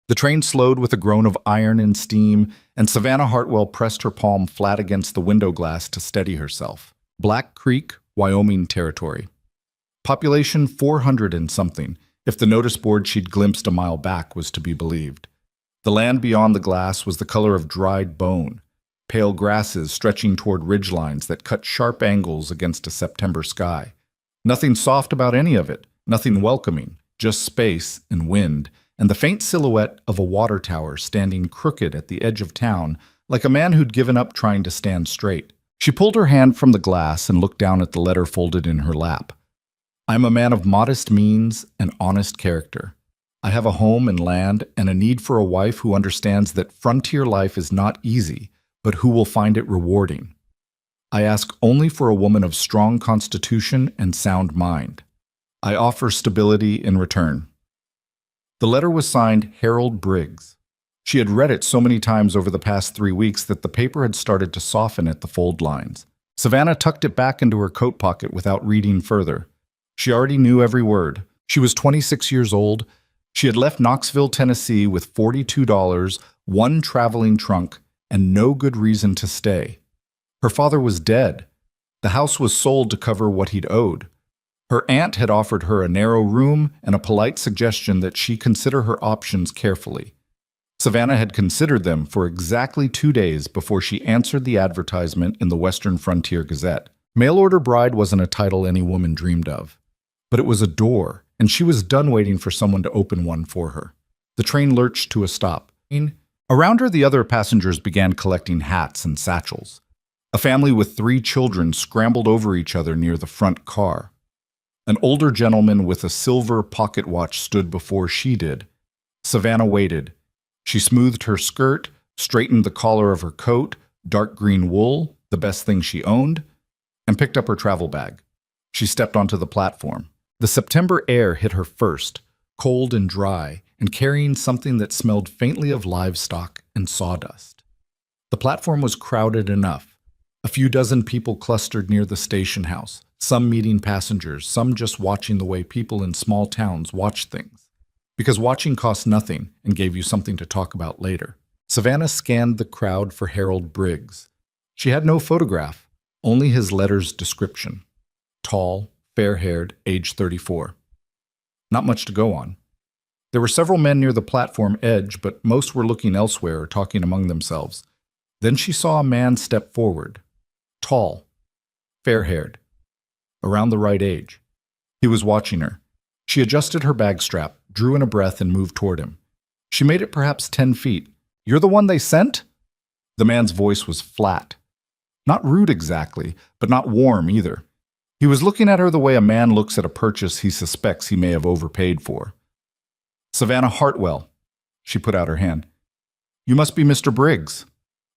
The train slowed with a groan of iron and steam, and Savannah Hartwell pressed her palm flat against the window glass to steady herself. Black Creek, Wyoming Territory. Population 400 and something, if the notice board she'd glimpsed a mile back was to be believed. The land beyond the glass was the color of dried bone, pale grasses stretching toward ridgelines that cut sharp angles against a September sky. Nothing soft about any of it, nothing welcoming, just space and wind, and the faint silhouette of a water tower standing crooked at the edge of town, like a man who'd given up trying to stand straight. She pulled her hand from the glass and looked down at the letter folded in her lap. I'm a man of modest means and honest character. I have a home and land and a need for a wife who understands that frontier life is not easy, but who will find it rewarding. I ask only for a woman of strong constitution and sound mind. I offer stability in return. The letter was signed Harold Briggs. She had read it so many times over the past 3 weeks that the paper had started to soften at the fold lines. Savannah tucked it back into her coat pocket without reading further. She already knew every word. She was 26 years old. She had left Knoxville, Tennessee with $42, one traveling trunk, and no good reason to stay. Her father was dead. The house was sold to cover what he'd owed. Her aunt had offered her a narrow room and a polite suggestion that she consider her options carefully. Savannah had considered them for exactly 2 days before she answered the advertisement in the Western Frontier Gazette. Mail-order bride wasn't a title any woman dreamed of, but it was a door, and she was done waiting for someone to open one for her. The train lurched to a stop. Around her, the other passengers began collecting hats and satchels. A family with 3 children scrambled over each other near the front car. An older gentleman with a silver pocket watch stood before she did. Savannah waited. She smoothed her skirt, straightened the collar of her coat, dark green wool, the best thing she owned, and picked up her travel bag. She stepped onto the platform. The September air hit her first, cold and dry, and carrying something that smelled faintly of livestock and sawdust. The platform was crowded enough. A few dozen people clustered near the station house, some meeting passengers, some just watching the way people in small towns watch things. Because watching cost nothing and gave you something to talk about later. Savannah scanned the crowd for Harold Briggs. She had no photograph, only his letter's description. Tall, fair-haired, age 34. Not much to go on. There were several men near the platform edge, but most were looking elsewhere or talking among themselves. Then she saw a man step forward. Tall, fair-haired, around the right age. He was watching her. She adjusted her bag strap, drew in a breath, and moved toward him. She made it perhaps 10 feet. "You're the one they sent?" The man's voice was flat. Not rude exactly, but not warm either. He was looking at her the way a man looks at a purchase he suspects he may have overpaid for. "Savannah Hartwell." She put out her hand. "You must be Mr. Briggs."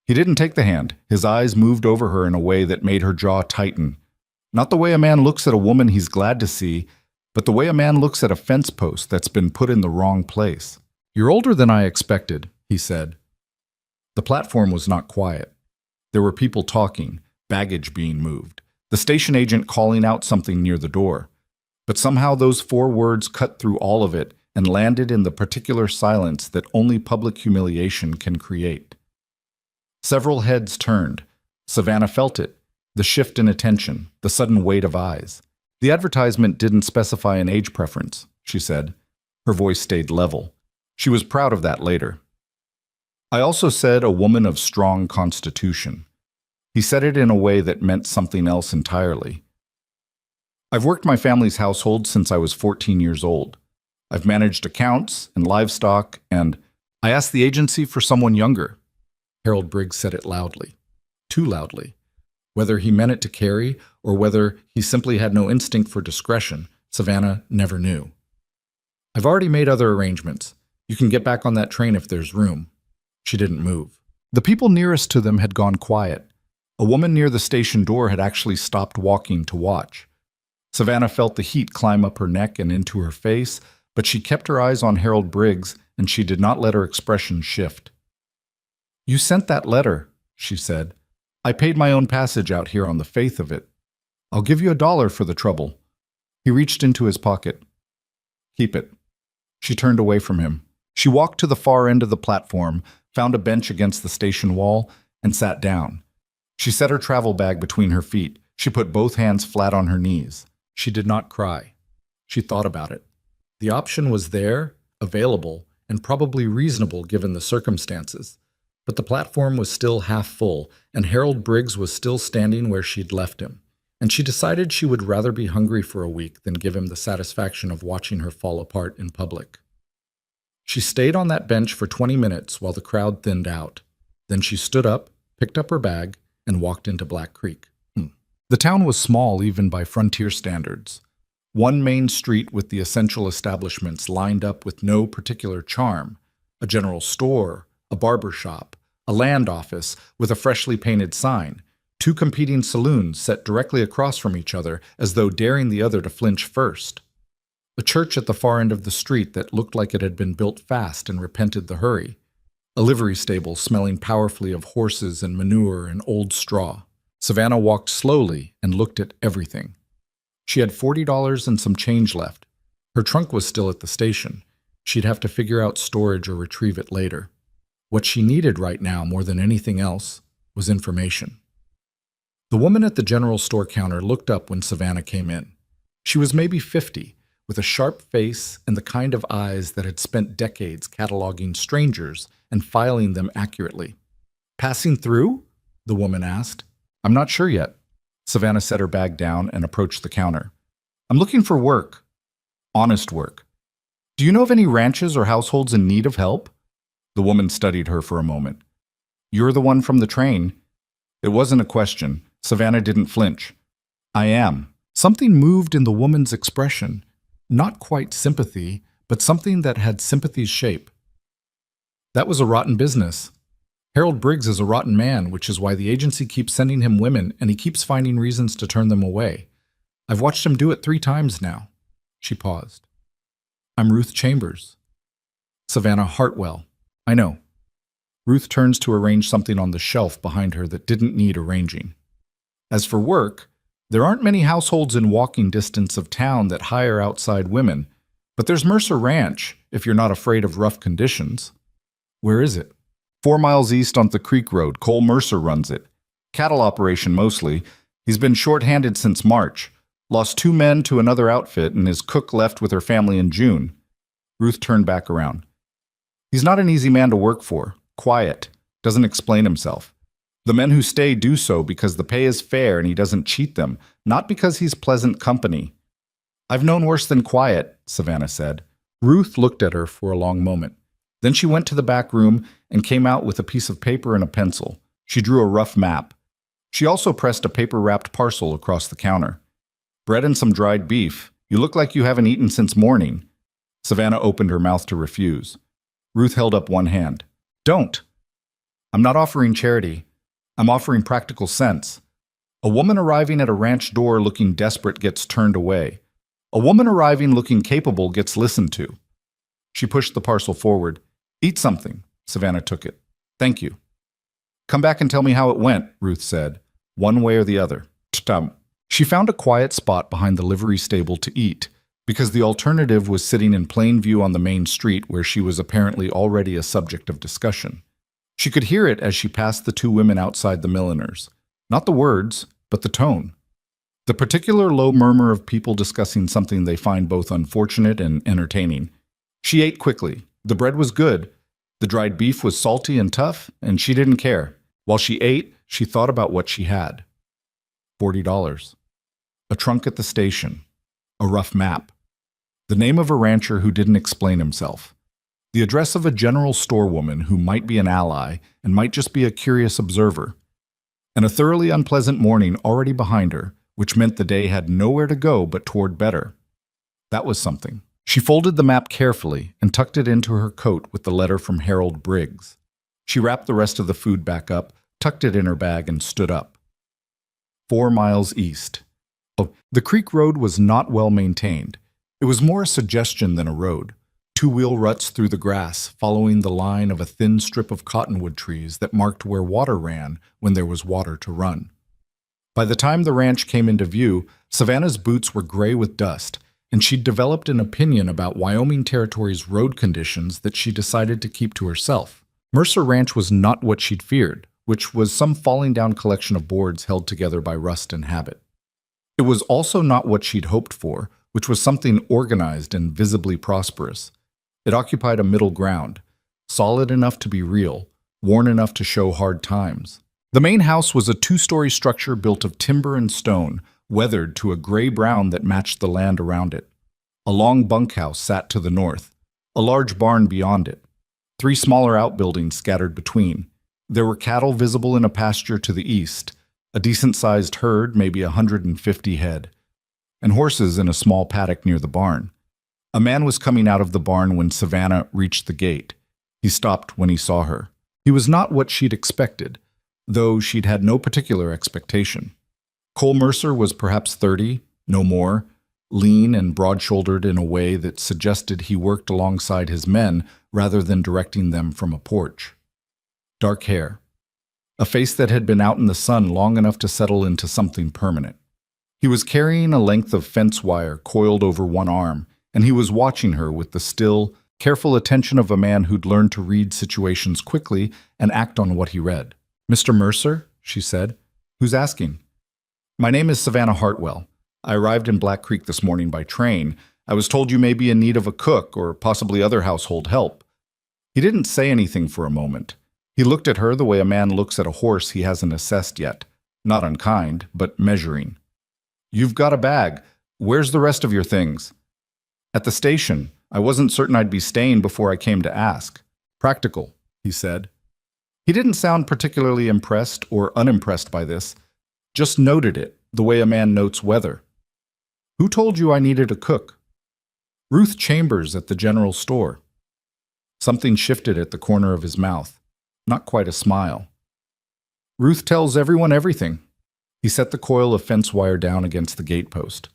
He didn't take the hand. His eyes moved over her in a way that made her jaw tighten. Not the way a man looks at a woman he's glad to see, but the way a man looks at a fence post that's been put in the wrong place. "You're older than I expected," he said. The platform was not quiet. There were people talking, baggage being moved, the station agent calling out something near the door. But somehow those 4 words cut through all of it and landed in the particular silence that only public humiliation can create. Several heads turned. Savannah felt it, the shift in attention, the sudden weight of eyes. "The advertisement didn't specify an age preference," she said. Her voice stayed level. She was proud of that later. "I also said a woman of strong constitution." He said it in a way that meant something else entirely. "I've worked my family's household since I was 14 years old. I've managed accounts and livestock, and I asked the agency for someone younger." Harold Briggs said it loudly. Too loudly. Whether he meant it to carry, or whether he simply had no instinct for discretion, Savannah never knew. "I've already made other arrangements. You can get back on that train if there's room." She didn't move. The people nearest to them had gone quiet. A woman near the station door had actually stopped walking to watch. Savannah felt the heat climb up her neck and into her face, but she kept her eyes on Harold Briggs, and she did not let her expression shift. "You sent that letter," she said. "I paid my own passage out here on the faith of it. I'll give you $1 for the trouble." He reached into his pocket. "Keep it." She turned away from him. She walked to the far end of the platform, found a bench against the station wall, and sat down. She set her travel bag between her feet. She put both hands flat on her knees. She did not cry. She thought about it. The option was there, available, and probably reasonable given the circumstances. But the platform was still half full, and Harold Briggs was still standing where she'd left him. And she decided she would rather be hungry for a week than give him the satisfaction of watching her fall apart in public. She stayed on that bench for 20 minutes while the crowd thinned out. Then she stood up, picked up her bag, and walked into Black Creek. The town was small even by frontier standards. One main street with the essential establishments lined up with no particular charm. A general store, a barber shop, a land office with a freshly painted sign, two competing saloons set directly across from each other as though daring the other to flinch first. A church at the far end of the street that looked like it had been built fast and repented the hurry. A livery stable smelling powerfully of horses and manure and old straw. Savannah walked slowly and looked at everything. She had $40 and some change left. Her trunk was still at the station. She'd have to figure out storage or retrieve it later. What she needed right now, more than anything else, was information. The woman at the general store counter looked up when Savannah came in. She was maybe 50, with a sharp face and the kind of eyes that had spent decades cataloging strangers and filing them accurately. "Passing through?" the woman asked. "I'm not sure yet." Savannah set her bag down and approached the counter. "I'm looking for work. Honest work. Do you know of any ranches or households in need of help?" The woman studied her for a moment. "You're the one from the train." It wasn't a question. Savannah didn't flinch. "I am." Something moved in the woman's expression. Not quite sympathy, but something that had sympathy's shape. "That was a rotten business. Harold Briggs is a rotten man, which is why the agency keeps sending him women and he keeps finding reasons to turn them away. I've watched him do it 3 times now." She paused. "I'm Ruth Chambers." "Savannah Hartwell." "I know." Ruth turns to arrange something on the shelf behind her that didn't need arranging. "As for work, there aren't many households in walking distance of town that hire outside women, but there's Mercer Ranch, if you're not afraid of rough conditions." "Where is it?" 4 miles east on the Creek Road. Cole Mercer runs it. Cattle operation mostly. He's been short-handed since March. Lost 2 men to another outfit, and his cook left with her family in June. Ruth turned back around. "He's not an easy man to work for. Quiet. Doesn't explain himself. The men who stay do so because the pay is fair and he doesn't cheat them, not because he's pleasant company." "I've known worse than quiet," Savannah said. Ruth looked at her for a long moment. Then she went to the back room and came out with a piece of paper and a pencil. She drew a rough map. She also pressed a paper-wrapped parcel across the counter. "Bread and some dried beef. You look like you haven't eaten since morning." Savannah opened her mouth to refuse. Ruth held up one hand. "Don't. I'm not offering charity. I'm offering practical sense. A woman arriving at a ranch door looking desperate gets turned away. A woman arriving looking capable gets listened to." She pushed the parcel forward. "Eat something." Savannah took it. "Thank you." "Come back and tell me how it went," Ruth said. "One way or the other." She found a quiet spot behind the livery stable to eat, because the alternative was sitting in plain view on the main street where she was apparently already a subject of discussion. She could hear it as she passed the 2 women outside the milliner's. Not the words, but the tone. The particular low murmur of people discussing something they find both unfortunate and entertaining. She ate quickly. The bread was good. The dried beef was salty and tough, and she didn't care. While she ate, she thought about what she had. $40. A trunk at the station. A rough map. The name of a rancher who didn't explain himself. The address of a general store woman who might be an ally and might just be a curious observer. And a thoroughly unpleasant morning already behind her, which meant the day had nowhere to go but toward better. That was something. She folded the map carefully and tucked it into her coat with the letter from Harold Briggs. She wrapped the rest of the food back up, tucked it in her bag, and stood up. 4 miles east. The creek road was not well maintained. It was more a suggestion than a road. 2-wheel ruts through the grass, following the line of a thin strip of cottonwood trees that marked where water ran when there was water to run. By the time the ranch came into view, Savannah's boots were gray with dust, and she'd developed an opinion about Wyoming Territory's road conditions that she decided to keep to herself. Mercer Ranch was not what she'd feared, which was some falling down collection of boards held together by rust and habit. It was also not what she'd hoped for, which was something organized and visibly prosperous. It occupied a middle ground, solid enough to be real, worn enough to show hard times. The main house was a two-story structure built of timber and stone, weathered to a gray-brown that matched the land around it. A long bunkhouse sat to the north, a large barn beyond it, 3 smaller outbuildings scattered between. There were cattle visible in a pasture to the east, a decent-sized herd, maybe 150 head, and horses in a small paddock near the barn. A man was coming out of the barn when Savannah reached the gate. He stopped when he saw her. He was not what she'd expected, though she'd had no particular expectation. Cole Mercer was perhaps 30, no more, lean and broad-shouldered in a way that suggested he worked alongside his men rather than directing them from a porch. Dark hair, a face that had been out in the sun long enough to settle into something permanent. He was carrying a length of fence wire coiled over one arm, and he was watching her with the still, careful attention of a man who'd learned to read situations quickly and act on what he read. "Mr. Mercer?" she said. "Who's asking?" "My name is Savannah Hartwell. I arrived in Black Creek this morning by train. I was told you may be in need of a cook or possibly other household help." He didn't say anything for a moment. He looked at her the way a man looks at a horse he hasn't assessed yet. Not unkind, but measuring. "You've got a bag. Where's the rest of your things?" "At the station. I wasn't certain I'd be staying before I came to ask." "Practical," he said. He didn't sound particularly impressed or unimpressed by this, just noted it, the way a man notes weather. "Who told you I needed a cook?" "Ruth Chambers at the general store." Something shifted at the corner of his mouth. Not quite a smile. "Ruth tells everyone everything." He set the coil of fence wire down against the gatepost.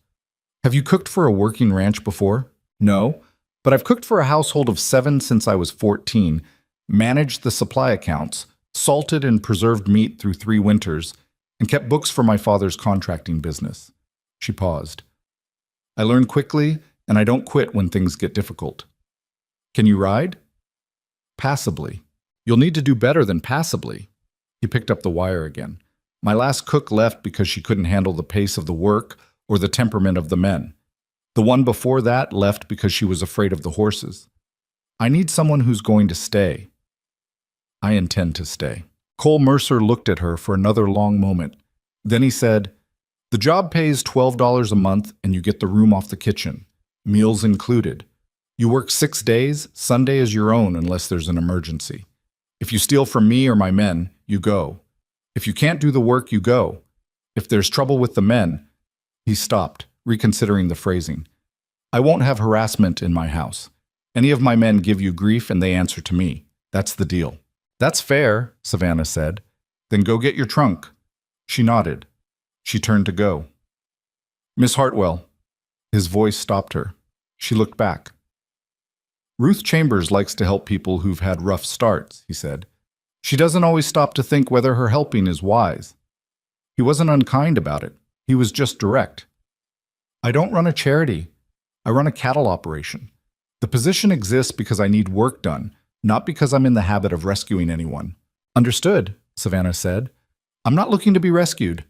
"Have you cooked for a working ranch before?" "No, but I've cooked for a household of 7 since I was 14, managed the supply accounts, salted and preserved meat through 3 winters, and kept books for my father's contracting business." She paused. "I learn quickly, and I don't quit when things get difficult." "Can you ride?" "Passably. You'll need to do better than passably." He picked up the wire again. "My last cook left because she couldn't handle the pace of the work or the temperament of the men. The one before that left because she was afraid of the horses. I need someone who's going to stay." "I intend to stay." Cole Mercer looked at her for another long moment. Then he said, "The job pays $12 a month and you get the room off the kitchen, meals included. You work 6 days, Sunday is your own unless there's an emergency. If you steal from me or my men, you go. If you can't do the work, you go. If there's trouble with the men—" He stopped, reconsidering the phrasing. "I won't have harassment in my house. Any of my men give you grief and they answer to me. That's the deal." "That's fair," Savannah said. "Then go get your trunk." She nodded. She turned to go. "Miss Hartwell." His voice stopped her. She looked back. "Ruth Chambers likes to help people who've had rough starts," he said. "She doesn't always stop to think whether her helping is wise." He wasn't unkind about it. He was just direct. "I don't run a charity. I run a cattle operation. The position exists because I need work done, not because I'm in the habit of rescuing anyone." "Understood," Savannah said. "I'm not looking to be rescued."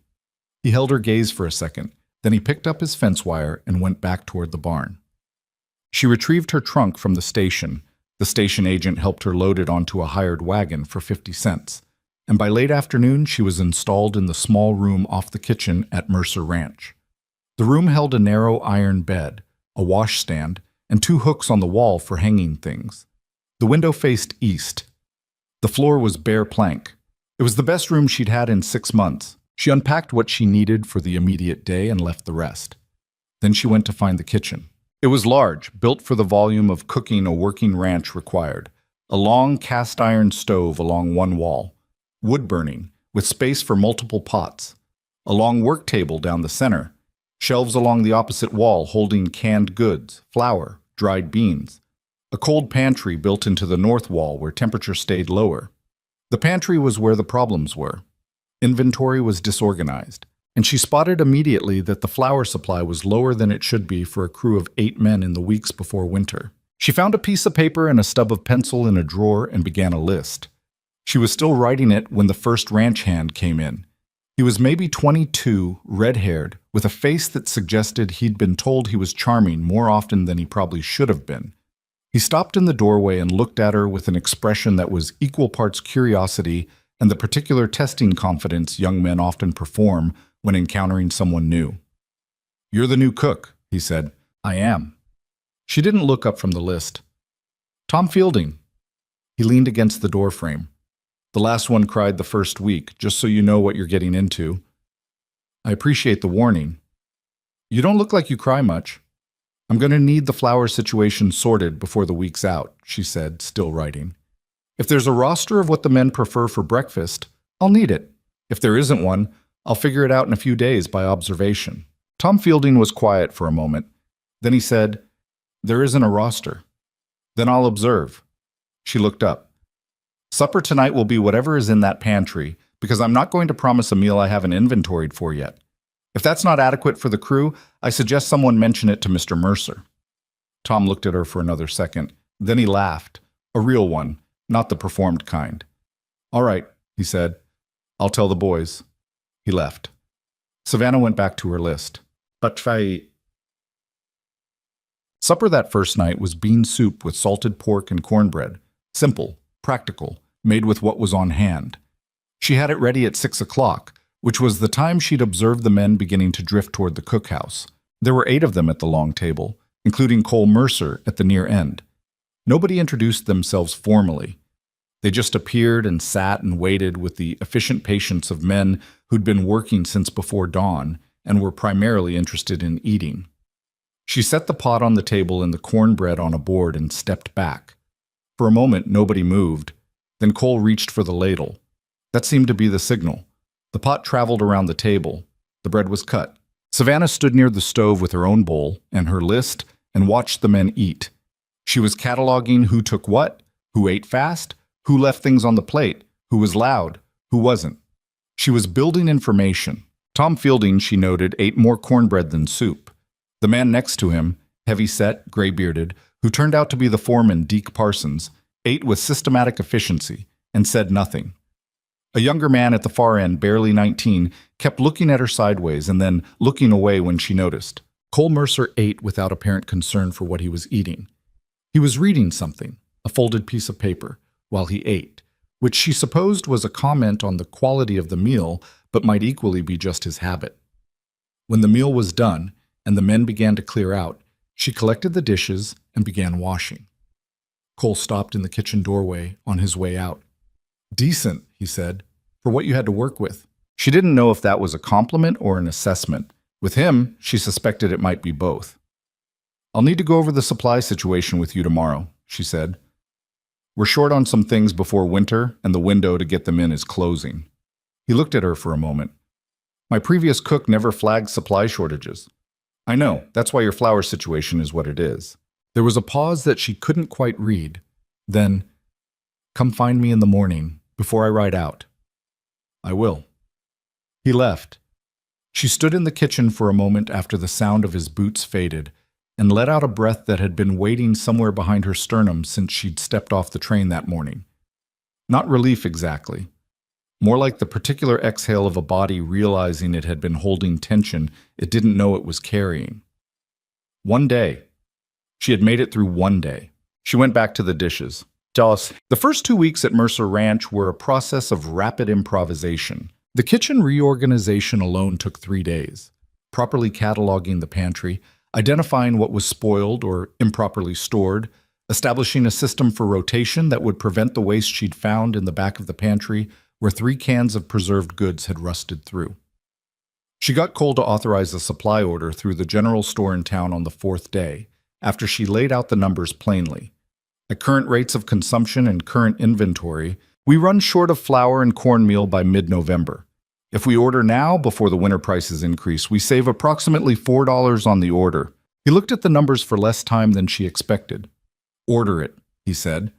He held her gaze for a second. Then he picked up his fence wire and went back toward the barn. She retrieved her trunk from the station. The station agent helped her load it onto a hired wagon for 50 cents. And by late afternoon, she was installed in the small room off the kitchen at Mercer Ranch. The room held a narrow iron bed, a washstand, and 2 hooks on the wall for hanging things. The window faced east. The floor was bare plank. It was the best room she'd had in 6 months. She unpacked what she needed for the immediate day and left the rest. Then she went to find the kitchen. It was large, built for the volume of cooking a working ranch required. A long cast-iron stove along one wall, wood-burning, with space for multiple pots. A long work table down the center. Shelves along the opposite wall holding canned goods, flour, dried beans. A cold pantry built into the north wall where temperature stayed lower. The pantry was where the problems were. Inventory was disorganized. and she spotted immediately that the flour supply was lower than it should be for a crew of 8 men in the weeks before winter. She found a piece of paper and a stub of pencil in a drawer and began a list. She was still writing it when the first ranch hand came in. He was maybe 22, red-haired, with a face that suggested he'd been told he was charming more often than he probably should have been. He stopped in the doorway and looked at her with an expression that was equal parts curiosity and the particular testing confidence young men often perform when encountering someone new. "You're the new cook," he said. "I am." She didn't look up from the list. "Tom Fielding." He leaned against the doorframe. "The last one cried the first week, just so you know what you're getting into." "I appreciate the warning." "You don't look like you cry much." "I'm going to need the flour situation sorted before the week's out," she said, still writing. "If there's a roster of what the men prefer for breakfast, I'll need it. If there isn't one, I'll figure it out in a few days by observation." Tom Fielding was quiet for a moment. Then he said, "There isn't a roster." "Then I'll observe." She looked up. "Supper tonight will be whatever is in that pantry, because I'm not going to promise a meal I haven't inventoried for yet. If that's not adequate for the crew, I suggest someone mention it to Mr. Mercer." Tom looked at her for another second. Then he laughed. A real one, not the performed kind. "All right," he said. "I'll tell the boys." He left. Savannah went back to her list. Supper that first night was bean soup with salted pork and cornbread. Simple, practical, made with what was on hand. She had it ready at 6 o'clock, which was the time she'd observed the men beginning to drift toward the cookhouse. There were 8 of them at the long table, including Cole Mercer at the near end. Nobody introduced themselves formally. They just appeared and sat and waited with the efficient patience of men who'd been working since before dawn and were primarily interested in eating. She set the pot on the table and the cornbread on a board and stepped back. For a moment, nobody moved. Then Cole reached for the ladle. That seemed to be the signal. The pot traveled around the table. The bread was cut. Savannah stood near the stove with her own bowl and her list and watched the men eat. She was cataloging who took what, who ate fast, who left things on the plate, who was loud, who wasn't. She was building information. Tom Fielding, she noted, ate more cornbread than soup. The man next to him, heavy-set, gray-bearded, who turned out to be the foreman, Deke Parsons, ate with systematic efficiency and said nothing. A younger man at the far end, barely 19, kept looking at her sideways and then looking away when she noticed. Cole Mercer ate without apparent concern for what he was eating. He was reading something, a folded piece of paper, while he ate, which she supposed was a comment on the quality of the meal, but might equally be just his habit. When the meal was done and the men began to clear out, she collected the dishes and began washing. Cole stopped in the kitchen doorway on his way out. "Decent," he said, "for what you had to work with." She didn't know if that was a compliment or an assessment. With him, she suspected it might be both. "I'll need to go over the supply situation with you tomorrow," she said. "We're short on some things before winter, and the window to get them in is closing." He looked at her for a moment. "My previous cook never flagged supply shortages." "I know, that's why your flour situation is what it is." There was a pause that she couldn't quite read. Then, "Come find me in the morning, before I ride out." "I will." He left. She stood in the kitchen for a moment after the sound of his boots faded, and let out a breath that had been waiting somewhere behind her sternum since she'd stepped off the train that morning. Not relief exactly. More like the particular exhale of a body realizing it had been holding tension it didn't know it was carrying. One day. She had made it through one day. She went back to the dishes. The first 2 weeks at Mercer Ranch were a process of rapid improvisation. The kitchen reorganization alone took 3 days. Properly cataloging the pantry, identifying what was spoiled or improperly stored, establishing a system for rotation that would prevent the waste she'd found in the back of the pantry where 3 cans of preserved goods had rusted through. She got Cole to authorize a supply order through the general store in town on the 4th day, after she laid out the numbers plainly. At current rates of consumption and current inventory, we run short of flour and cornmeal by mid-November. If we order now before the winter prices increase, we save approximately $4 on the order. He looked at the numbers for less time than she expected. "Order it," he said.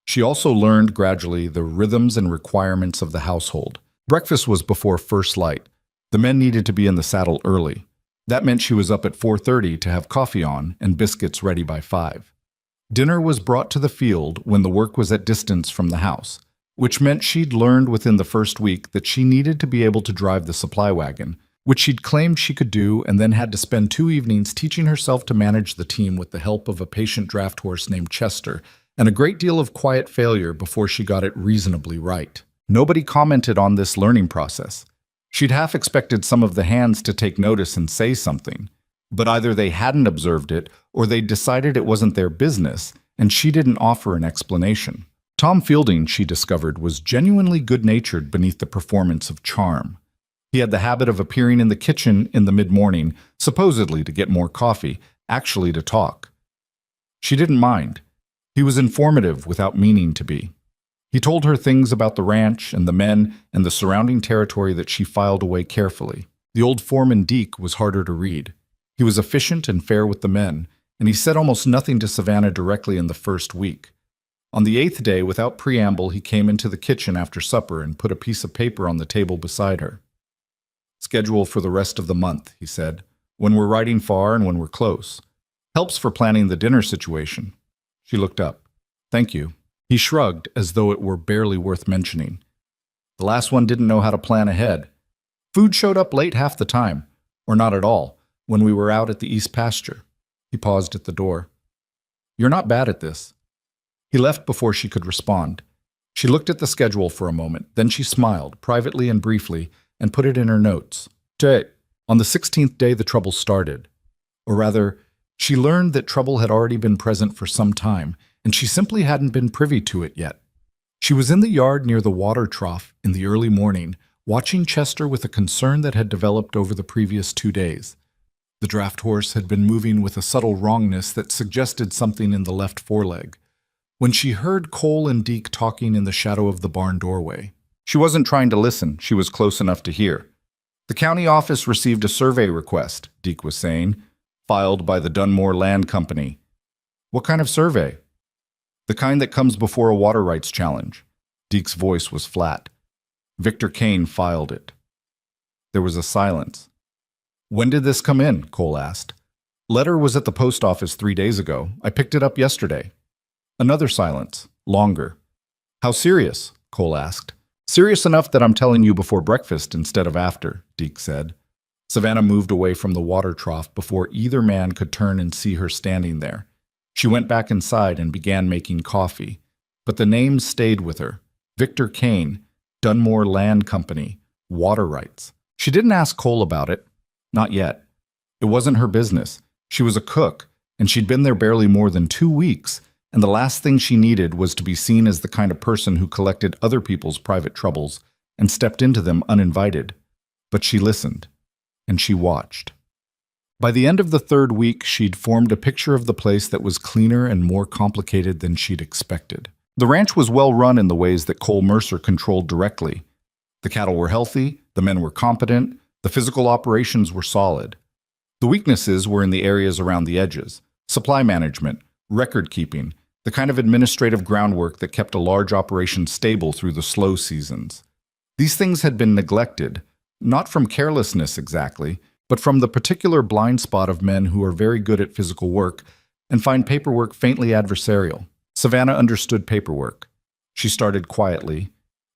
She also learned gradually the rhythms and requirements of the household. Breakfast was before first light. The men needed to be in the saddle early. That meant she was up at 4:30 to have coffee on and biscuits ready by 5. Dinner was brought to the field when the work was at distance from the house, which meant she'd learned within the first week that she needed to be able to drive the supply wagon, which she'd claimed she could do, and then had to spend 2 evenings teaching herself to manage the team with the help of a patient draft horse named Chester, and a great deal of quiet failure before she got it reasonably right. Nobody commented on this learning process. She'd half expected some of the hands to take notice and say something, but either they hadn't observed it or they'd decided it wasn't their business, and she didn't offer an explanation. Tom Fielding, she discovered, was genuinely good-natured beneath the performance of charm. He had the habit of appearing in the kitchen in the mid-morning, supposedly to get more coffee, actually to talk. She didn't mind. He was informative without meaning to be. He told her things about the ranch and the men and the surrounding territory that she filed away carefully. The old foreman Deke was harder to read. He was efficient and fair with the men, and he said almost nothing to Savannah directly in the first week. On the 8th day, without preamble, he came into the kitchen after supper and put a piece of paper on the table beside her. "Schedule for the rest of the month," he said, "when we're riding far and when we're close. Helps for planning the dinner situation." She looked up. "Thank you." He shrugged as though it were barely worth mentioning. The last one didn't know how to plan ahead. Food showed up late half the time, or not at all, when we were out at the east pasture. He paused at the door. "You're not bad at this." He left before she could respond. She looked at the schedule for a moment, then she smiled, privately and briefly, and put it in her notes. On the 16th day, the trouble started. Or rather, she learned that trouble had already been present for some time, and she simply hadn't been privy to it yet. She was in the yard near the water trough in the early morning, watching Chester with a concern that had developed over the previous 2 days. The draft horse had been moving with a subtle wrongness that suggested something in the left foreleg. When she heard Cole and Deke talking in the shadow of the barn doorway, she wasn't trying to listen, she was close enough to hear. "The county office received a survey request," Deke was saying, "filed by the Dunmore Land Company." "What kind of survey?" "The kind that comes before a water rights challenge." Deke's voice was flat. "Victor Kane filed it." There was a silence. "When did this come in?" Cole asked. "Letter was at the post office 3 days ago. I picked it up yesterday." Another silence, longer. "How serious?" Cole asked. "Serious enough that I'm telling you before breakfast instead of after," Deke said. Savannah moved away from the water trough before either man could turn and see her standing there. She went back inside and began making coffee. But the name stayed with her. Victor Kane, Dunmore Land Company, water rights. She didn't ask Cole about it. Not yet. It wasn't her business. She was a cook, and she'd been there barely more than 2 weeks, and the last thing she needed was to be seen as the kind of person who collected other people's private troubles and stepped into them uninvited. But she listened, and she watched. By the end of the 3rd week, she'd formed a picture of the place that was cleaner and more complicated than she'd expected. The ranch was well run in the ways that Cole Mercer controlled directly. The cattle were healthy, the men were competent, the physical operations were solid. The weaknesses were in the areas around the edges: supply management, record keeping, the kind of administrative groundwork that kept a large operation stable through the slow seasons. These things had been neglected, not from carelessness exactly, but from the particular blind spot of men who are very good at physical work and find paperwork faintly adversarial. Savannah understood paperwork. She started quietly.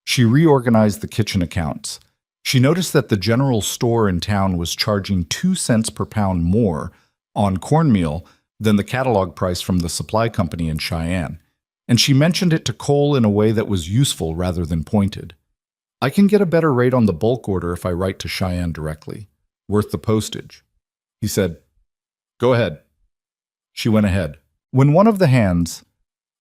She reorganized the kitchen accounts. She noticed that the general store in town was charging 2 cents per pound more on cornmeal than the catalog price from the supply company in Cheyenne, and she mentioned it to Cole in a way that was useful rather than pointed. "I can get a better rate on the bulk order if I write to Cheyenne directly. Worth the postage." He said, "Go ahead." She went ahead. When one of the hands,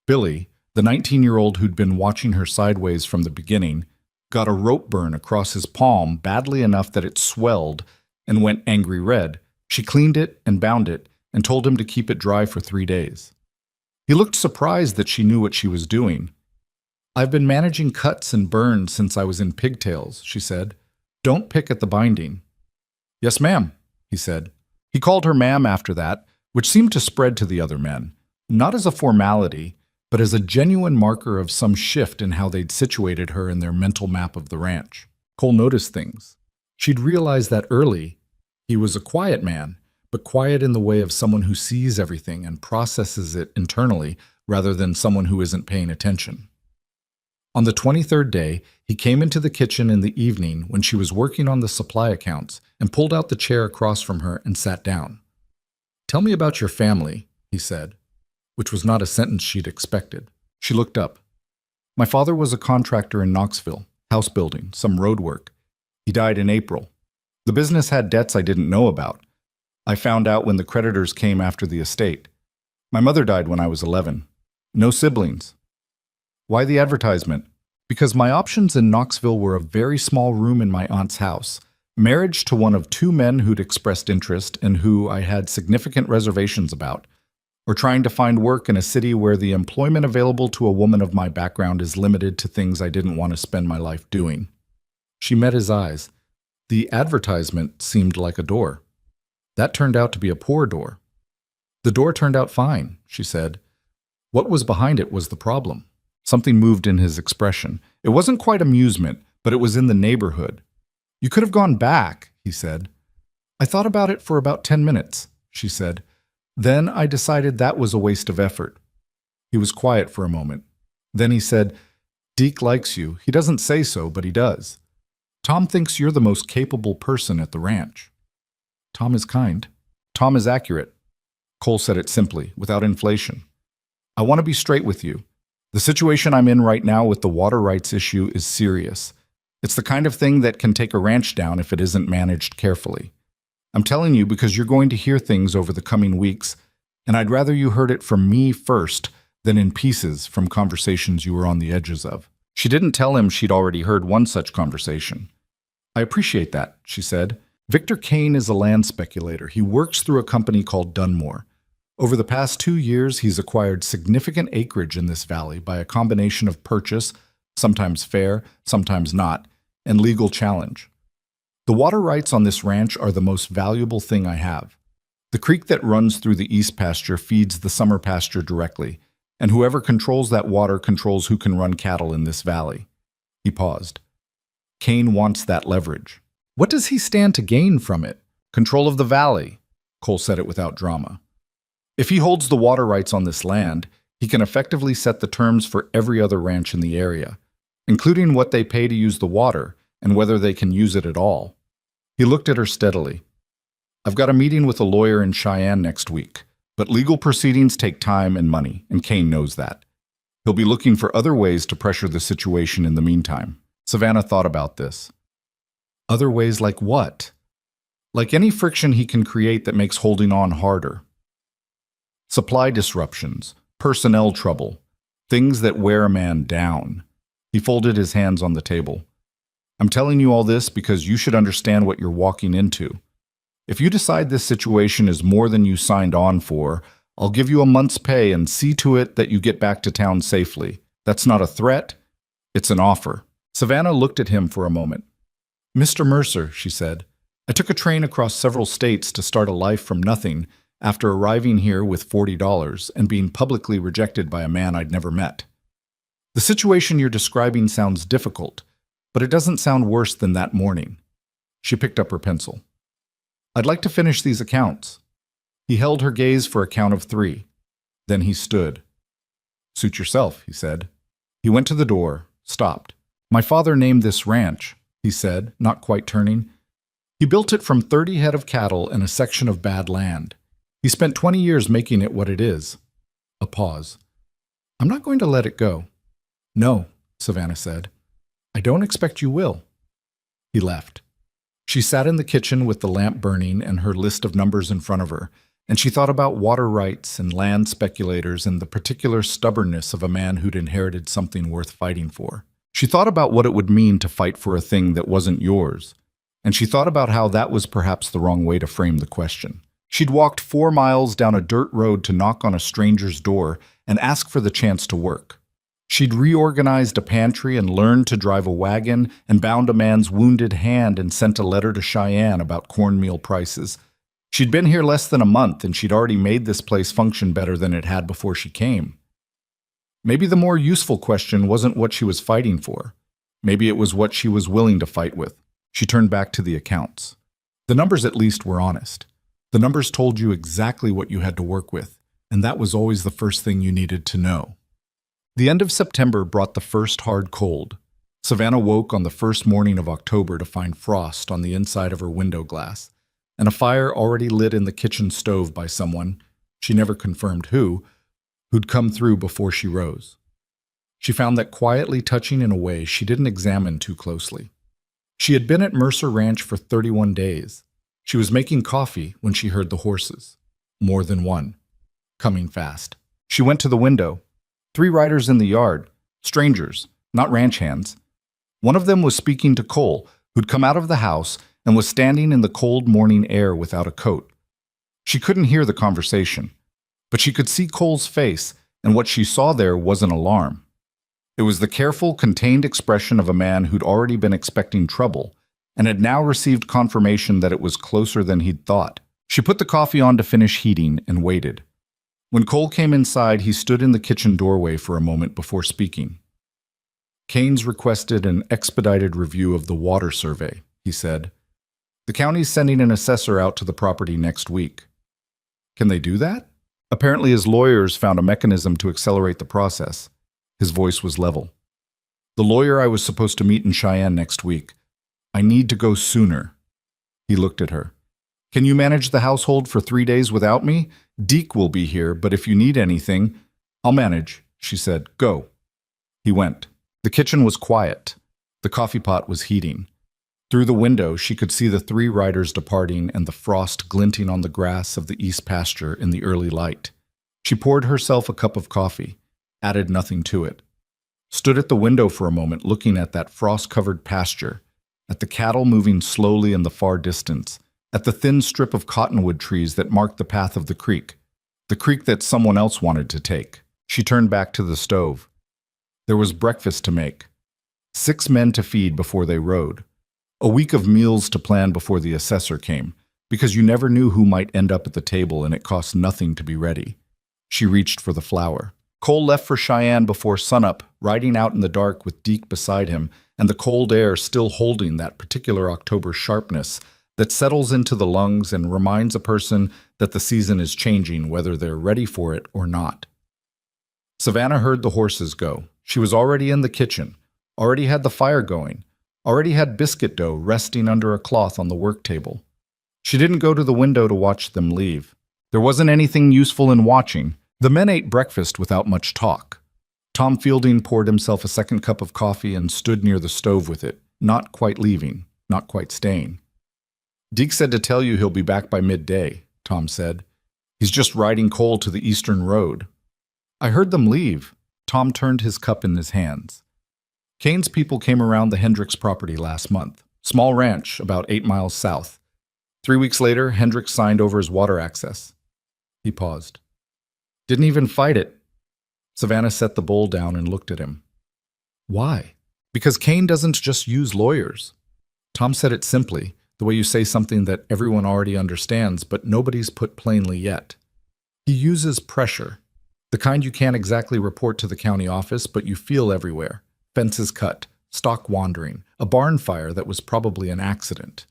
Billy, the 19-year-old who'd been watching her sideways from the beginning, got a rope burn across his palm badly enough that it swelled and went angry red, she cleaned it and bound it and told him to keep it dry for 3 days. He looked surprised that she knew what she was doing. "I've been managing cuts and burns since I was in pigtails," she said. "Don't pick at the binding." "Yes, ma'am," he said. He called her ma'am after that, which seemed to spread to the other men, not as a formality, but as a genuine marker of some shift in how they'd situated her in their mental map of the ranch. Cole noticed things. She'd realized that early. He was a quiet man, but quiet in the way of someone who sees everything and processes it internally rather than someone who isn't paying attention. On the 23rd day, he came into the kitchen in the evening when she was working on the supply accounts and pulled out the chair across from her and sat down. "Tell me about your family," he said, which was not a sentence she'd expected. She looked up. "My father was a contractor in Knoxville, house building, some road work. He died in April. The business had debts I didn't know about. I found out when the creditors came after the estate. My mother died when I was 11. No siblings." "Why the advertisement?" "Because my options in Knoxville were a very small room in my aunt's house, marriage to one of 2 men who'd expressed interest and who I had significant reservations about, or trying to find work in a city where the employment available to a woman of my background is limited to things I didn't want to spend my life doing." She met his eyes. The advertisement seemed like a door. That turned out to be a poor door. "The door turned out fine," she said. What was behind it was the problem. Something moved in his expression. It wasn't quite amusement, but it was in the neighborhood. "You could have gone back," he said. "I thought about it for about 10 minutes, she said. "Then I decided that was a waste of effort." He was quiet for a moment. Then he said, "Deke likes you. He doesn't say so, but he does. Tom thinks you're the most capable person at the ranch." "Tom is kind. Tom is accurate." Cole said it simply, without inflation. "I want to be straight with you. The situation I'm in right now with the water rights issue is serious. It's the kind of thing that can take a ranch down if it isn't managed carefully. I'm telling you because you're going to hear things over the coming weeks, and I'd rather you heard it from me first than in pieces from conversations you were on the edges of." She didn't tell him she'd already heard one such conversation. "I appreciate that," she said. "Victor Kane is a land speculator. He works through a company called Dunmore. Over the past 2 years, he's acquired significant acreage in this valley by a combination of purchase, sometimes fair, sometimes not, and legal challenge. The water rights on this ranch are the most valuable thing I have. The creek that runs through the east pasture feeds the summer pasture directly, and whoever controls that water controls who can run cattle in this valley." He paused. "Kane wants that leverage." "What does he stand to gain from it?" "Control of the valley." Cole said it without drama. "If he holds the water rights on this land, he can effectively set the terms for every other ranch in the area, including what they pay to use the water and whether they can use it at all." He looked at her steadily. "I've got a meeting with a lawyer in Cheyenne next week, but legal proceedings take time and money, and Kane knows that. He'll be looking for other ways to pressure the situation in the meantime." Savannah thought about this. "Other ways like what?" "Like any friction he can create that makes holding on harder. Supply disruptions, personnel trouble, things that wear a man down." He folded his hands on the table. "I'm telling you all this because you should understand what you're walking into. If you decide this situation is more than you signed on for, I'll give you a month's pay and see to it that you get back to town safely. That's not a threat, it's an offer." Savannah looked at him for a moment. "Mr. Mercer," she said, "I took a train across several states to start a life from nothing after arriving here with $40 and being publicly rejected by a man I'd never met. The situation you're describing sounds difficult, but it doesn't sound worse than that morning." She picked up her pencil. "I'd like to finish these accounts." He held her gaze for a count of 3. Then he stood. "Suit yourself," he said. He went to the door, stopped. "My father named this ranch," he said, not quite turning. "He built it from 30 head of cattle and a section of bad land. He spent 20 years making it what it is." A pause. "I'm not going to let it go." "No," Savannah said. "I don't expect you will." He left. She sat in the kitchen with the lamp burning and her list of numbers in front of her, and she thought about water rights and land speculators and the particular stubbornness of a man who'd inherited something worth fighting for. She thought about what it would mean to fight for a thing that wasn't yours, and she thought about how that was perhaps the wrong way to frame the question. She'd walked 4 miles down a dirt road to knock on a stranger's door and ask for the chance to work. She'd reorganized a pantry and learned to drive a wagon and bound a man's wounded hand and sent a letter to Cheyenne about cornmeal prices. She'd been here less than a month and she'd already made this place function better than it had before she came. Maybe the more useful question wasn't what she was fighting for. Maybe it was what she was willing to fight with. She turned back to the accounts. The numbers at least were honest. The numbers told you exactly what you had to work with, and that was always the first thing you needed to know. The end of September brought the first hard cold. Savannah woke on the first morning of October to find frost on the inside of her window glass, and a fire already lit in the kitchen stove by someone, she never confirmed who'd come through before she rose. She found that quietly touching in a way she didn't examine too closely. She had been at Mercer Ranch for 31 days. She was making coffee when she heard the horses. More than one. Coming fast. She went to the window. 3 riders in the yard. Strangers, not ranch hands. One of them was speaking to Cole, who'd come out of the house and was standing in the cold morning air without a coat. She couldn't hear the conversation, but she could see Cole's face, and what she saw there wasn't alarm. It was the careful, contained expression of a man who'd already been expecting trouble and had now received confirmation that it was closer than he'd thought. She put the coffee on to finish heating and waited. When Cole came inside, he stood in the kitchen doorway for a moment before speaking. "Kane's requested an expedited review of the water survey," he said. "The county's sending an assessor out to the property next week." "Can they do that?" Apparently his lawyers found a mechanism to accelerate the process. His voice was level. "The lawyer I was supposed to meet in Cheyenne next week. I need to go sooner." He looked at her. "Can you manage the household for 3 days without me? Deke will be here, but if you need anything..." "I'll manage," she said. "Go." He went. The kitchen was quiet. The coffee pot was heating. Through the window, she could see the 3 riders departing and the frost glinting on the grass of the east pasture in the early light. She poured herself a cup of coffee, added nothing to it, stood at the window for a moment looking at that frost-covered pasture, at the cattle moving slowly in the far distance, at the thin strip of cottonwood trees that marked the path of the creek that someone else wanted to take. She turned back to the stove. There was breakfast to make. 6 men to feed before they rode. A week of meals to plan before the assessor came, because you never knew who might end up at the table and it cost nothing to be ready. She reached for the flour. Cole left for Cheyenne before sunup, riding out in the dark with Deke beside him and the cold air still holding that particular October sharpness that settles into the lungs and reminds a person that the season is changing whether they're ready for it or not. Savannah heard the horses go. She was already in the kitchen, already had the fire going, already had biscuit dough resting under a cloth on the work table. She didn't go to the window to watch them leave. There wasn't anything useful in watching. The men ate breakfast without much talk. Tom Fielding poured himself a second cup of coffee and stood near the stove with it, not quite leaving, not quite staying. "Deke said to tell you he'll be back by midday," Tom said. "He's just riding Cole to the eastern road." "I heard them leave." Tom turned his cup in his hands. "Kane's people came around the Hendricks property last month. Small ranch, about 8 miles south. 3 weeks later, Hendricks signed over his water access." He paused. "Didn't even fight it." Savannah set the bowl down and looked at him. "Why?" "Because Kane doesn't just use lawyers." Tom said it simply, the way you say something that everyone already understands, but nobody's put plainly yet. "He uses pressure. The kind you can't exactly report to the county office, but you feel everywhere. Fences cut, stock wandering, a barn fire that was probably an accident."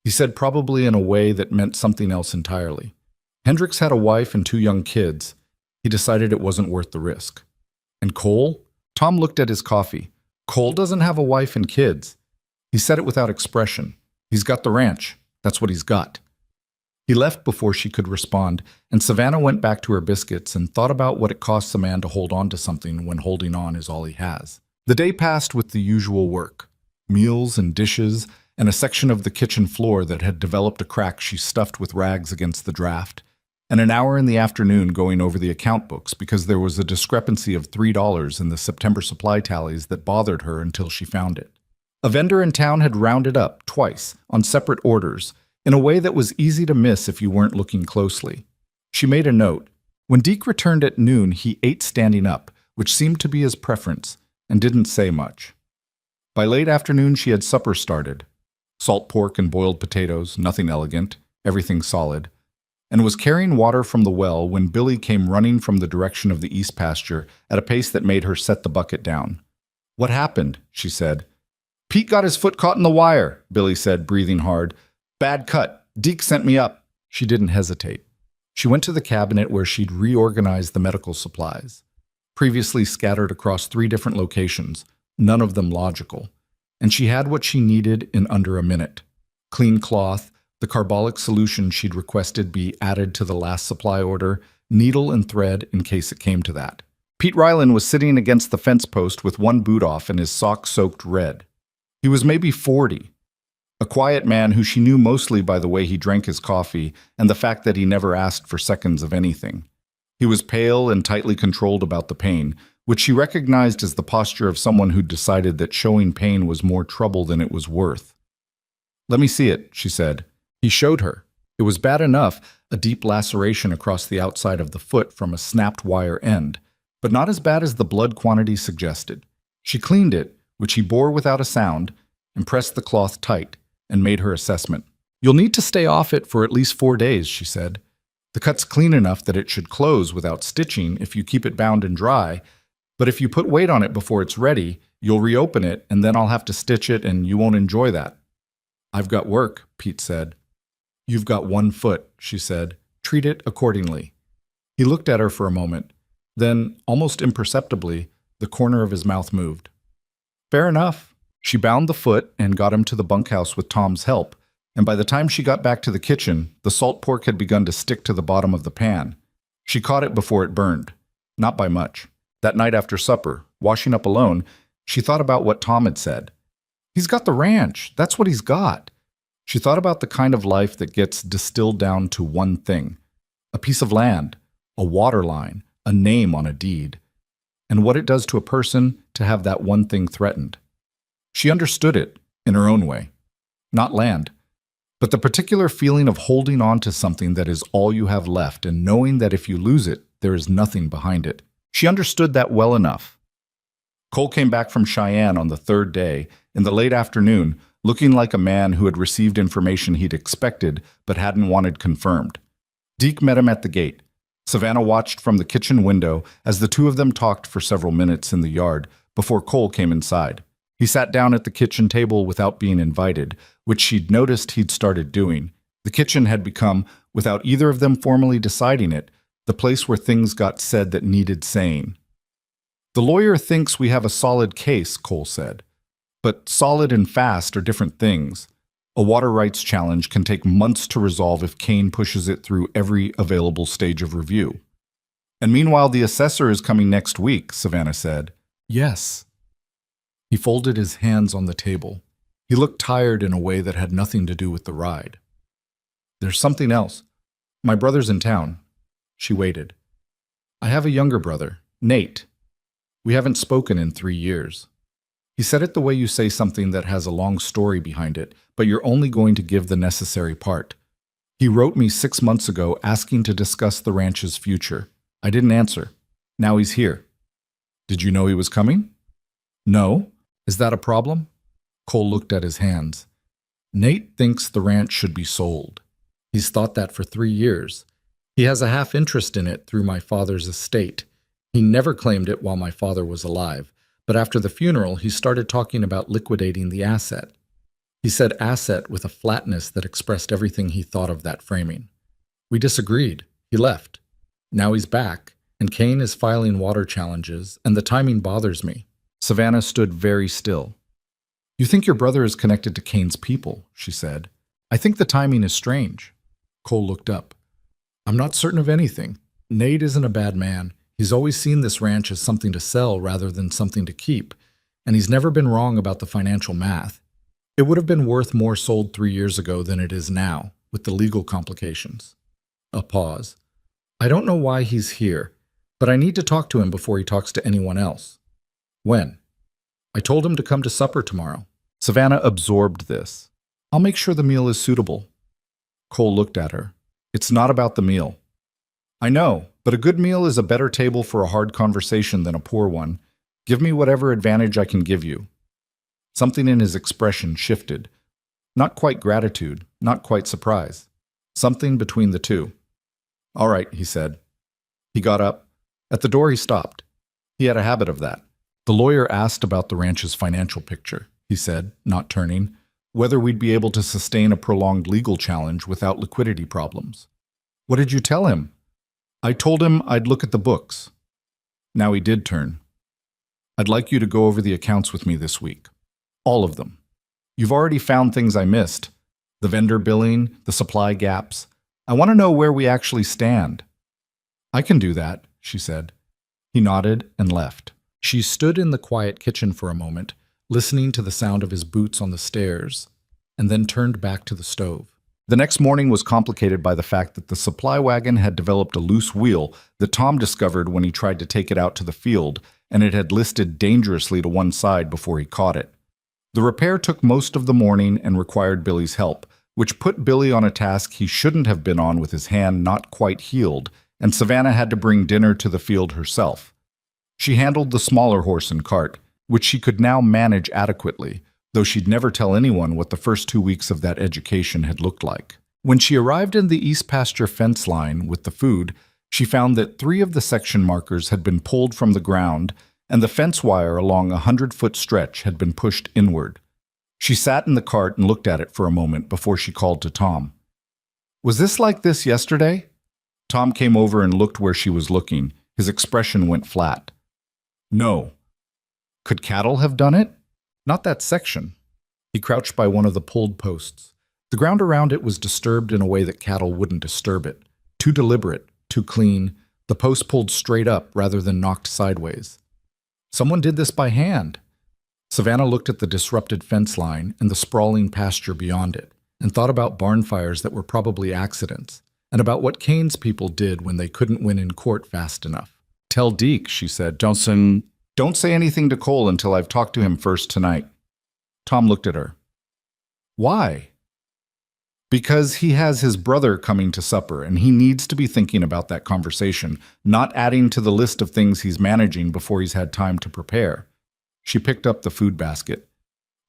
He said probably in a way that meant something else entirely. Hendricks had a wife and 2 young kids. He decided it wasn't worth the risk. "And Cole?" Tom looked at his coffee. "Cole doesn't have a wife and kids." He said it without expression. "He's got the ranch. That's what he's got." He left before she could respond, and Savannah went back to her biscuits and thought about what it costs a man to hold on to something when holding on is all he has. The day passed with the usual work. Meals and dishes, and a section of the kitchen floor that had developed a crack she stuffed with rags against the draft, and an hour in the afternoon going over the account books because there was a discrepancy of $3 in the September supply tallies that bothered her until she found it. A vendor in town had rounded up, twice, on separate orders, in a way that was easy to miss if you weren't looking closely. She made a note. When Deke returned at noon, he ate standing up, which seemed to be his preference, and didn't say much. By late afternoon, she had supper started. Salt pork and boiled potatoes, nothing elegant, everything solid, and was carrying water from the well when Billy came running from the direction of the east pasture at a pace that made her set the bucket down. "What happened?" she said. Pete got his foot caught in the wire, Billy said, breathing hard. Bad cut. Deke sent me up. She didn't hesitate. She went to the cabinet where she'd reorganized the medical supplies, previously scattered across 3 different locations, none of them logical. And she had what she needed in under a minute. Clean cloth, the carbolic solution she'd requested be added to the last supply order, needle and thread in case it came to that. Pete Ryland was sitting against the fence post with one boot off and his sock soaked red. He was maybe 40, a quiet man who she knew mostly by the way he drank his coffee and the fact that he never asked for seconds of anything. He was pale and tightly controlled about the pain, which she recognized as the posture of someone who'd decided that showing pain was more trouble than it was worth. "Let me see it," she said. He showed her. It was bad enough, a deep laceration across the outside of the foot from a snapped wire end, but not as bad as the blood quantity suggested. She cleaned it, which he bore without a sound, and pressed the cloth tight, and made her assessment. "You'll need to stay off it for at least 4 days," she said. "The cut's clean enough that it should close without stitching if you keep it bound and dry, but if you put weight on it before it's ready, you'll reopen it, and then I'll have to stitch it, and you won't enjoy that." "I've got work," Pete said. "You've got 1 foot," she said. "Treat it accordingly." He looked at her for a moment. Then, almost imperceptibly, the corner of his mouth moved. "Fair enough." She bound the foot and got him to the bunkhouse with Tom's help, and by the time she got back to the kitchen, the salt pork had begun to stick to the bottom of the pan. She caught it before it burned. Not by much. That night after supper, washing up alone, she thought about what Tom had said. He's got the ranch. That's what he's got. She thought about the kind of life that gets distilled down to one thing. A piece of land, a water line, a name on a deed, and what it does to a person to have that one thing threatened. She understood it in her own way. Not land, but the particular feeling of holding on to something that is all you have left and knowing that if you lose it, there is nothing behind it. She understood that well enough. Cole came back from Cheyenne on the 3rd day, in the late afternoon, looking like a man who had received information he'd expected but hadn't wanted confirmed. Deke met him at the gate. Savannah watched from the kitchen window as the 2 of them talked for several minutes in the yard before Cole came inside. He sat down at the kitchen table without being invited, which she'd noticed he'd started doing. The kitchen had become, without either of them formally deciding it, the place where things got said that needed saying. "The lawyer thinks we have a solid case," Cole said. "But solid and fast are different things. A water rights challenge can take months to resolve if Kane pushes it through every available stage of review." "And meanwhile, the assessor is coming next week," Savannah said. "Yes." He folded his hands on the table. He looked tired in a way that had nothing to do with the ride. "There's something else. My brother's in town." She waited. "I have a younger brother, Nate. We haven't spoken in 3 years. He said it the way you say something that has a long story behind it, but you're only going to give the necessary part. He wrote me 6 months ago asking to discuss the ranch's future. I didn't answer. Now he's here." "Did you know he was coming?" "No. Is that a problem?" Cole looked at his hands. "Nate thinks the ranch should be sold. He's thought that for 3 years. He has a half interest in it through my father's estate. He never claimed it while my father was alive, but after the funeral he started talking about liquidating the asset. He said asset with a flatness that expressed everything he thought of that framing. We disagreed. He left. Now he's back, and Kane is filing water challenges, and the timing bothers me." Savannah stood very still. "You think your brother is connected to Kane's people," she said. "I think the timing is strange." Cole looked up. "I'm not certain of anything. Nate isn't a bad man. He's always seen this ranch as something to sell rather than something to keep, and he's never been wrong about the financial math. It would have been worth more sold 3 years ago than it is now, with the legal complications." A pause. "I don't know why he's here, but I need to talk to him before he talks to anyone else." "When?" "I told him to come to supper tomorrow." Savannah absorbed this. "I'll make sure the meal is suitable." Cole looked at her. "It's not about the meal." "I know, but a good meal is a better table for a hard conversation than a poor one. Give me whatever advantage I can give you." Something in his expression shifted. Not quite gratitude, not quite surprise. Something between the two. "All right," he said. He got up. At the door he stopped. He had a habit of that. The lawyer asked about the ranch's financial picture. he said, not turning, whether we'd be able to sustain a prolonged legal challenge without liquidity problems. What did you tell him? I told him I'd look at the books. Now he did turn. I'd like you to go over the accounts with me this week. All of them. You've already found things I missed. The vendor billing, the supply gaps. I want to know where we actually stand. I can do that, she said. He nodded and left. She stood in the quiet kitchen for a moment, listening to the sound of his boots on the stairs, and then turned back to the stove. The next morning was complicated by the fact that the supply wagon had developed a loose wheel that Tom discovered when he tried to take it out to the field, and it had listed dangerously to one side before he caught it. The repair took most of the morning and required Billy's help, which put Billy on a task he shouldn't have been on with his hand not quite healed, and Savannah had to bring dinner to the field herself. She handled the smaller horse and cart, which she could now manage adequately, though she'd never tell anyone what the first 2 weeks of that education had looked like. When she arrived in the east pasture fence line with the food, she found that 3 of the section markers had been pulled from the ground, and the fence wire along a 100-foot stretch had been pushed inward. She sat in the cart and looked at it for a moment before she called to Tom. Was this like this yesterday? Tom came over and looked where she was looking. His expression went flat. No. Could cattle have done it? Not that section. He crouched by one of the pulled posts. The ground around it was disturbed in a way that cattle wouldn't disturb it. Too deliberate, too clean, the post pulled straight up rather than knocked sideways. Someone did this by hand. Savannah looked at the disrupted fence line and the sprawling pasture beyond it, and thought about barn fires that were probably accidents, and about what Kane's people did when they couldn't win in court fast enough. Tell Deke, she said. Don't say anything to Cole until I've talked to him first tonight. Tom looked at her. Why? Because he has his brother coming to supper, and he needs to be thinking about that conversation, not adding to the list of things he's managing before he's had time to prepare. She picked up the food basket.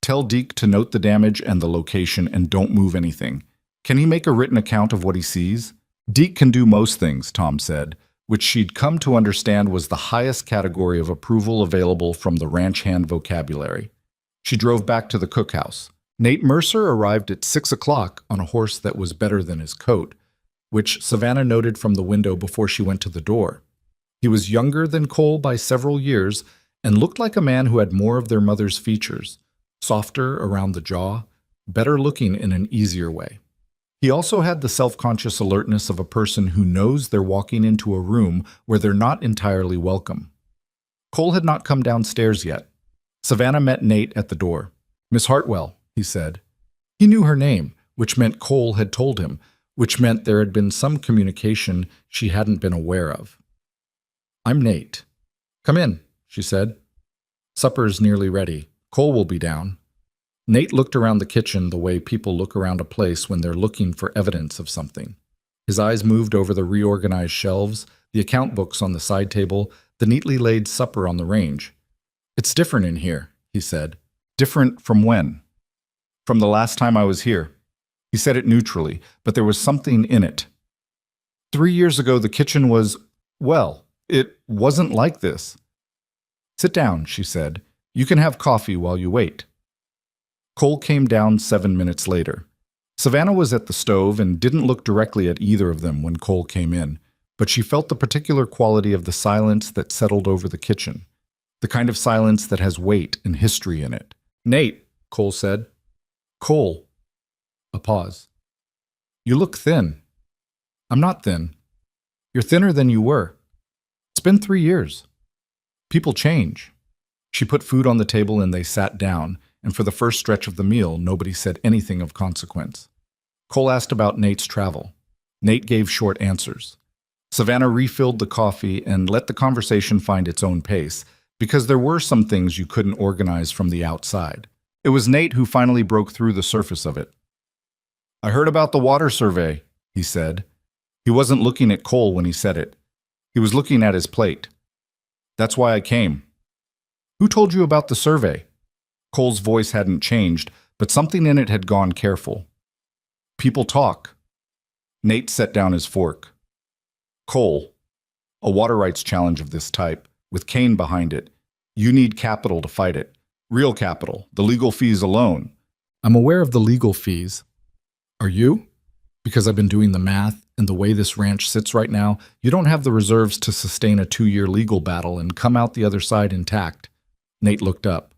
Tell Deke to note the damage and the location and don't move anything. Can he make a written account of what he sees? Deke can do most things, Tom said, which she'd come to understand was the highest category of approval available from the ranch hand vocabulary. She drove back to the cookhouse. Nate Mercer arrived at 6 o'clock on a horse that was better than his coat, which Savannah noted from the window before she went to the door. He was younger than Cole by several years and looked like a man who had more of their mother's features, softer around the jaw, better looking in an easier way. He also had the self-conscious alertness of a person who knows they're walking into a room where they're not entirely welcome. Cole had not come downstairs yet. Savannah met Nate at the door. Miss Hartwell, he said. He knew her name, which meant Cole had told him, which meant there had been some communication she hadn't been aware of. I'm Nate. Come in, she said. Supper's nearly ready. Cole will be down. Nate looked around the kitchen the way people look around a place when they're looking for evidence of something. His eyes moved over the reorganized shelves, the account books on the side table, the neatly laid supper on the range. It's different in here, he said. Different from when? From the last time I was here. He said it neutrally, but there was something in it. 3 years ago, the kitchen was, well, it wasn't like this. Sit down, she said. You can have coffee while you wait. Cole came down 7 minutes later. Savannah was at the stove and didn't look directly at either of them when Cole came in, but she felt the particular quality of the silence that settled over the kitchen, the kind of silence that has weight and history in it. Nate, Cole said. Cole. A pause. You look thin. I'm not thin. You're thinner than you were. It's been 3 years. People change. She put food on the table and they sat down, and for the first stretch of the meal, nobody said anything of consequence. Cole asked about Nate's travel. Nate gave short answers. Savannah refilled the coffee and let the conversation find its own pace, because there were some things you couldn't organize from the outside. It was Nate who finally broke through the surface of it. I heard about the water survey, he said. He wasn't looking at Cole when he said it. He was looking at his plate. That's why I came. Who told you about the survey? Cole's voice hadn't changed, but something in it had gone careful. People talk. Nate set down his fork. Cole, a water rights challenge of this type, with Kane behind it. You need capital to fight it. Real capital, the legal fees alone. I'm aware of the legal fees. Are you? Because I've been doing the math, and the way this ranch sits right now, you don't have the reserves to sustain a 2-year legal battle and come out the other side intact. Nate looked up.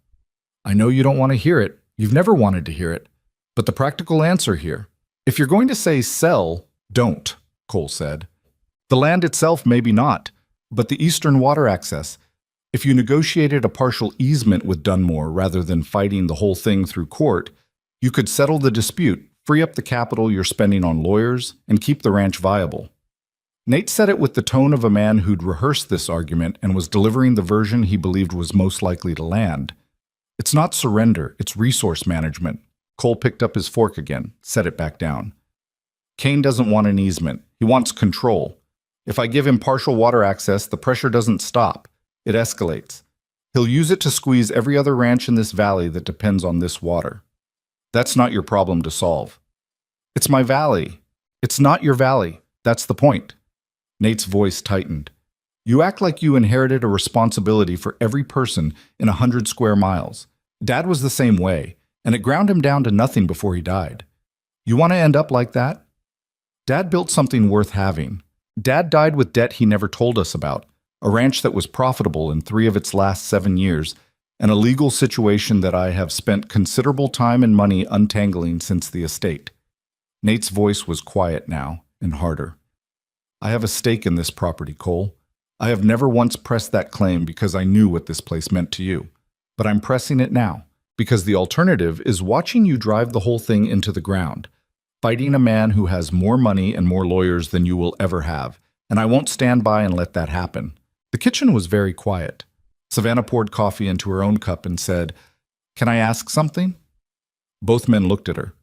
I know you don't want to hear it. You've never wanted to hear it. But the practical answer here, if you're going to say sell, don't, Cole said. The land itself, maybe not, but the eastern water access. If you negotiated a partial easement with Dunmore rather than fighting the whole thing through court, you could settle the dispute, free up the capital you're spending on lawyers, and keep the ranch viable. Nate said it with the tone of a man who'd rehearsed this argument and was delivering the version he believed was most likely to land. It's not surrender, it's resource management. Cole picked up his fork again, set it back down. Kane doesn't want an easement. He wants control. If I give him partial water access, the pressure doesn't stop. It escalates. He'll use it to squeeze every other ranch in this valley that depends on this water. That's not your problem to solve. It's my valley. It's not your valley. That's the point. Nate's voice tightened. You act like you inherited a responsibility for every person in 100 square miles. Dad was the same way, and it ground him down to nothing before he died. You want to end up like that? Dad built something worth having. Dad died with debt he never told us about, a ranch that was profitable in 3 of its last 7 years, and a legal situation that I have spent considerable time and money untangling since the estate. Nate's voice was quiet now, and harder. I have a stake in this property, Cole. I have never once pressed that claim because I knew what this place meant to you. But I'm pressing it now, because the alternative is watching you drive the whole thing into the ground, fighting a man who has more money and more lawyers than you will ever have, and I won't stand by and let that happen. The kitchen was very quiet. Savannah poured coffee into her own cup and said, Can I ask something? Both men looked at her.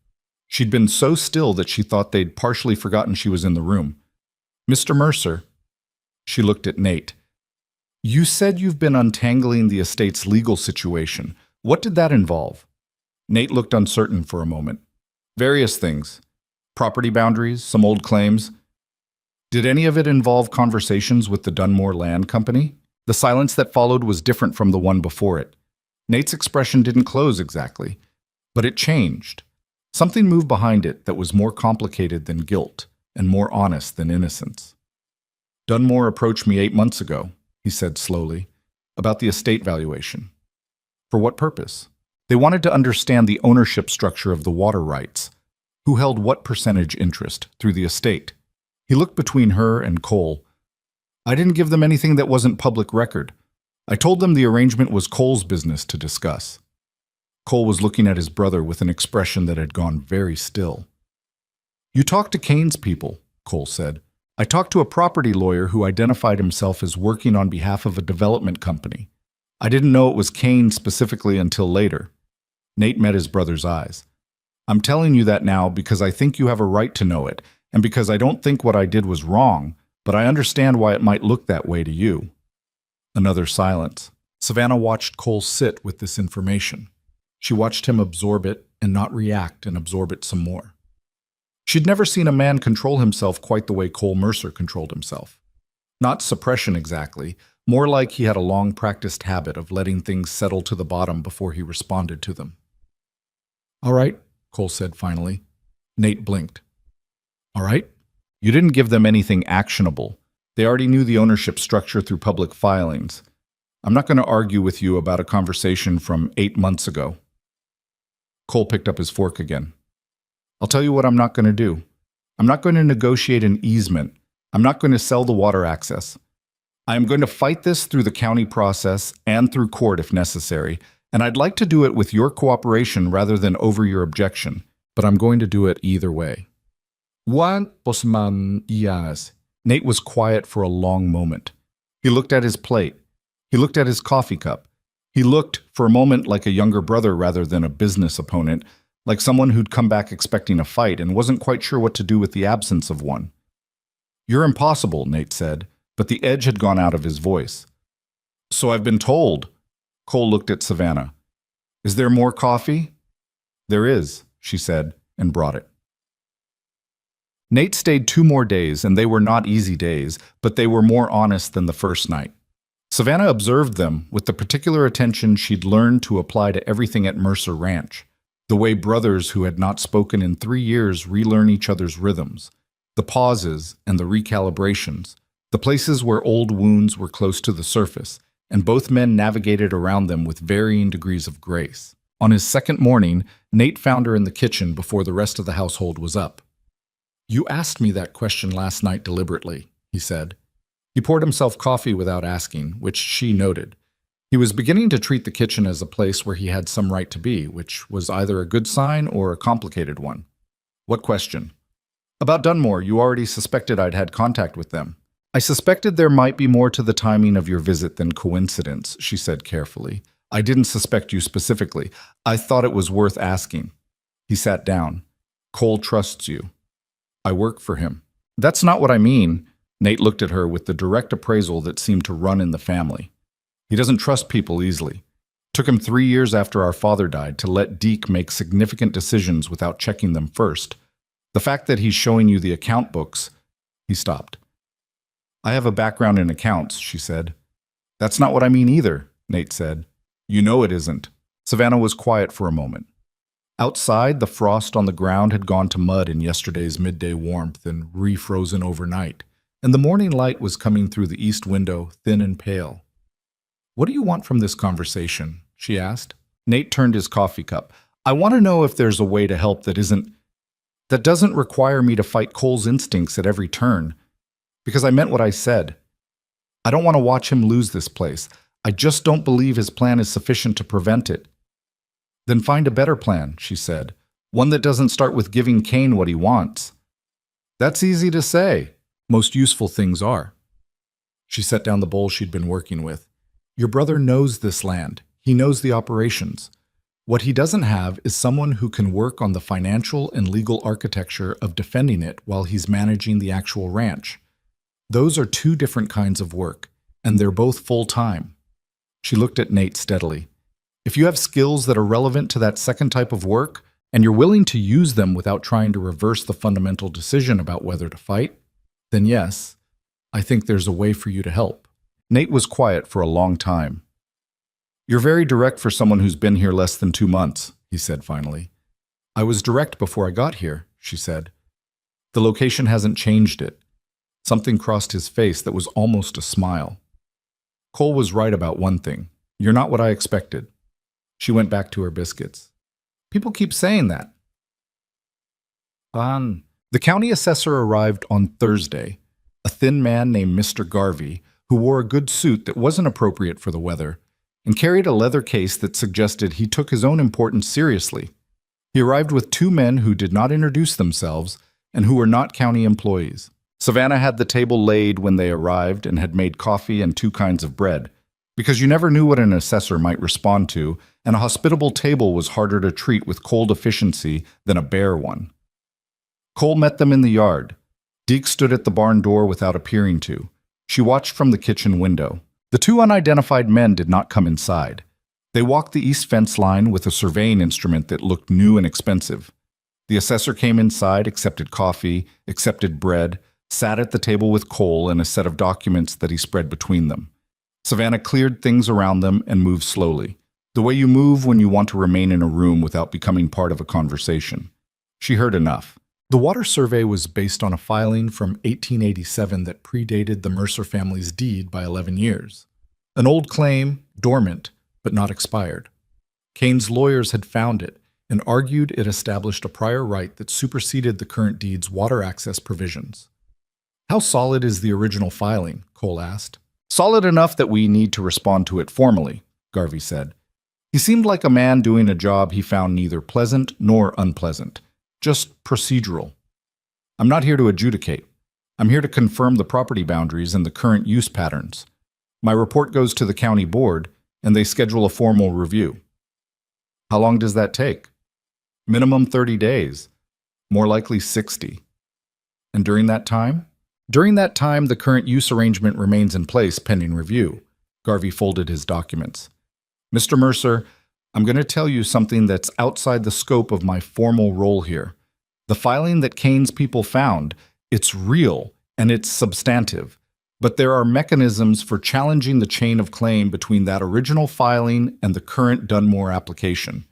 She'd been so still that she thought they'd partially forgotten she was in the room. Mr. Mercer. She looked at Nate. You said you've been untangling the estate's legal situation. What did that involve? Nate looked uncertain for a moment. Various things. Property boundaries, some old claims. Did any of it involve conversations with the Dunmore Land Company? The silence that followed was different from the one before it. Nate's expression didn't close exactly, but it changed. Something moved behind it that was more complicated than guilt and more honest than innocence. Dunmore approached me 8 months ago, he said slowly, about the estate valuation. For what purpose? They wanted to understand the ownership structure of the water rights. Who held what percentage interest through the estate? He looked between her and Cole. I didn't give them anything that wasn't public record. I told them the arrangement was Cole's business to discuss. Cole was looking at his brother with an expression that had gone very still. You talked to Kane's people, Cole said. I talked to a property lawyer who identified himself as working on behalf of a development company. I didn't know it was Kane specifically until later. Nate met his brother's eyes. I'm telling you that now because I think you have a right to know it, and because I don't think what I did was wrong, but I understand why it might look that way to you. Another silence. Savannah watched Cole sit with this information. She watched him absorb it and not react and absorb it some more. She'd never seen a man control himself quite the way Cole Mercer controlled himself. Not suppression exactly, more like he had a long-practiced habit of letting things settle to the bottom before he responded to them. All right, Cole said finally. Nate blinked. All right? You didn't give them anything actionable. They already knew the ownership structure through public filings. I'm not going to argue with you about a conversation from 8 months ago. Cole picked up his fork again. I'll tell you what I'm not going to do. I'm not going to negotiate an easement. I'm not going to sell the water access. I am going to fight this through the county process and through court if necessary, and I'd like to do it with your cooperation rather than over your objection, but I'm going to do it either way. What, Bosman Iaz? Nate was quiet for a long moment. He looked at his plate. He looked at his coffee cup. He looked, for a moment, like a younger brother rather than a business opponent, like someone who'd come back expecting a fight and wasn't quite sure what to do with the absence of one. You're impossible, Nate said, but the edge had gone out of his voice. So I've been told. Cole looked at Savannah. Is there more coffee? There is, she said, and brought it. Nate stayed 2 more days, and they were not easy days, but they were more honest than the first night. Savannah observed them with the particular attention she'd learned to apply to everything at Mercer Ranch, the way brothers who had not spoken in 3 years relearn each other's rhythms, the pauses and the recalibrations, the places where old wounds were close to the surface, and both men navigated around them with varying degrees of grace. On his second morning, Nate found her in the kitchen before the rest of the household was up. "You asked me that question last night deliberately," he said. He poured himself coffee without asking, which she noted. He was beginning to treat the kitchen as a place where he had some right to be, which was either a good sign or a complicated one. "What question?" "About Dunmore. You already suspected I'd had contact with them." "I suspected there might be more to the timing of your visit than coincidence," she said carefully. "I didn't suspect you specifically. I thought it was worth asking." He sat down. "Cole trusts you." "I work for him." "That's not what I mean." Nate looked at her with the direct appraisal that seemed to run in the family. "He doesn't trust people easily. It took him 3 years after our father died to let Deke make significant decisions without checking them first. The fact that he's showing you the account books—" He stopped. "I have a background in accounts," she said. "That's not what I mean either," Nate said. "You know it isn't." Savannah was quiet for a moment. Outside, the frost on the ground had gone to mud in yesterday's midday warmth and refrozen overnight, and the morning light was coming through the east window, thin and pale. "What do you want from this conversation?" she asked. Nate turned his coffee cup. "I want to know if there's a way to help that doesn't require me to fight Cole's instincts at every turn. Because I meant what I said. I don't want to watch him lose this place. I just don't believe his plan is sufficient to prevent it." "Then find a better plan," she said. "One that doesn't start with giving Kane what he wants." "That's easy to say. Most useful things are." She set down the bowl she'd been working with. "Your brother knows this land. He knows the operations. What he doesn't have is someone who can work on the financial and legal architecture of defending it while he's managing the actual ranch. Those are 2 different kinds of work, and they're both full-time." She looked at Nate steadily. "If you have skills that are relevant to that second type of work, and you're willing to use them without trying to reverse the fundamental decision about whether to fight, then yes, I think there's a way for you to help." Nate was quiet for a long time. "You're very direct for someone who's been here less than 2 months, he said finally. "I was direct before I got here," she said. "The location hasn't changed it." Something crossed his face that was almost a smile. "Cole was right about one thing. You're not what I expected." She went back to her biscuits. "People keep saying that." The county assessor arrived on Thursday, a thin man named Mr. Garvey, who wore a good suit that wasn't appropriate for the weather, and carried a leather case that suggested he took his own importance seriously. He arrived with 2 men who did not introduce themselves and who were not county employees. Savannah had the table laid when they arrived and had made coffee and 2 kinds of bread, because you never knew what an assessor might respond to, and a hospitable table was harder to treat with cold efficiency than a bare one. Cole met them in the yard. Deke stood at the barn door without appearing to. She watched from the kitchen window. The 2 unidentified men did not come inside. They walked the east fence line with a surveying instrument that looked new and expensive. The assessor came inside, accepted coffee, accepted bread, sat at the table with Cole and a set of documents that he spread between them. Savannah cleared things around them and moved slowly, the way you move when you want to remain in a room without becoming part of a conversation. She heard enough. The water survey was based on a filing from 1887 that predated the Mercer family's deed by 11 years. An old claim, dormant, but not expired. Kane's lawyers had found it and argued it established a prior right that superseded the current deed's water access provisions. "How solid is the original filing?" Cole asked. "Solid enough that we need to respond to it formally," Garvey said. He seemed like a man doing a job he found neither pleasant nor unpleasant. Just procedural. "I'm not here to adjudicate. I'm here to confirm the property boundaries and the current use patterns. My report goes to the county board, and they schedule a formal review." "How long does that take?" "Minimum 30 days. More likely 60. "And during that time?" "During that time, the current use arrangement remains in place pending review." Garvey folded his documents. "Mr. Mercer, I'm going to tell you something that's outside the scope of my formal role here. The filing that Kane's people found, it's real and it's substantive. but there are mechanisms for challenging the chain of claim between that original filing and the current Dunmore application.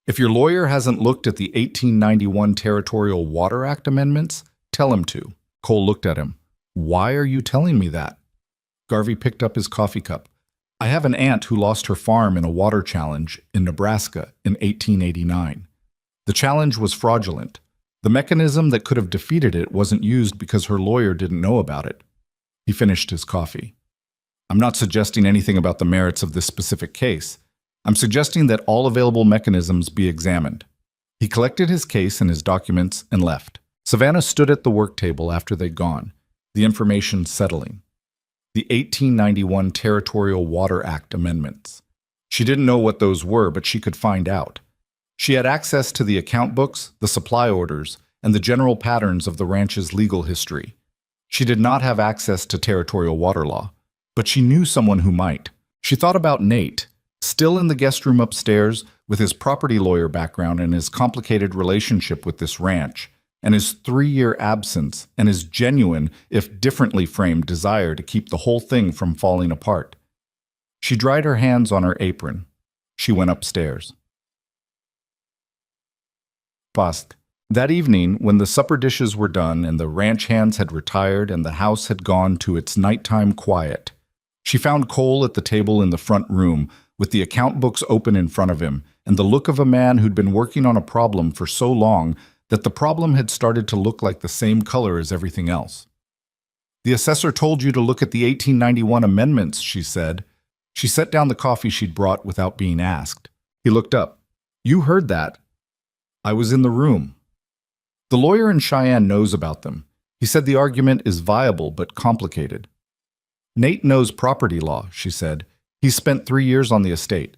If your lawyer hasn't looked at the 1891 Territorial Water Act amendments, tell him to. Cole looked at him. Why are you telling me that? Garvey picked up his coffee cup. I have an aunt who lost her farm in a water challenge in Nebraska in 1889. The challenge was fraudulent. The mechanism that could have defeated it wasn't used because her lawyer didn't know about it. He finished his coffee. I'm not suggesting anything about the merits of this specific case. I'm suggesting that all available mechanisms be examined. He collected his case and his documents and left. Savannah stood at the work table after they'd gone, the information settling. The 1891 Territorial Water Act amendments. She didn't know what those were, but she could find out. She had access to the account books, the supply orders, and the general patterns of the ranch's legal history. She did not have access to territorial water law, but she knew someone who might. She thought about Nate, still in the guest room upstairs with his property lawyer background and his complicated relationship with this ranch, and his 3-year absence and his genuine, if differently framed, desire to keep the whole thing from falling apart. She dried her hands on her apron. She went upstairs. Past. That evening, when the supper dishes were done and the ranch hands had retired and the house had gone to its nighttime quiet, she found Cole at the table in the front room with the account books open in front of him and the look of a man who'd been working on a problem for so long that the problem had started to look like the same color as everything else. The assessor told you to look at the 1891 amendments, she said. She set down the coffee she'd brought without being asked. He looked up. You heard that. I was in the room. The lawyer in Cheyenne knows about them. He said the argument is viable but complicated. Nate knows property law, she said. He's spent 3 years on the estate.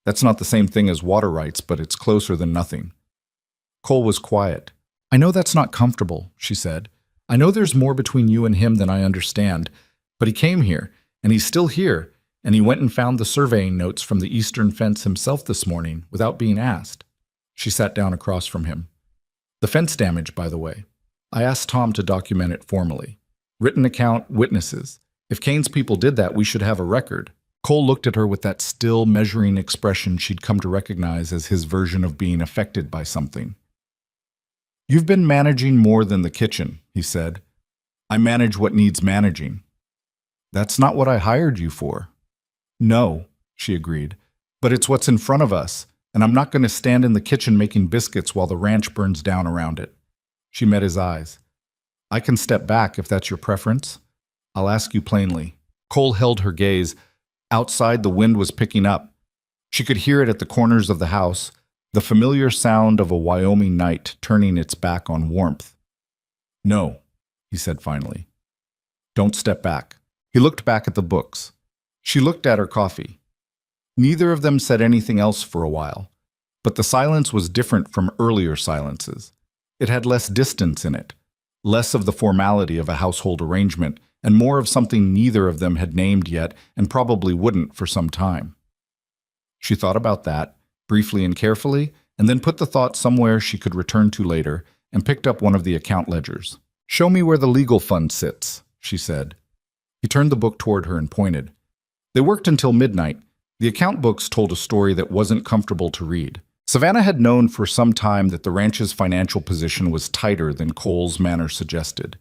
That's not the same thing as water rights, but it's closer than nothing. Cole was quiet. I know that's not comfortable, she said. I know there's more between you and him than I understand, but he came here, and he's still here, and he went and found the surveying notes from the eastern fence himself this morning without being asked. She sat down across from him. The fence damage, by the way. I asked Tom to document it formally. Written account, witnesses. If Kane's people did that, we should have a record. Cole looked at her with that still, measuring expression she'd come to recognize as his version of being affected by something. You've been managing more than the kitchen, he said. I manage what needs managing. That's not what I hired you for. No, she agreed, but it's what's in front of us, and I'm not going to stand in the kitchen making biscuits while the ranch burns down around it. She met his eyes. I can step back if that's your preference. I'll ask you plainly. Cole held her gaze. Outside, the wind was picking up. She could hear it at the corners of the house, the familiar sound of a Wyoming night turning its back on warmth. No, he said finally. Don't step back. He looked back at the books. She looked at her coffee. Neither of them said anything else for a while, but the silence was different from earlier silences. It had less distance in it, less of the formality of a household arrangement, and more of something neither of them had named yet and probably wouldn't for some time. She thought about that, briefly and carefully, and then put the thought somewhere she could return to later and picked up one of the account ledgers. Show me where the legal fund sits, she said. He turned the book toward her and pointed. They worked until midnight. The account books told a story that wasn't comfortable to read. Savannah had known for some time that the ranch's financial position was tighter than Cole's manner suggested.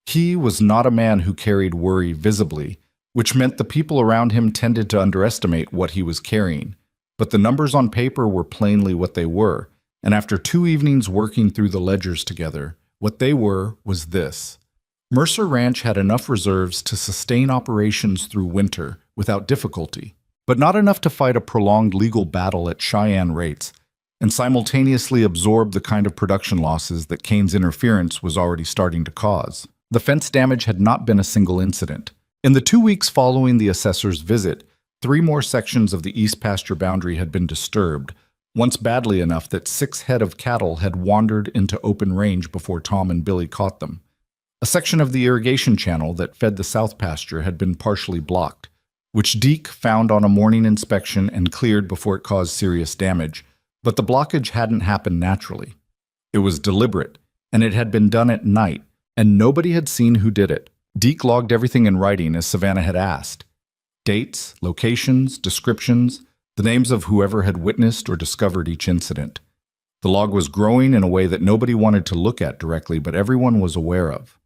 He was not a man who carried worry visibly, which meant the people around him tended to underestimate what he was carrying. But the numbers on paper were plainly what they were, and after 2 evenings working through the ledgers together, what they were was this. Mercer Ranch had enough reserves to sustain operations through winter without difficulty, but not enough to fight a prolonged legal battle at Cheyenne rates and simultaneously absorb the kind of production losses that Kane's interference was already starting to cause. The fence damage had not been a single incident. In the 2 weeks following the assessor's visit, 3 more sections of the east pasture boundary had been disturbed, once badly enough that 6 head of cattle had wandered into open range before Tom and Billy caught them. A section of the irrigation channel that fed the south pasture had been partially blocked, which Deke found on a morning inspection and cleared before it caused serious damage, but the blockage hadn't happened naturally. It was deliberate, and it had been done at night, and nobody had seen who did it. Deke logged everything in writing as Savannah had asked. Dates, locations, descriptions, the names of whoever had witnessed or discovered each incident. The log was growing in a way that nobody wanted to look at directly, but everyone was aware of.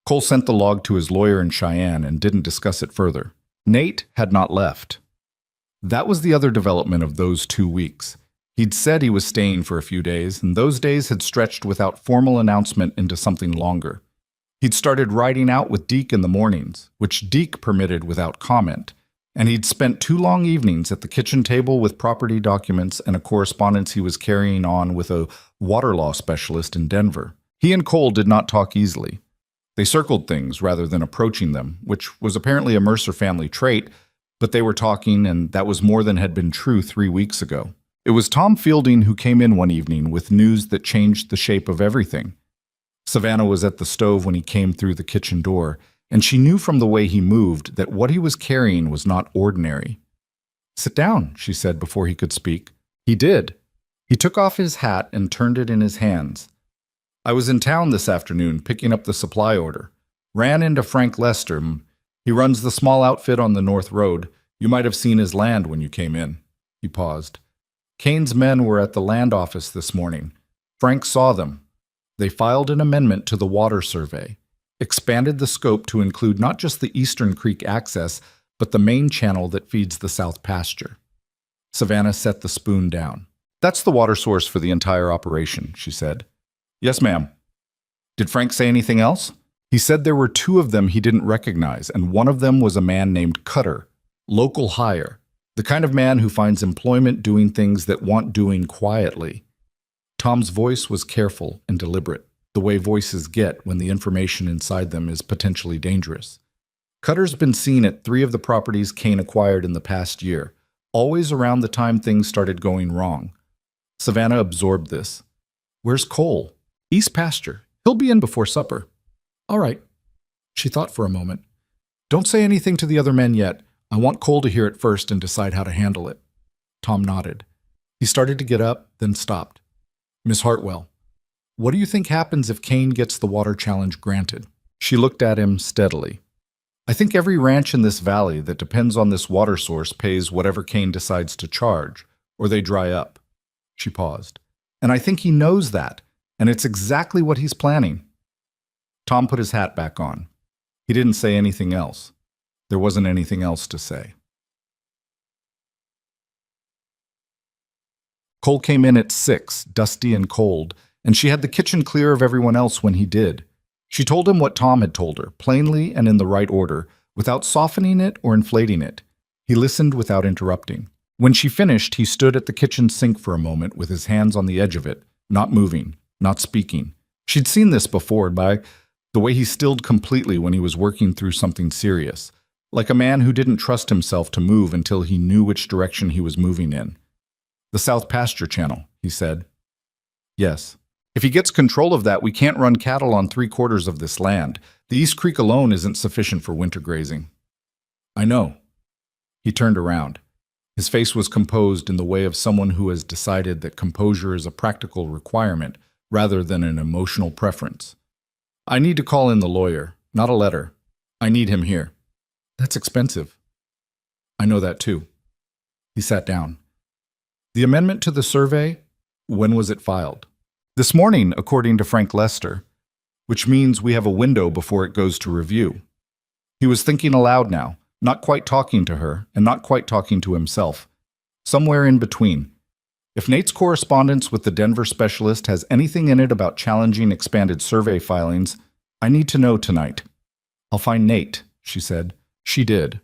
Cole sent the log to his lawyer in Cheyenne and didn't discuss it further. Nate had not left. That was the other development of those 2 weeks. He'd said he was staying for a few days, and those days had stretched without formal announcement into something longer. He'd started riding out with Deke in the mornings, which Deke permitted without comment, and he'd spent 2 long evenings at the kitchen table with property documents and a correspondence he was carrying on with a water law specialist in Denver. He and Cole did not talk easily. They circled things rather than approaching them, which was apparently a Mercer family trait, but they were talking, and that was more than had been true 3 weeks ago. It was Tom Fielding who came in one evening with news that changed the shape of everything. Savannah was at the stove when he came through the kitchen door, and she knew from the way he moved that what he was carrying was not ordinary. "Sit down," she said before he could speak. He did. He took off his hat and turned it in his hands. "I was in town this afternoon picking up the supply order. Ran into Frank Lester. He runs the small outfit on the North Road. You might have seen his land when you came in." He paused. "Kane's men were at the land office this morning. Frank saw them. They filed an amendment to the water survey, expanded the scope to include not just the Eastern Creek access, but the main channel that feeds the South Pasture." Savannah set the spoon down. "That's the water source for the entire operation," she said. "Yes, ma'am." "Did Frank say anything else?" "He said there were 2 of them he didn't recognize, and one of them was a man named Cutter, local hire, the kind of man who finds employment doing things that want doing quietly." Tom's voice was careful and deliberate, the way voices get when the information inside them is potentially dangerous. "Cutter's been seen at 3 of the properties Kane acquired in the past year, always around the time things started going wrong." Savannah absorbed this. "Where's Cole?" "East Pasture. He'll be in before supper." "All right." She thought for a moment. "Don't say anything to the other men yet. I want Cole to hear it first and decide how to handle it." Tom nodded. He started to get up, then stopped. "Miss Hartwell, what do you think happens if Kane gets the water challenge granted?" She looked at him steadily. "I think every ranch in this valley that depends on this water source pays whatever Kane decides to charge, or they dry up." She paused. "And I think he knows that, and it's exactly what he's planning." Tom put his hat back on. He didn't say anything else. There wasn't anything else to say. Cole came in at 6, dusty and cold, and she had the kitchen clear of everyone else when he did. She told him what Tom had told her, plainly and in the right order, without softening it or inflating it. He listened without interrupting. When she finished, he stood at the kitchen sink for a moment with his hands on the edge of it, not moving, not speaking. She'd seen this before by the way he stilled completely when he was working through something serious, like a man who didn't trust himself to move until he knew which direction he was moving in. "The South Pasture Channel," he said. "Yes. If he gets control of that, we can't run cattle on 3/4 of this land. The East Creek alone isn't sufficient for winter grazing." "I know." He turned around. His face was composed in the way of someone who has decided that composure is a practical requirement rather than an emotional preference. "I need to call in the lawyer, not a letter. I need him here." "That's expensive." "I know that too." He sat down. "The amendment to the survey, when was it filed?" "This morning, according to Frank Lester, which means we have a window before it goes to review." He was thinking aloud now, not quite talking to her and not quite talking to himself. Somewhere in between. If Nate's correspondence with the Denver specialist has anything in it about challenging expanded survey filings, I need to know tonight. "I'll find Nate," she said. She did.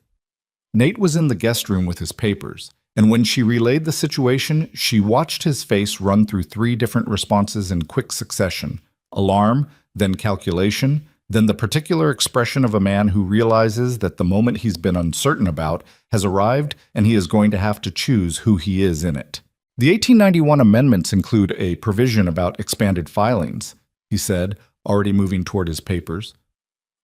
Nate was in the guest room with his papers, and when she relayed the situation, she watched his face run through 3 different responses in quick succession: alarm, then calculation, then the particular expression of a man who realizes that the moment he's been uncertain about has arrived and he is going to have to choose who he is in it. "The 1891 amendments include a provision about expanded filings," he said, already moving toward his papers.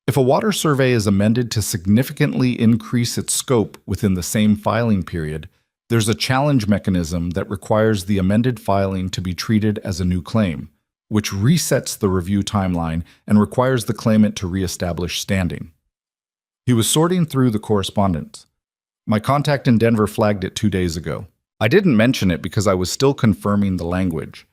"If a water survey is amended to significantly increase its scope within the same filing period, there's a challenge mechanism that requires the amended filing to be treated as a new claim, which resets the review timeline and requires the claimant to reestablish standing. He was sorting through the correspondence. My contact in Denver flagged it 2 days ago. I didn't mention it because I was still confirming the language.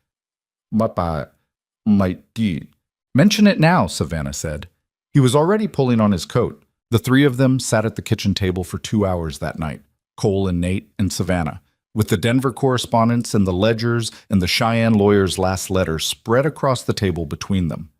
Mention it now, Savannah said. He was already pulling on his coat. The three of them sat at the kitchen table for 2 hours that night, Cole and Nate and Savannah, with the Denver correspondence and the ledgers and the Cheyenne lawyer's last letter spread across the table between them.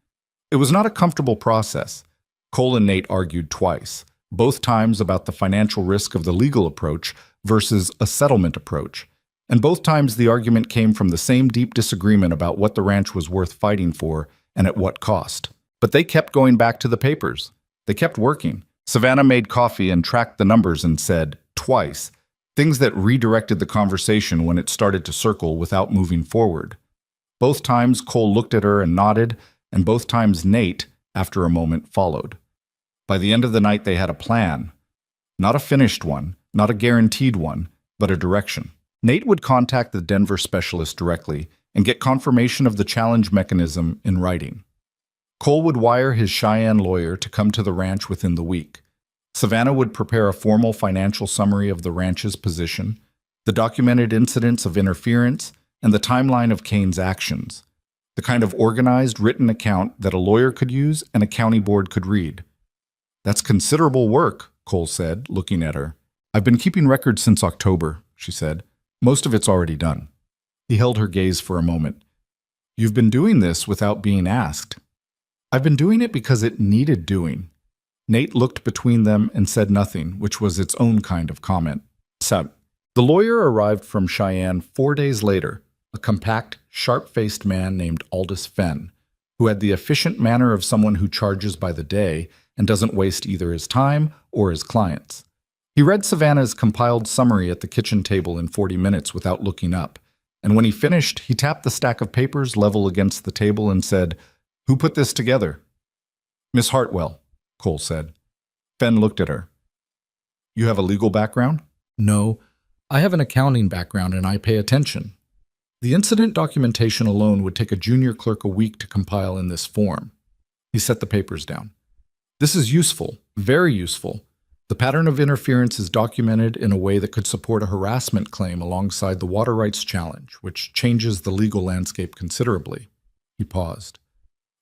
It was not a comfortable process. Cole and Nate argued twice, both times about the financial risk of the legal approach versus a settlement approach, and both times the argument came from the same deep disagreement about what the ranch was worth fighting for and at what cost. But they kept going back to the papers. They kept working. Savannah made coffee and tracked the numbers and said, twice, things that redirected the conversation when it started to circle without moving forward. Both times Cole looked at her and nodded, and both times Nate, after a moment, followed. By the end of the night they had a plan. Not a finished one, not a guaranteed one, but a direction. Nate would contact the Denver specialist directly and get confirmation of the challenge mechanism in writing. Cole would wire his Cheyenne lawyer to come to the ranch within the week. Savannah would prepare a formal financial summary of the ranch's position, the documented incidents of interference, and the timeline of Kane's actions, the kind of organized written account that a lawyer could use and a county board could read. That's considerable work, Cole said, looking at her. I've been keeping records since October, she said. Most of it's already done. He held her gaze for a moment. You've been doing this without being asked. I've been doing it because it needed doing. Nate looked between them and said nothing, which was its own kind of comment. So, the lawyer arrived from Cheyenne 4 days later, a compact, sharp-faced man named Aldous Fenn, who had the efficient manner of someone who charges by the day and doesn't waste either his time or his clients. He read Savannah's compiled summary at the kitchen table in 40 minutes without looking up, and when he finished, he tapped the stack of papers level against the table and said, "Who put this together?" "Miss Hartwell," Cole said. Fenn looked at her. "You have a legal background?" "No, I have an accounting background and I pay attention. The incident documentation alone would take a junior clerk a week to compile in this form." He set the papers down. "This is useful, very useful. The pattern of interference is documented in a way that could support a harassment claim alongside the water rights challenge, which changes the legal landscape considerably." He paused.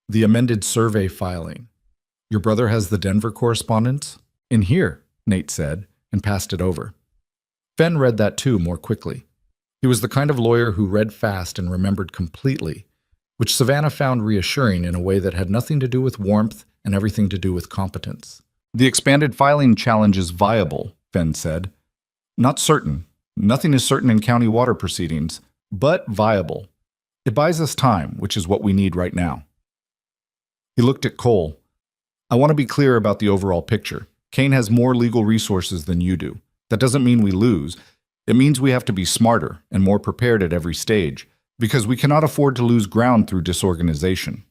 "The amended survey filing. Your brother has the Denver correspondence?" "In here," Nate said, and passed it over. Fenn read that too, more quickly. He was the kind of lawyer who read fast and remembered completely, which Savannah found reassuring in a way that had nothing to do with warmth and everything to do with competence. "The expanded filing challenge is viable," Fenn said. "Not certain. Nothing is certain in county water proceedings, but viable. It buys us time, which is what we need right now." He looked at Cole. "I want to be clear about the overall picture. Kane has more legal resources than you do. That doesn't mean we lose. It means we have to be smarter and more prepared at every stage, because we cannot afford to lose ground through disorganization."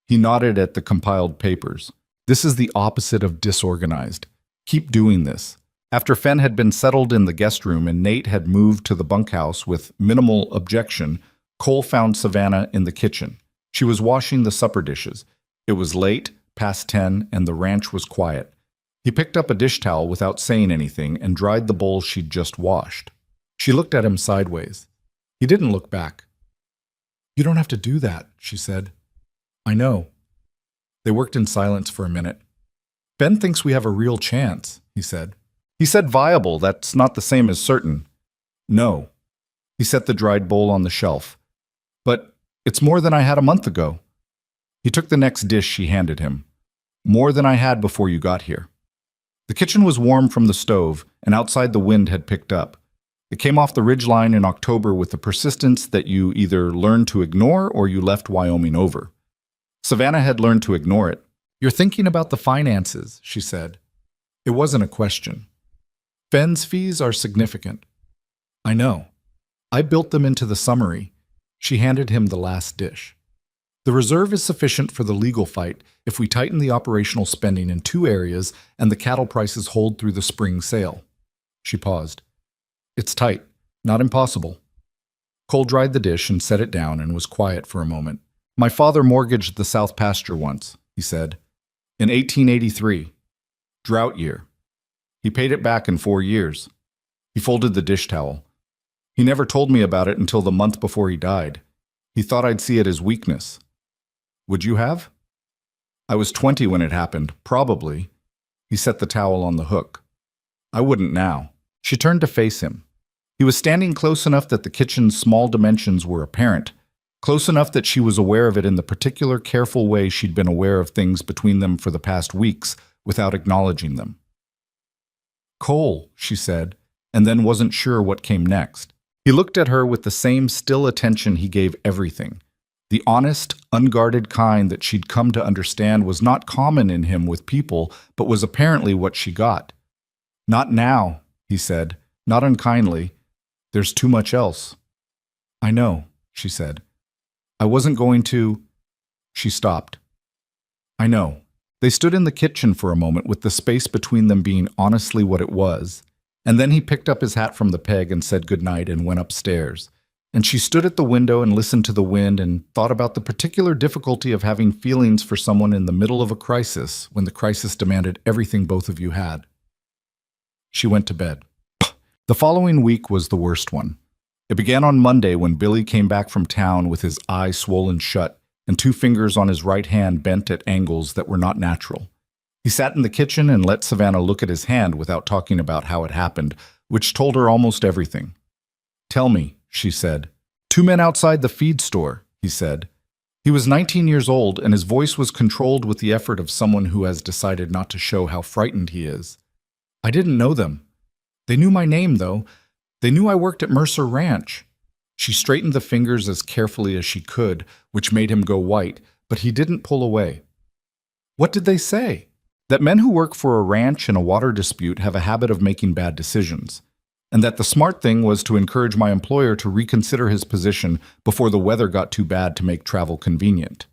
He nodded at the compiled papers. "This is the opposite of disorganized. Keep doing this." After Fenn had been settled in the guest room and Nate had moved to the bunkhouse with minimal objection, Cole found Savannah in the kitchen. She was washing the supper dishes. It was late, past 10, and the ranch was quiet. He picked up a dish towel without saying anything and dried the bowl she'd just washed. She looked at him sideways. He didn't look back. "You don't have to do that," she said. "I know." They worked in silence for a minute. "Ben thinks we have a real chance," he said. "He said viable. That's not the same as certain." "No." He set the dried bowl on the shelf. "But it's more than I had a month ago." He took the next dish she handed him. "More than I had before you got here." The kitchen was warm from the stove, and outside the wind had picked up. It came off the ridgeline in October with the persistence that you either learned to ignore or you left Wyoming over. Savannah had learned to ignore it. "You're thinking about the finances," she said. It wasn't a question. "Fenn's fees are significant." "I know. I built them into the summary." She handed him the last dish. "The reserve is sufficient for the legal fight if we tighten the operational spending in 2 areas and the cattle prices hold through the spring sale." She paused. "It's tight, not impossible." Cole dried the dish and set it down and was quiet for a moment. My father mortgaged the south pasture once, he said. In 1883. Drought year. He paid it back in 4 years. He folded the dish towel. He never told me about it until the month before he died. He thought I'd see it as weakness. Would you have? I was 20 when it happened, probably. He set the towel on the hook. I wouldn't now. She turned to face him. He was standing close enough that the kitchen's small dimensions were apparent, close enough that she was aware of it in the particular careful way she'd been aware of things between them for the past weeks without acknowledging them. Cole, she said, and then wasn't sure what came next. He looked at her with the same still attention he gave everything. The honest, unguarded kind that she'd come to understand was not common in him with people, but was apparently what she got. Not now, he said, not unkindly. There's too much else. I know, she said. I wasn't going to. She stopped. I know. They stood in the kitchen for a moment with the space between them being honestly what it was, and then he picked up his hat from the peg and said goodnight and went upstairs. And she stood at the window and listened to the wind and thought about the particular difficulty of having feelings for someone in the middle of a crisis when the crisis demanded everything both of you had. She went to bed. The following week was the worst one. It began on Monday when Billy came back from town with his eye swollen shut and 2 fingers on his right hand bent at angles that were not natural. He sat in the kitchen and let Savannah look at his hand without talking about how it happened, which told her almost everything. Tell me, she said. 2 men outside the feed store, he said. He was 19 years old and his voice was controlled with the effort of someone who has decided not to show how frightened he is. I didn't know them. They knew my name, though. They knew I worked at Mercer Ranch. She straightened the fingers as carefully as she could, which made him go white, but he didn't pull away. What did they say? That men who work for a ranch in a water dispute have a habit of making bad decisions, and that the smart thing was to encourage my employer to reconsider his position before the weather got too bad to make travel convenient.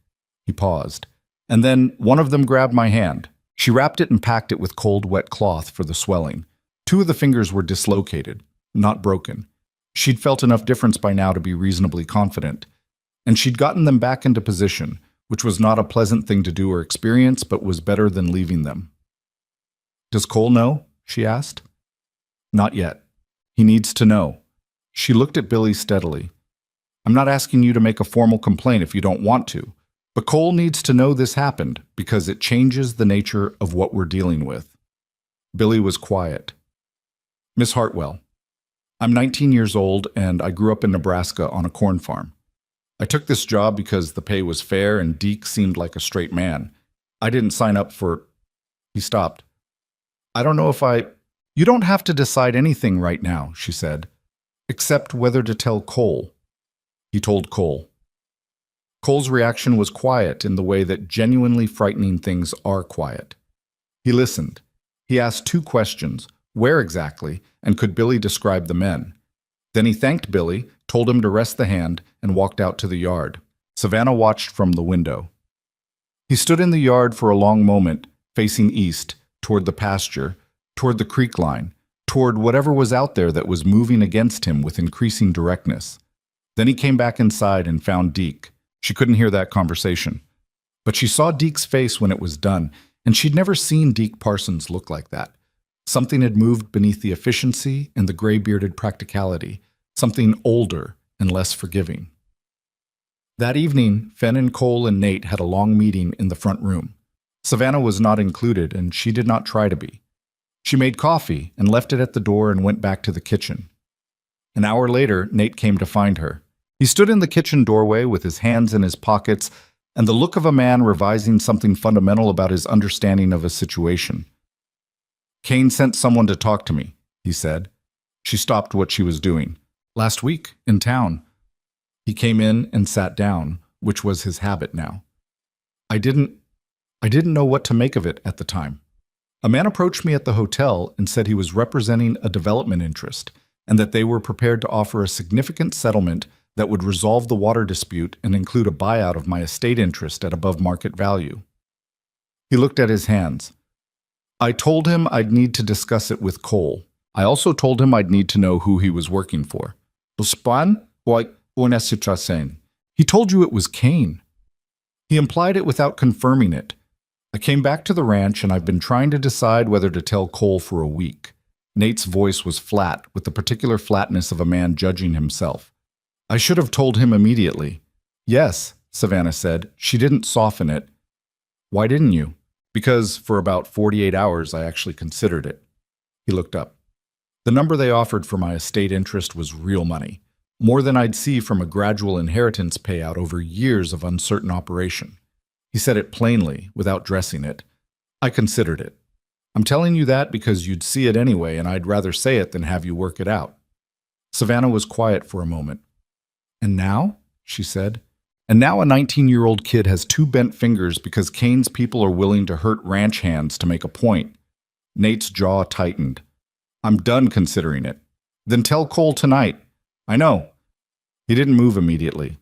He paused, and then one of them grabbed my hand. She wrapped it and packed it with cold, wet cloth for the swelling. 2 of the fingers were dislocated, not broken. She'd felt enough difference by now to be reasonably confident, and she'd gotten them back into position, which was not a pleasant thing to do or experience, but was better than leaving them. Does Cole know? She asked. Not yet. He needs to know. She looked at Billy steadily. I'm not asking you to make a formal complaint if you don't want to, but Cole needs to know this happened because it changes the nature of what we're dealing with. Billy was quiet. Miss Hartwell, I'm 19 years old and I grew up in Nebraska on a corn farm. I took this job because the pay was fair and Deke seemed like a straight man. I didn't sign up for... He stopped. I don't know if I... You don't have to decide anything right now, she said, except whether to tell Cole. He told Cole. Cole's reaction was quiet in the way that genuinely frightening things are quiet. He listened. He asked 2 questions. Where exactly, and could Billy describe the men? Then he thanked Billy, told him to rest the hand, and walked out to the yard. Savannah watched from the window. He stood in the yard for a long moment, facing east, toward the pasture, toward the creek line, toward whatever was out there that was moving against him with increasing directness. Then he came back inside and found Deke. She couldn't hear that conversation. But she saw Deke's face when it was done, and she'd never seen Deke Parsons look like that. Something had moved beneath the efficiency and the gray-bearded practicality, something older and less forgiving. That evening, Fenn and Cole and Nate had a long meeting in the front room. Savannah was not included, and she did not try to be. She made coffee and left it at the door and went back to the kitchen. An hour later, Nate came to find her. He stood in the kitchen doorway with his hands in his pockets and the look of a man revising something fundamental about his understanding of a situation. Kane sent someone to talk to me, he said. She stopped what she was doing. Last week, in town. He came in and sat down, which was his habit now. I didn't know what to make of it at the time. A man approached me at the hotel and said he was representing a development interest and that they were prepared to offer a significant settlement that would resolve the water dispute and include a buyout of my estate interest at above market value. He looked at his hands. I told him I'd need to discuss it with Cole. I also told him I'd need to know who he was working for. He told you it was Kane. He implied it without confirming it. I came back to the ranch and I've been trying to decide whether to tell Cole for a week. Nate's voice was flat, with the particular flatness of a man judging himself. I should have told him immediately. Yes, Savannah said. She didn't soften it. Why didn't you? Because for about 48 hours I actually considered it. He looked up. The number they offered for my estate interest was real money, more than I'd see from a gradual inheritance payout over years of uncertain operation. He said it plainly, without dressing it. I considered it. I'm telling you that because you'd see it anyway, and I'd rather say it than have you work it out. Savannah was quiet for a moment. And now? She said. And now a 19-year-old kid has two bent fingers because Kane's people are willing to hurt ranch hands to make a point. Nate's jaw tightened. I'm done considering it. Then tell Cole tonight. I know. He didn't move immediately.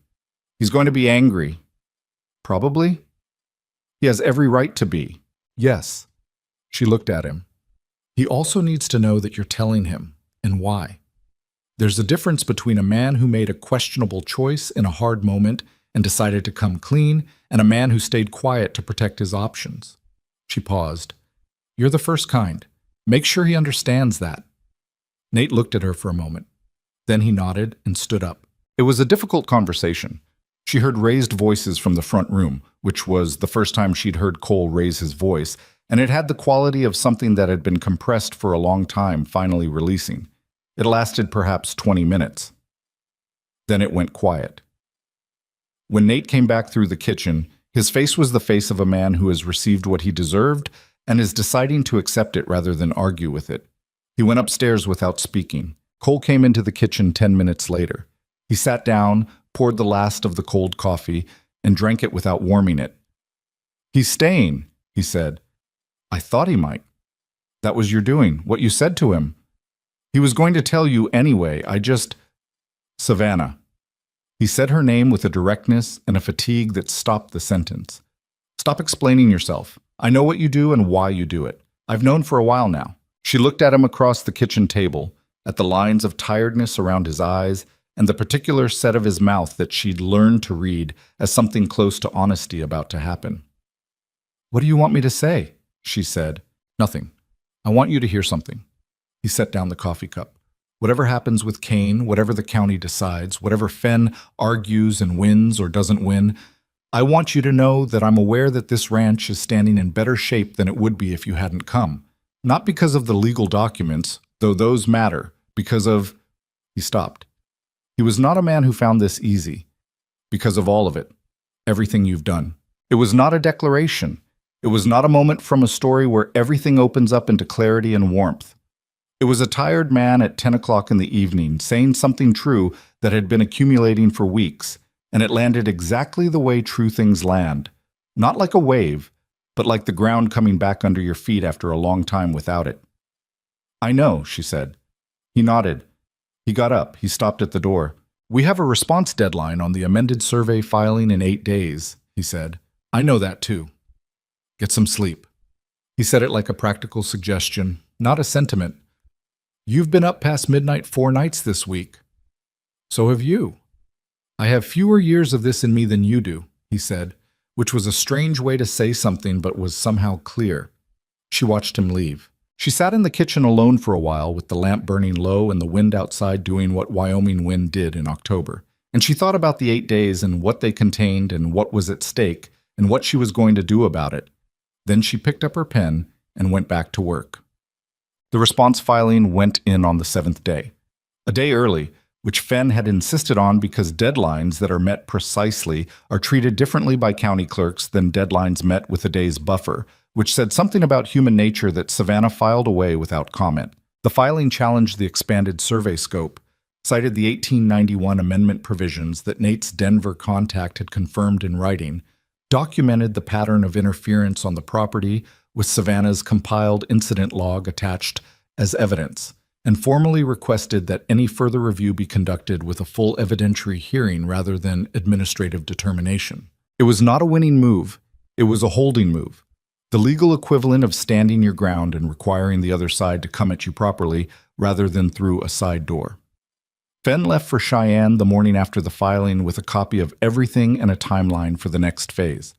He's going to be angry. Probably. He has every right to be. Yes. She looked at him. He also needs to know that you're telling him, and why. There's a difference between a man who made a questionable choice in a hard moment and decided to come clean, and a man who stayed quiet to protect his options. She paused. You're the first kind. Make sure he understands that. Nate looked at her for a moment. Then he nodded and stood up. It was a difficult conversation. She heard raised voices from the front room, which was the first time she'd heard Cole raise his voice, and it had the quality of something that had been compressed for a long time finally releasing. It lasted perhaps 20 minutes. Then it went quiet. When Nate came back through the kitchen, his face was the face of a man who has received what he deserved and is deciding to accept it rather than argue with it. He went upstairs without speaking. Cole came into the kitchen 10 minutes later. He sat down, poured the last of the cold coffee, and drank it without warming it. He's staying, he said. I thought he might. That was your doing, what you said to him. He was going to tell you anyway, Savannah. He said her name with a directness and a fatigue that stopped the sentence. Stop explaining yourself. I know what you do and why you do it. I've known for a while now. She looked at him across the kitchen table, at the lines of tiredness around his eyes, and the particular set of his mouth that she'd learned to read as something close to honesty about to happen. What do you want me to say? She said. Nothing. I want you to hear something. He set down the coffee cup. Whatever happens with Kane, whatever the county decides, whatever Fenn argues and wins or doesn't win, I want you to know that I'm aware that this ranch is standing in better shape than it would be if you hadn't come. Not because of the legal documents, though those matter, because of... He stopped. He was not a man who found this easy. Because of all of it. Everything you've done. It was not a declaration. It was not a moment from a story where everything opens up into clarity and warmth. It was a tired man at 10 o'clock in the evening saying something true that had been accumulating for weeks, and it landed exactly the way true things land. Not like a wave, but like the ground coming back under your feet after a long time without it. I know, she said. He nodded. He got up. He stopped at the door. We have a response deadline on the amended survey filing in 8 days, he said. I know that too. Get some sleep. He said it like a practical suggestion, not a sentiment. You've been up past midnight 4 nights this week. So have you. I have fewer years of this in me than you do, he said, which was a strange way to say something but was somehow clear. She watched him leave. She sat in the kitchen alone for a while with the lamp burning low and the wind outside doing what Wyoming wind did in October. And she thought about the 8 days and what they contained and what was at stake and what she was going to do about it. Then she picked up her pen and went back to work. The response filing went in on the 7th day. A day early, which Fenn had insisted on because deadlines that are met precisely are treated differently by county clerks than deadlines met with a day's buffer, which said something about human nature that Savannah filed away without comment. The filing challenged the expanded survey scope, cited the 1891 amendment provisions that Nate's Denver contact had confirmed in writing, documented the pattern of interference on the property with Savannah's compiled incident log attached as evidence, and formally requested that any further review be conducted with a full evidentiary hearing rather than administrative determination. It was not a winning move, it was a holding move, the legal equivalent of standing your ground and requiring the other side to come at you properly rather than through a side door. Fenn left for Cheyenne the morning after the filing with a copy of everything and a timeline for the next phase.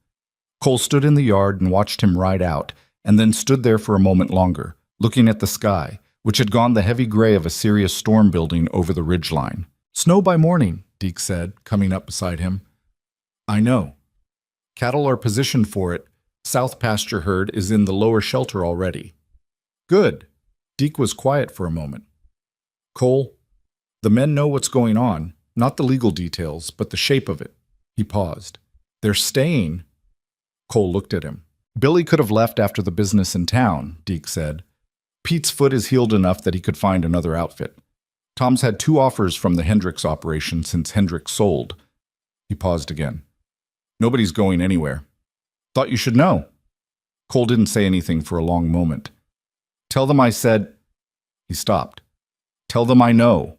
Cole stood in the yard and watched him ride out, and then stood there for a moment longer, looking at the sky, which had gone the heavy gray of a serious storm building over the ridgeline. "Snow by morning," Deke said, coming up beside him. "I know. Cattle are positioned for it. South pasture herd is in the lower shelter already." "Good." Deke was quiet for a moment. "Cole, the men know what's going on, not the legal details, but the shape of it." He paused. "They're staying." Cole looked at him. "Billy could have left after the business in town," Deke said. "Pete's foot is healed enough that he could find another outfit. Tom's had 2 offers from the Hendricks operation since Hendricks sold." He paused again. "Nobody's going anywhere." "Thought you should know." Cole didn't say anything for a long moment. "Tell them I said—" He stopped. "Tell them I know."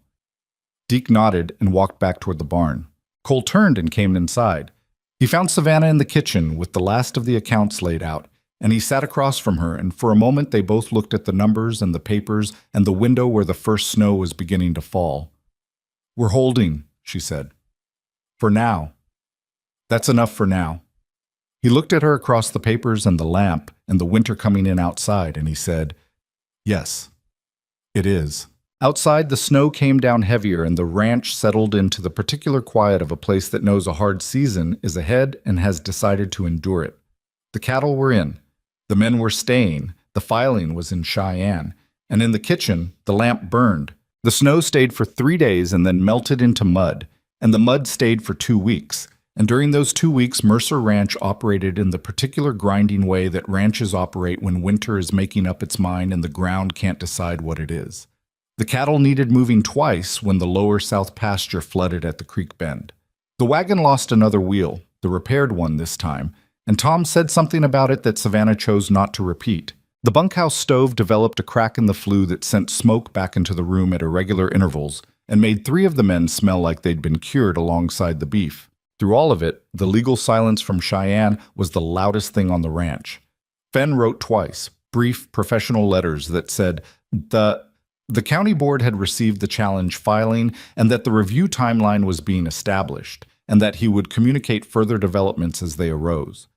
Deke nodded and walked back toward the barn. Cole turned and came inside. He found Savannah in the kitchen with the last of the accounts laid out, and he sat across from her, and for a moment they both looked at the numbers and the papers and the window where the first snow was beginning to fall. "We're holding," she said. "For now. That's enough for now." He looked at her across the papers and the lamp and the winter coming in outside, and he said, "Yes, it is." Outside, the snow came down heavier, and the ranch settled into the particular quiet of a place that knows a hard season is ahead and has decided to endure it. The cattle were in. The men were staying. The filing was in Cheyenne. And in the kitchen, the lamp burned. The snow stayed for 3 days and then melted into mud. And the mud stayed for 2 weeks. And during those 2 weeks, Mercer Ranch operated in the particular grinding way that ranches operate when winter is making up its mind and the ground can't decide what it is. The cattle needed moving twice when the lower south pasture flooded at the creek bend. The wagon lost another wheel, the repaired one this time, and Tom said something about it that Savannah chose not to repeat. The bunkhouse stove developed a crack in the flue that sent smoke back into the room at irregular intervals and made 3 of the men smell like they'd been cured alongside the beef. Through all of it, the legal silence from Cheyenne was the loudest thing on the ranch. Fenn wrote twice, brief professional letters that said the county board had received the challenge filing and that the review timeline was being established, and that he would communicate further developments as they arose,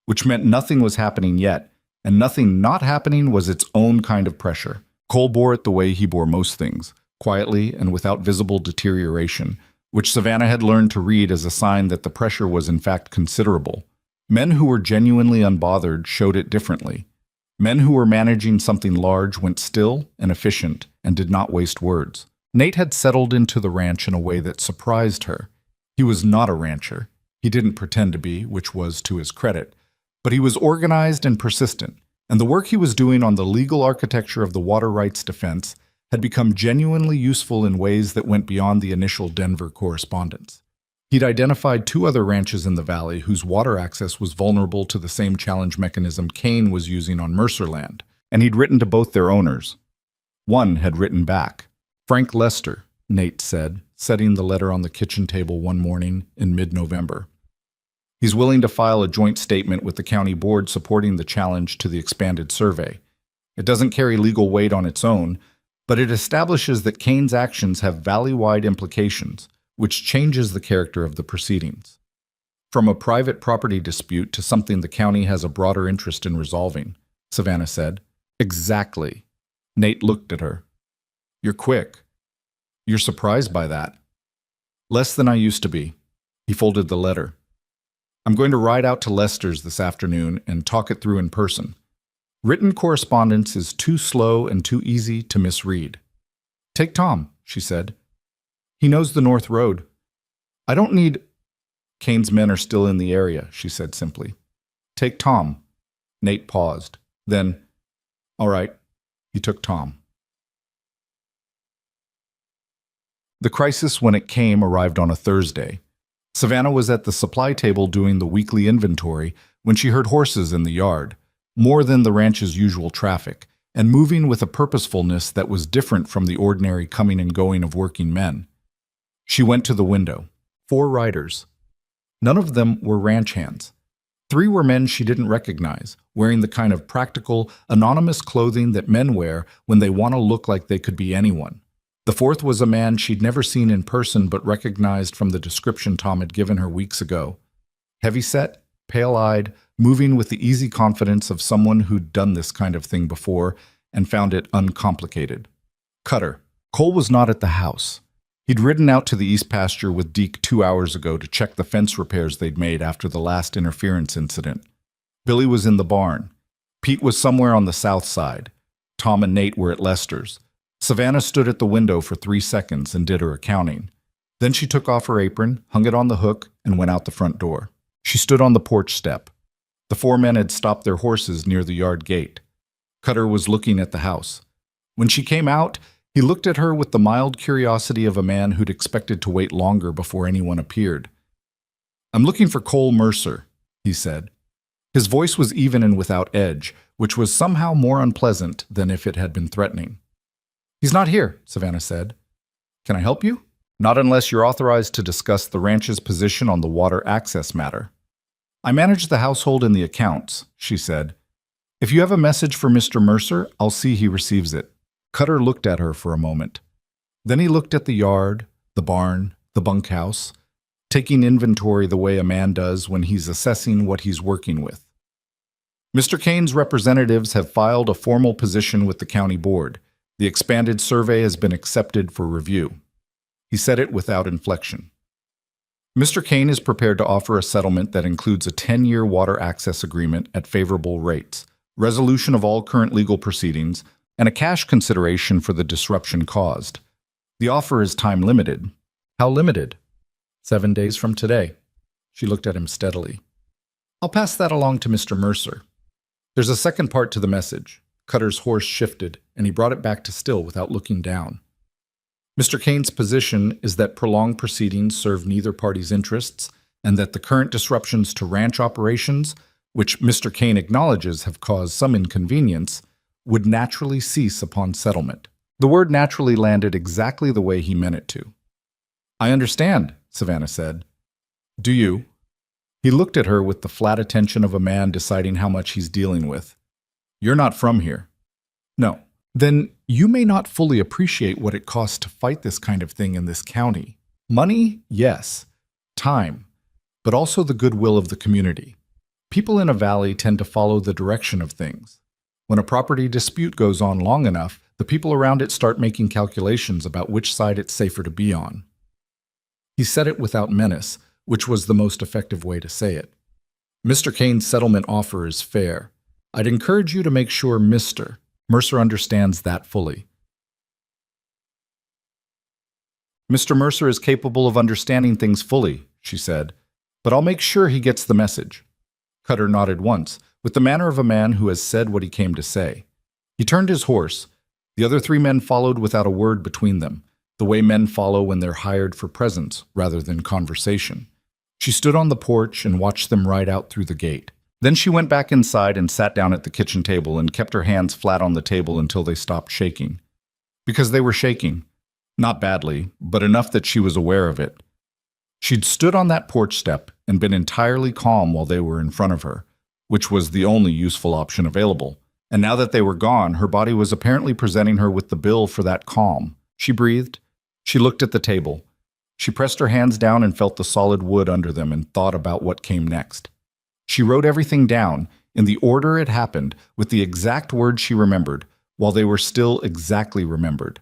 which meant nothing was happening yet, and nothing not happening was its own kind of pressure. Cole bore it the way he bore most things, quietly and without visible deterioration, which Savannah had learned to read as a sign that the pressure was in fact considerable. Men who were genuinely unbothered showed it differently. Men who were managing something large went still and efficient and did not waste words. Nate had settled into the ranch in a way that surprised her. He was not a rancher. He didn't pretend to be, which was to his credit. But he was organized and persistent, and the work he was doing on the legal architecture of the water rights defense had become genuinely useful in ways that went beyond the initial Denver correspondence. He'd identified 2 other ranches in the valley whose water access was vulnerable to the same challenge mechanism Kane was using on Mercer land, and he'd written to both their owners. One had written back. "Frank Lester," Nate said, setting the letter on the kitchen table one morning in mid-November. "He's willing to file a joint statement with the county board supporting the challenge to the expanded survey. It doesn't carry legal weight on its own, but it establishes that Kane's actions have valley-wide implications, which changes the character of the proceedings. From a private property dispute to something the county has a broader interest in resolving," Savannah said. "Exactly." Nate looked at her. "You're quick. You're surprised by that." "Less than I used to be." He folded the letter. "I'm going to ride out to Lester's this afternoon and talk it through in person. Written correspondence is too slow and too easy to misread." "Take Tom," she said. "He knows the North Road." "I don't need—" "Kane's men are still in the area," she said simply. "Take Tom." Nate paused. Then, "All right." He took Tom. The crisis, when it came, arrived on a Thursday. Savannah was at the supply table doing the weekly inventory when she heard horses in the yard, more than the ranch's usual traffic, and moving with a purposefulness that was different from the ordinary coming and going of working men. She went to the window. 4 riders. None of them were ranch hands. 3 were men she didn't recognize, wearing the kind of practical, anonymous clothing that men wear when they want to look like they could be anyone. The 4th was a man she'd never seen in person but recognized from the description Tom had given her weeks ago. Heavyset, pale-eyed, moving with the easy confidence of someone who'd done this kind of thing before and found it uncomplicated. Cutter. Cole was not at the house. He'd ridden out to the east pasture with Deke 2 hours ago to check the fence repairs they'd made after the last interference incident. Billy was in the barn. Pete was somewhere on the south side. Tom and Nate were at Lester's. Savannah stood at the window for 3 seconds and did her accounting. Then she took off her apron, hung it on the hook, and went out the front door. She stood on the porch step. The 4 men had stopped their horses near the yard gate. Cutter was looking at the house. When she came out, he looked at her with the mild curiosity of a man who'd expected to wait longer before anyone appeared. "I'm looking for Cole Mercer," he said. His voice was even and without edge, which was somehow more unpleasant than if it had been threatening. "He's not here," Savannah said. "Can I help you?" "Not unless you're authorized to discuss the ranch's position on the water access matter." "I manage the household and the accounts," she said. "If you have a message for Mr. Mercer, I'll see he receives it." Cutter looked at her for a moment. Then he looked at the yard, the barn, the bunkhouse, taking inventory the way a man does when he's assessing what he's working with. "Mr. Kane's representatives have filed a formal position with the county board. The expanded survey has been accepted for review." He said it without inflection. "Mr. Kane is prepared to offer a settlement that includes a 10-year water access agreement at favorable rates, resolution of all current legal proceedings, and a cash consideration for the disruption caused. The offer is time-limited." "How limited?" 7 days from today." She looked at him steadily. "I'll pass that along to Mr. Mercer." "There's a second part to the message." Cutter's horse shifted, and he brought it back to still without looking down. "Mr. Kane's position is that prolonged proceedings serve neither party's interests, and that the current disruptions to ranch operations, which Mr. Kane acknowledges have caused some inconvenience, would naturally cease upon settlement." The word naturally landed exactly the way he meant it to. "I understand," Savannah said. "Do you?" He looked at her with the flat attention of a man deciding how much he's dealing with. "You're not from here." "No." "Then you may not fully appreciate what it costs to fight this kind of thing in this county. Money, yes. Time, but also the goodwill of the community. People in a valley tend to follow the direction of things. When a property dispute goes on long enough, the people around it start making calculations about which side it's safer to be on." He said it without menace, which was the most effective way to say it. "Mr. Kane's settlement offer is fair. I'd encourage you to make sure Mr. Mercer understands that fully." "Mr. Mercer is capable of understanding things fully," she said, "but I'll make sure he gets the message." Cutter nodded once, with the manner of a man who has said what he came to say. He turned his horse. The other 3 men followed without a word between them, the way men follow when they're hired for presence rather than conversation. She stood on the porch and watched them ride out through the gate. Then she went back inside and sat down at the kitchen table and kept her hands flat on the table until they stopped shaking. Because they were shaking. Not badly, but enough that she was aware of it. She'd stood on that porch step and been entirely calm while they were in front of her, which was the only useful option available. And now that they were gone, her body was apparently presenting her with the bill for that calm. She breathed. She looked at the table. She pressed her hands down and felt the solid wood under them and thought about what came next. She wrote everything down, in the order it happened, with the exact words she remembered, while they were still exactly remembered.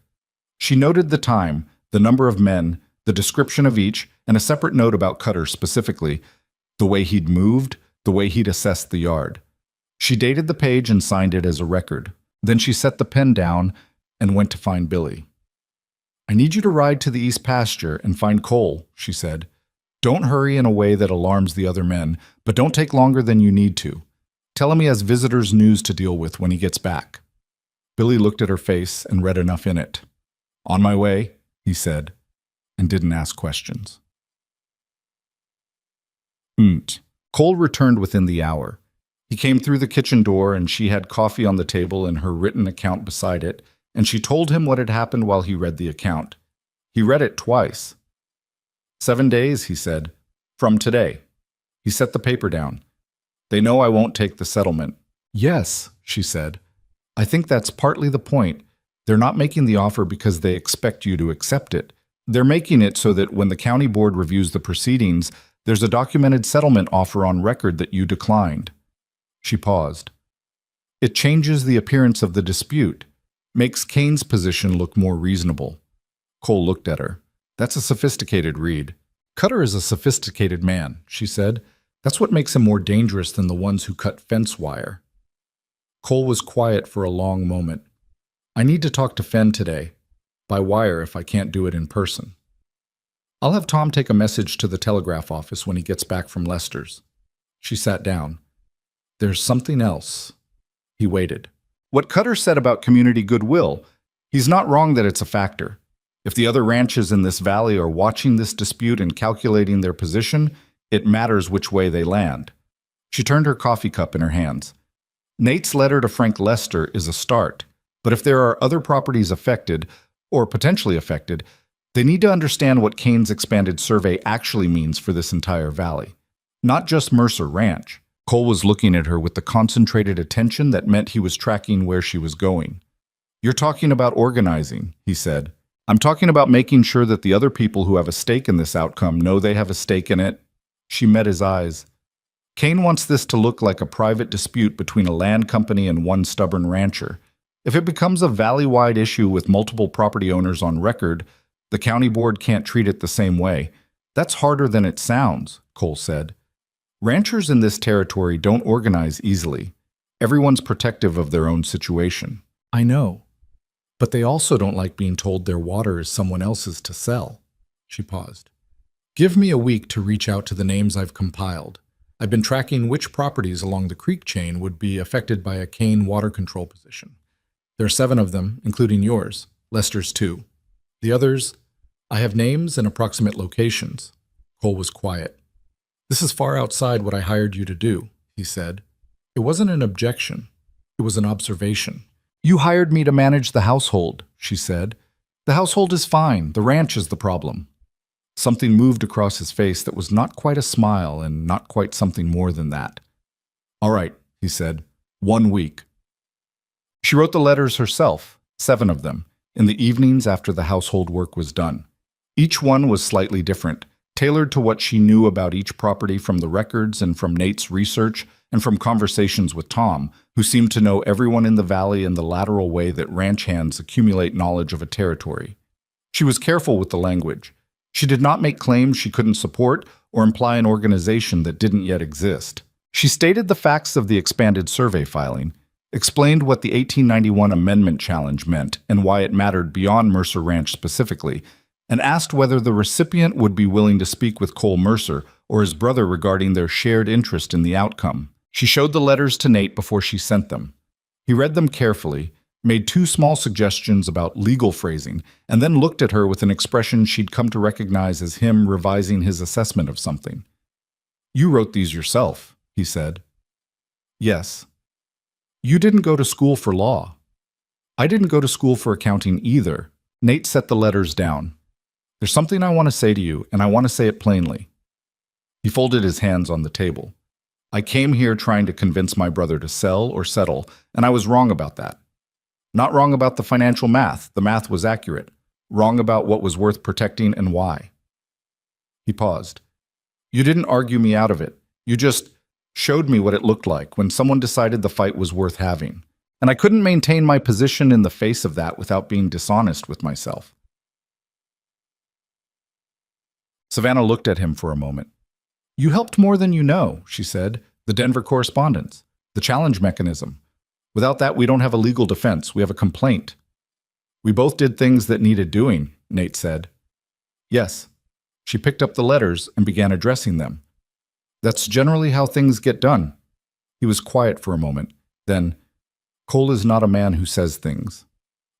She noted the time, the number of men, the description of each, and a separate note about Cutter specifically, the way he'd moved, the way he'd assessed the yard. She dated the page and signed it as a record. Then she set the pen down and went to find Billy. "I need you to ride to the east pasture and find Cole," she said. "Don't hurry in a way that alarms the other men, but don't take longer than you need to. Tell him he has visitors' news to deal with when he gets back." Billy looked at her face and read enough in it. "On my way," he said, and didn't ask questions. Cole returned within the hour. He came through the kitchen door and she had coffee on the table and her written account beside it, and she told him what had happened while he read the account. He read it twice. 7 days, he said, from today. He set the paper down. "They know I won't take the settlement." "Yes," she said. "I think that's partly the point. They're not making the offer because they expect you to accept it. They're making it so that when the county board reviews the proceedings, There's a documented settlement offer on record that you declined. She paused. It changes the appearance of the dispute, makes Kane's position look more reasonable. Cole looked at her. That's a sophisticated read. Cutter is a sophisticated man, she said. That's what makes him more dangerous than the ones who cut fence wire. Cole was quiet for a long moment. I need to talk to Fen today, by wire if I can't do it in person. I'll have Tom take a message to the telegraph office when he gets back from Lester's. She sat down. There's something else. He waited. What Cutter said about community goodwill, he's not wrong that it's a factor. If the other ranches in this valley are watching this dispute and calculating their position, it matters which way they land. She turned her coffee cup in her hands. Nate's letter to Frank Lester is a start, but if there are other properties affected, or potentially affected, they need to understand what Kane's expanded survey actually means for this entire valley. Not just Mercer Ranch. Cole was looking at her with the concentrated attention that meant he was tracking where she was going. You're talking about organizing, he said. I'm talking about making sure that the other people who have a stake in this outcome know they have a stake in it. She met his eyes. Kane wants this to look like a private dispute between a land company and one stubborn rancher. If it becomes a valley-wide issue with multiple property owners on record, the county board can't treat it the same way. That's harder than it sounds, Cole said. Ranchers in this territory don't organize easily. Everyone's protective of their own situation. I know. But they also don't like being told their water is someone else's to sell. She paused. Give me a week to reach out to the names I've compiled. I've been tracking which properties along the creek chain would be affected by a Kane water control position. There are 7 of them, including yours, Lester's 2. The others, I have names and approximate locations. Cole was quiet. This is far outside what I hired you to do, he said. It wasn't an objection. It was an observation. You hired me to manage the household, she said. The household is fine. The ranch is the problem. Something moved across his face that was not quite a smile and not quite something more than that. All right, he said. 1 week. She wrote the letters herself, 7 of them, in the evenings after the household work was done. Each one was slightly different, tailored to what she knew about each property from the records and from Nate's research and from conversations with Tom, who seemed to know everyone in the valley in the lateral way that ranch hands accumulate knowledge of a territory. She was careful with the language. She did not make claims she couldn't support or imply an organization that didn't yet exist. She stated the facts of the expanded survey filing, explained what the 1891 Amendment Challenge meant and why it mattered beyond Mercer Ranch specifically, and asked whether the recipient would be willing to speak with Cole Mercer or his brother regarding their shared interest in the outcome. She showed the letters to Nate before she sent them. He read them carefully, made 2 small suggestions about legal phrasing, and then looked at her with an expression she'd come to recognize as him revising his assessment of something. You wrote these yourself, he said. Yes. You didn't go to school for law. I didn't go to school for accounting either. Nate set the letters down. There's something I want to say to you, and I want to say it plainly. He folded his hands on the table. I came here trying to convince my brother to sell or settle, and I was wrong about that. Not wrong about the financial math. The math was accurate. Wrong about what was worth protecting and why. He paused. You didn't argue me out of it. You just showed me what it looked like when someone decided the fight was worth having. And I couldn't maintain my position in the face of that without being dishonest with myself. Savannah looked at him for a moment. You helped more than you know, she said. The Denver correspondence, the challenge mechanism. Without that, we don't have a legal defense. We have a complaint. We both did things that needed doing, Nate said. Yes. She picked up the letters and began addressing them. That's generally how things get done. He was quiet for a moment. Then, Cole is not a man who says things.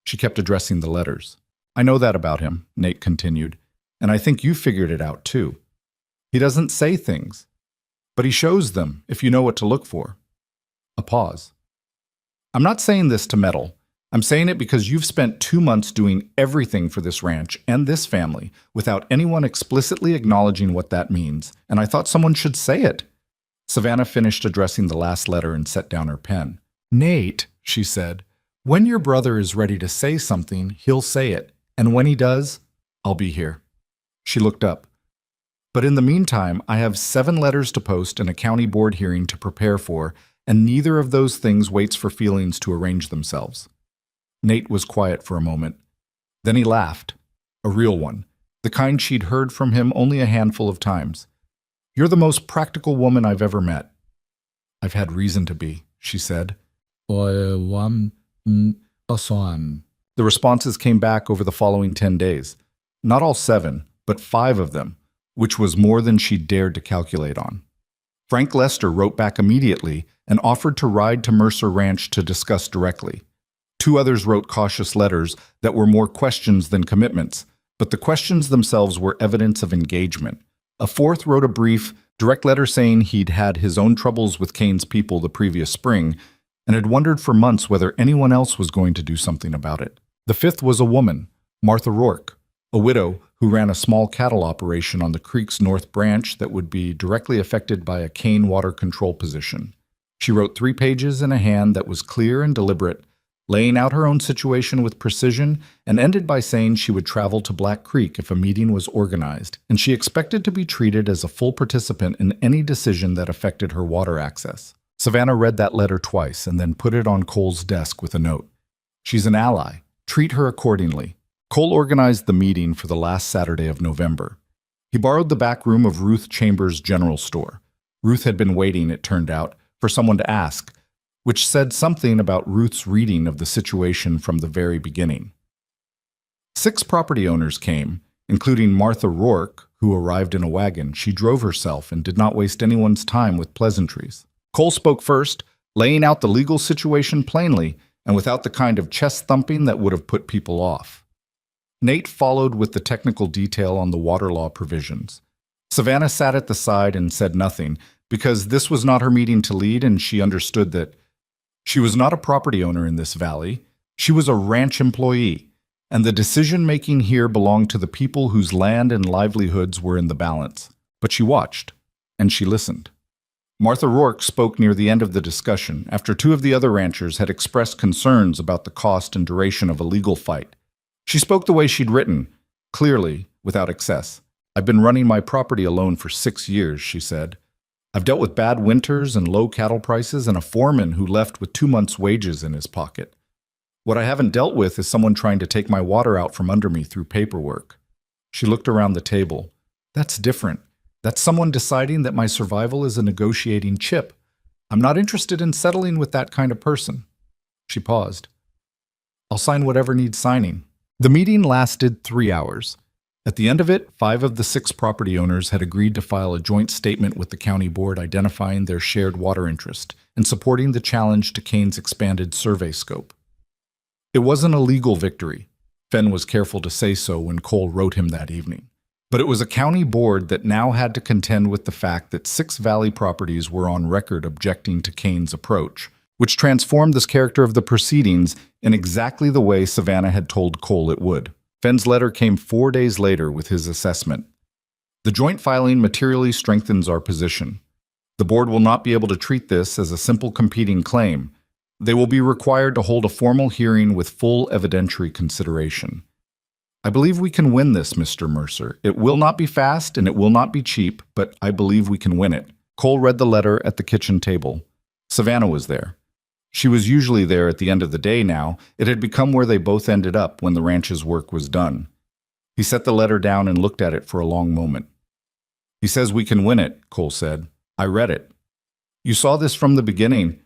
She kept addressing the letters. I know that about him, Nate continued, and I think you figured it out too. He doesn't say things, but he shows them if you know what to look for. A pause. I'm not saying this to meddle. I'm saying it because you've spent 2 months doing everything for this ranch and this family without anyone explicitly acknowledging what that means, and I thought someone should say it. Savannah finished addressing the last letter and set down her pen. Nate, she said, when your brother is ready to say something, he'll say it, and when he does, I'll be here. She looked up. But in the meantime, I have 7 letters to post and a county board hearing to prepare for, and neither of those things waits for feelings to arrange themselves." Nate was quiet for a moment. Then he laughed. A real one. The kind she'd heard from him only a handful of times. "You're the most practical woman I've ever met." "I've had reason to be," she said. The responses came back over the following 10 days. Not all 7, but 5 of them, which was more than she dared to calculate on. Frank Lester wrote back immediately and offered to ride to Mercer Ranch to discuss directly. 2 others wrote cautious letters that were more questions than commitments, but the questions themselves were evidence of engagement. A 4th wrote a brief, direct letter saying he'd had his own troubles with Kane's people the previous spring and had wondered for months whether anyone else was going to do something about it. The 5th was a woman, Martha Rourke, a widow who ran a small cattle operation on the creek's north branch that would be directly affected by a Kane water control position. She wrote 3 pages in a hand that was clear and deliberate, laying out her own situation with precision, and ended by saying she would travel to Black Creek if a meeting was organized, and she expected to be treated as a full participant in any decision that affected her water access. Savannah read that letter twice and then put it on Cole's desk with a note. "She's an ally. Treat her accordingly." Cole organized the meeting for the last Saturday of November. He borrowed the back room of Ruth Chambers' general store. Ruth had been waiting, it turned out, for someone to ask, which said something about Ruth's reading of the situation from the very beginning. 6 property owners came, including Martha Rourke, who arrived in a wagon. She drove herself and did not waste anyone's time with pleasantries. Cole spoke first, laying out the legal situation plainly and without the kind of chest thumping that would have put people off. Nate followed with the technical detail on the water law provisions. Savannah sat at the side and said nothing, because this was not her meeting to lead, and she understood that she was not a property owner in this valley. She was a ranch employee, and the decision-making here belonged to the people whose land and livelihoods were in the balance. But she watched, and she listened. Martha Rourke spoke near the end of the discussion, after 2 of the other ranchers had expressed concerns about the cost and duration of a legal fight. She spoke the way she'd written, clearly, without excess. "I've been running my property alone for 6 years," she said. "I've dealt with bad winters and low cattle prices and a foreman who left with 2 months' wages in his pocket. What I haven't dealt with is someone trying to take my water out from under me through paperwork." She looked around the table. "That's different. That's someone deciding that my survival is a negotiating chip. I'm not interested in settling with that kind of person." She paused. "I'll sign whatever needs signing." The meeting lasted 3 hours. At the end of it, 5 of the 6 property owners had agreed to file a joint statement with the county board identifying their shared water interest and supporting the challenge to Kane's expanded survey scope. It wasn't a legal victory. Fenn was careful to say so when Cole wrote him that evening. But it was a county board that now had to contend with the fact that 6 valley properties were on record objecting to Kane's approach, which transformed this character of the proceedings in exactly the way Savannah had told Cole it would. Fenn's letter came 4 days later with his assessment. "The joint filing materially strengthens our position. The board will not be able to treat this as a simple competing claim. They will be required to hold a formal hearing with full evidentiary consideration. I believe we can win this, Mr. Mercer. It will not be fast and it will not be cheap, but I believe we can win it." Cole read the letter at the kitchen table. Savannah was there. She was usually there at the end of the day now. It had become where they both ended up when the ranch's work was done. He set the letter down and looked at it for a long moment. "He says we can win it," Cole said. "I read it. You saw this from the beginning,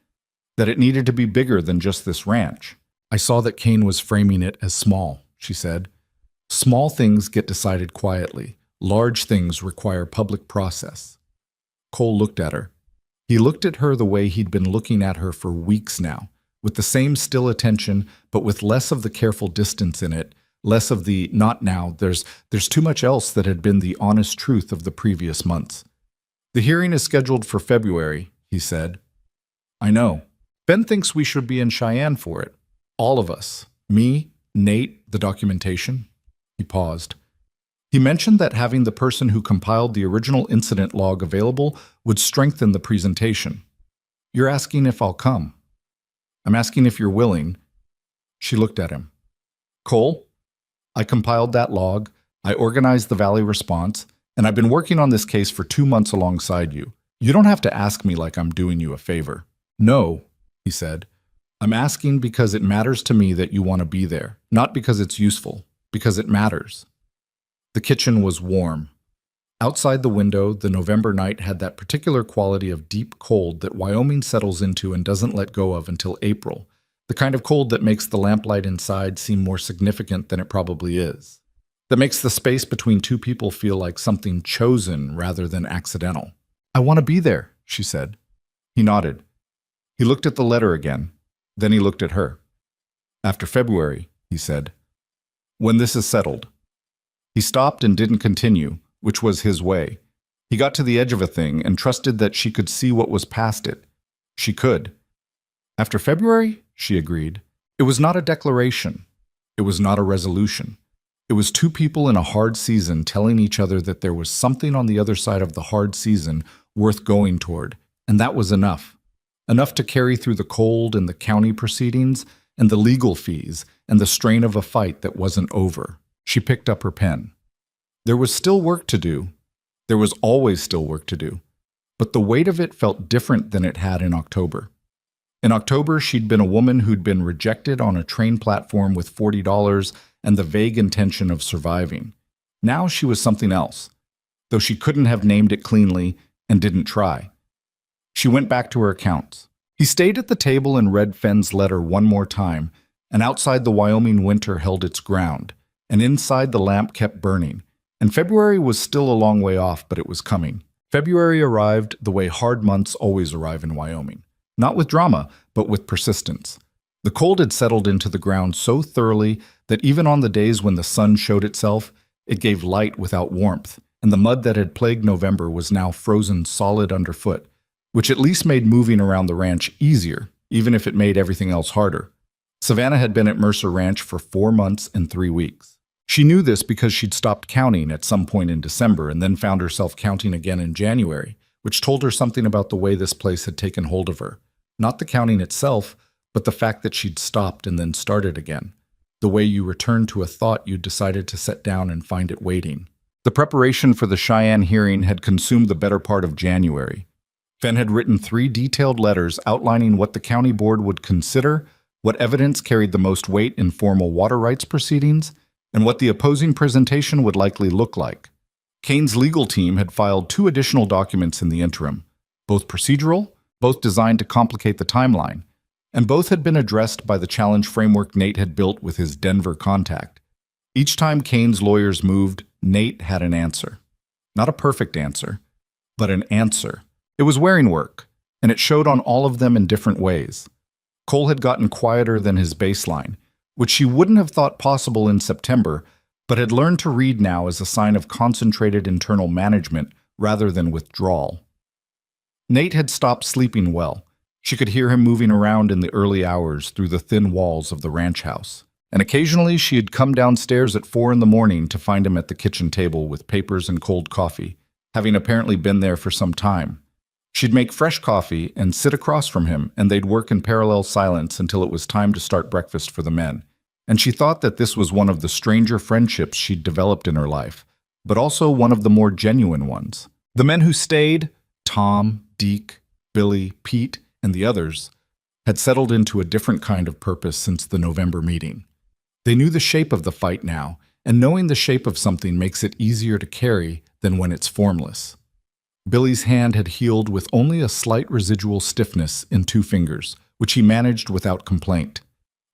that it needed to be bigger than just this ranch." "I saw that Kane was framing it as small," she said. "Small things get decided quietly. Large things require public process." Cole looked at her. He looked at her the way he'd been looking at her for weeks now, with the same still attention, but with less of the careful distance in it, less of the "not now, there's too much else" that had been the honest truth of the previous months. "The hearing is scheduled for February," he said. "I know. Ben thinks we should be in Cheyenne for it. All of us. Me, Nate, the documentation." He paused. He mentioned that having the person who compiled the original incident log available would strengthen the presentation. "You're asking if I'll come." "I'm asking if you're willing." She looked at him. "Cole, I compiled that log, I organized the Valley response, and I've been working on this case for 2 months alongside you. You don't have to ask me like I'm doing you a favor." "No," he said. "I'm asking because it matters to me that you want to be there, not because it's useful, because it matters." The kitchen was warm. Outside the window, the November night had that particular quality of deep cold that Wyoming settles into and doesn't let go of until April, the kind of cold that makes the lamplight inside seem more significant than it probably is, that makes the space between two people feel like something chosen rather than accidental. "I want to be there," she said. He nodded. He looked at the letter again. Then he looked at her. "After February," he said. "When this is settled." He stopped and didn't continue, which was his way. He got to the edge of a thing and trusted that she could see what was past it. She could. "After February?" she agreed. It was not a declaration. It was not a resolution. It was two people in a hard season telling each other that there was something on the other side of the hard season worth going toward, and that was enough. Enough to carry through the cold and the county proceedings and the legal fees and the strain of a fight that wasn't over. She picked up her pen. There was still work to do. There was always still work to do. But the weight of it felt different than it had in October. In October, she'd been a woman who'd been rejected on a train platform with $40 and the vague intention of surviving. Now she was something else, though she couldn't have named it cleanly and didn't try. She went back to her accounts. He stayed at the table and read Fenn's letter one more time, and outside the Wyoming winter held its ground, and inside the lamp kept burning. And February was still a long way off, but it was coming. February arrived the way hard months always arrive in Wyoming. Not with drama, but with persistence. The cold had settled into the ground so thoroughly that even on the days when the sun showed itself, it gave light without warmth, and the mud that had plagued November was now frozen solid underfoot, which at least made moving around the ranch easier, even if it made everything else harder. Savannah had been at Mercer Ranch for 4 months and 3 weeks. She knew this because she'd stopped counting at some point in December and then found herself counting again in January, which told her something about the way this place had taken hold of her. Not the counting itself, but the fact that she'd stopped and then started again. The way you return to a thought you'd decided to set down and find it waiting. The preparation for the Cheyenne hearing had consumed the better part of January. Fenn had written 3 detailed letters outlining what the county board would consider, what evidence carried the most weight in formal water rights proceedings, and what the opposing presentation would likely look like. Kane's legal team had filed 2 additional documents in the interim, both procedural, both designed to complicate the timeline, and both had been addressed by the challenge framework Nate had built with his Denver contact. Each time Kane's lawyers moved, Nate had an answer. Not a perfect answer, but an answer. It was wearing work, and it showed on all of them in different ways. Cole had gotten quieter than his baseline, which she wouldn't have thought possible in September, but had learned to read now as a sign of concentrated internal management rather than withdrawal. Nate had stopped sleeping well. She could hear him moving around in the early hours through the thin walls of the ranch house. And occasionally she had come downstairs at 4 in the morning to find him at the kitchen table with papers and cold coffee, having apparently been there for some time. She'd make fresh coffee and sit across from him, and they'd work in parallel silence until it was time to start breakfast for the men. And she thought that this was one of the stranger friendships she'd developed in her life, but also one of the more genuine ones. The men who stayed, Tom, Deke, Billy, Pete, and the others, had settled into a different kind of purpose since the November meeting. They knew the shape of the fight now, and knowing the shape of something makes it easier to carry than when it's formless. Billy's hand had healed with only a slight residual stiffness in 2 fingers, which he managed without complaint.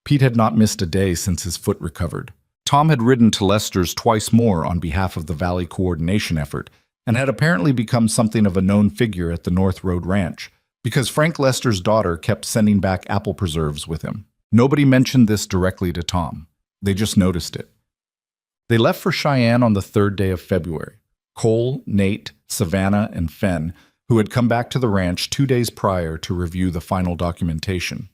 Pete had not missed a day since his foot recovered. Tom had ridden to Lester's twice more on behalf of the Valley coordination effort, and had apparently become something of a known figure at the North Road Ranch, because Frank Lester's daughter kept sending back apple preserves with him. Nobody mentioned this directly to Tom. They just noticed it. They left for Cheyenne on the 3rd day of February. Cole, Nate, Savannah, and Fenn, who had come back to the ranch 2 days prior to review the final documentation.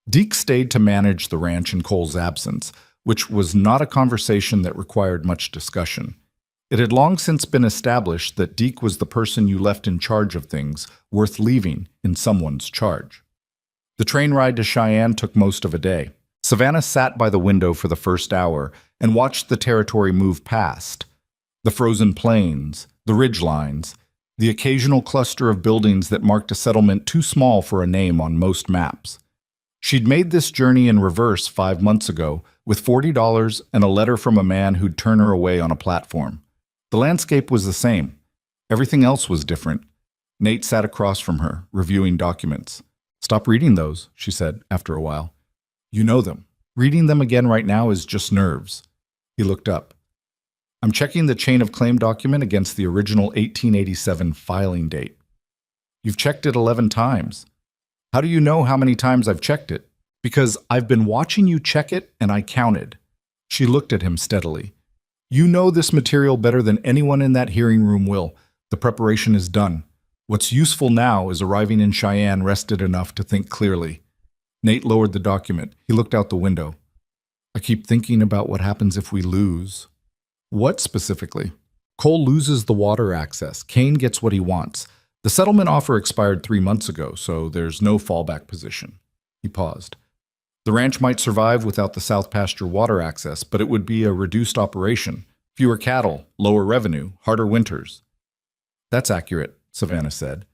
Deke stayed to manage the ranch in Cole's absence, which was not a conversation that required much discussion. It had long since been established that Deke was the person you left in charge of things worth leaving in someone's charge. The train ride to Cheyenne took most of a day. Savannah sat by the window for the first hour and watched the territory move past. The frozen plains, the ridge lines, the occasional cluster of buildings that marked a settlement too small for a name on most maps. She'd made this journey in reverse 5 months ago with $40 and a letter from a man who'd turn her away on a platform. The landscape was the same. Everything else was different. Nate sat across from her, reviewing documents. "Stop reading those," she said after a while. "You know them. Reading them again right now is just nerves." He looked up. "I'm checking the chain of claim document against the original 1887 filing date." "You've checked it 11 times. How do you know how many times I've checked it?" "Because I've been watching you check it and I counted." She looked at him steadily. "You know this material better than anyone in that hearing room will. The preparation is done. What's useful now is arriving in Cheyenne rested enough to think clearly." Nate lowered the document. He looked out the window. "I keep thinking about what happens if we lose." "What specifically?" "Cole loses the water access. Kane gets what he wants. The settlement offer expired 3 months ago, so there's no fallback position." He paused. "The ranch might survive without the South Pasture water access, but it would be a reduced operation. Fewer cattle, lower revenue, harder winters." "That's accurate," Savannah said.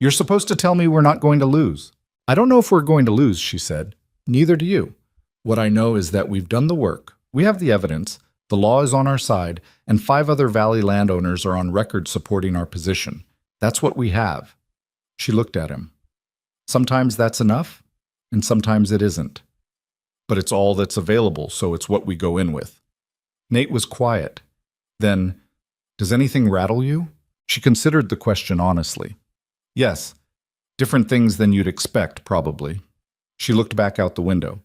"You're supposed to tell me we're not going to lose." "I don't know if we're going to lose," she said. "Neither do you. What I know is that we've done the work. We have the evidence. The law is on our side, and 5 other valley landowners are on record supporting our position. That's what we have." She looked at him. "Sometimes that's enough, and sometimes it isn't. But it's all that's available, so it's what we go in with." Nate was quiet. Then, "Does anything rattle you?" She considered the question honestly. "Yes. Different things than you'd expect, probably." She looked back out the window.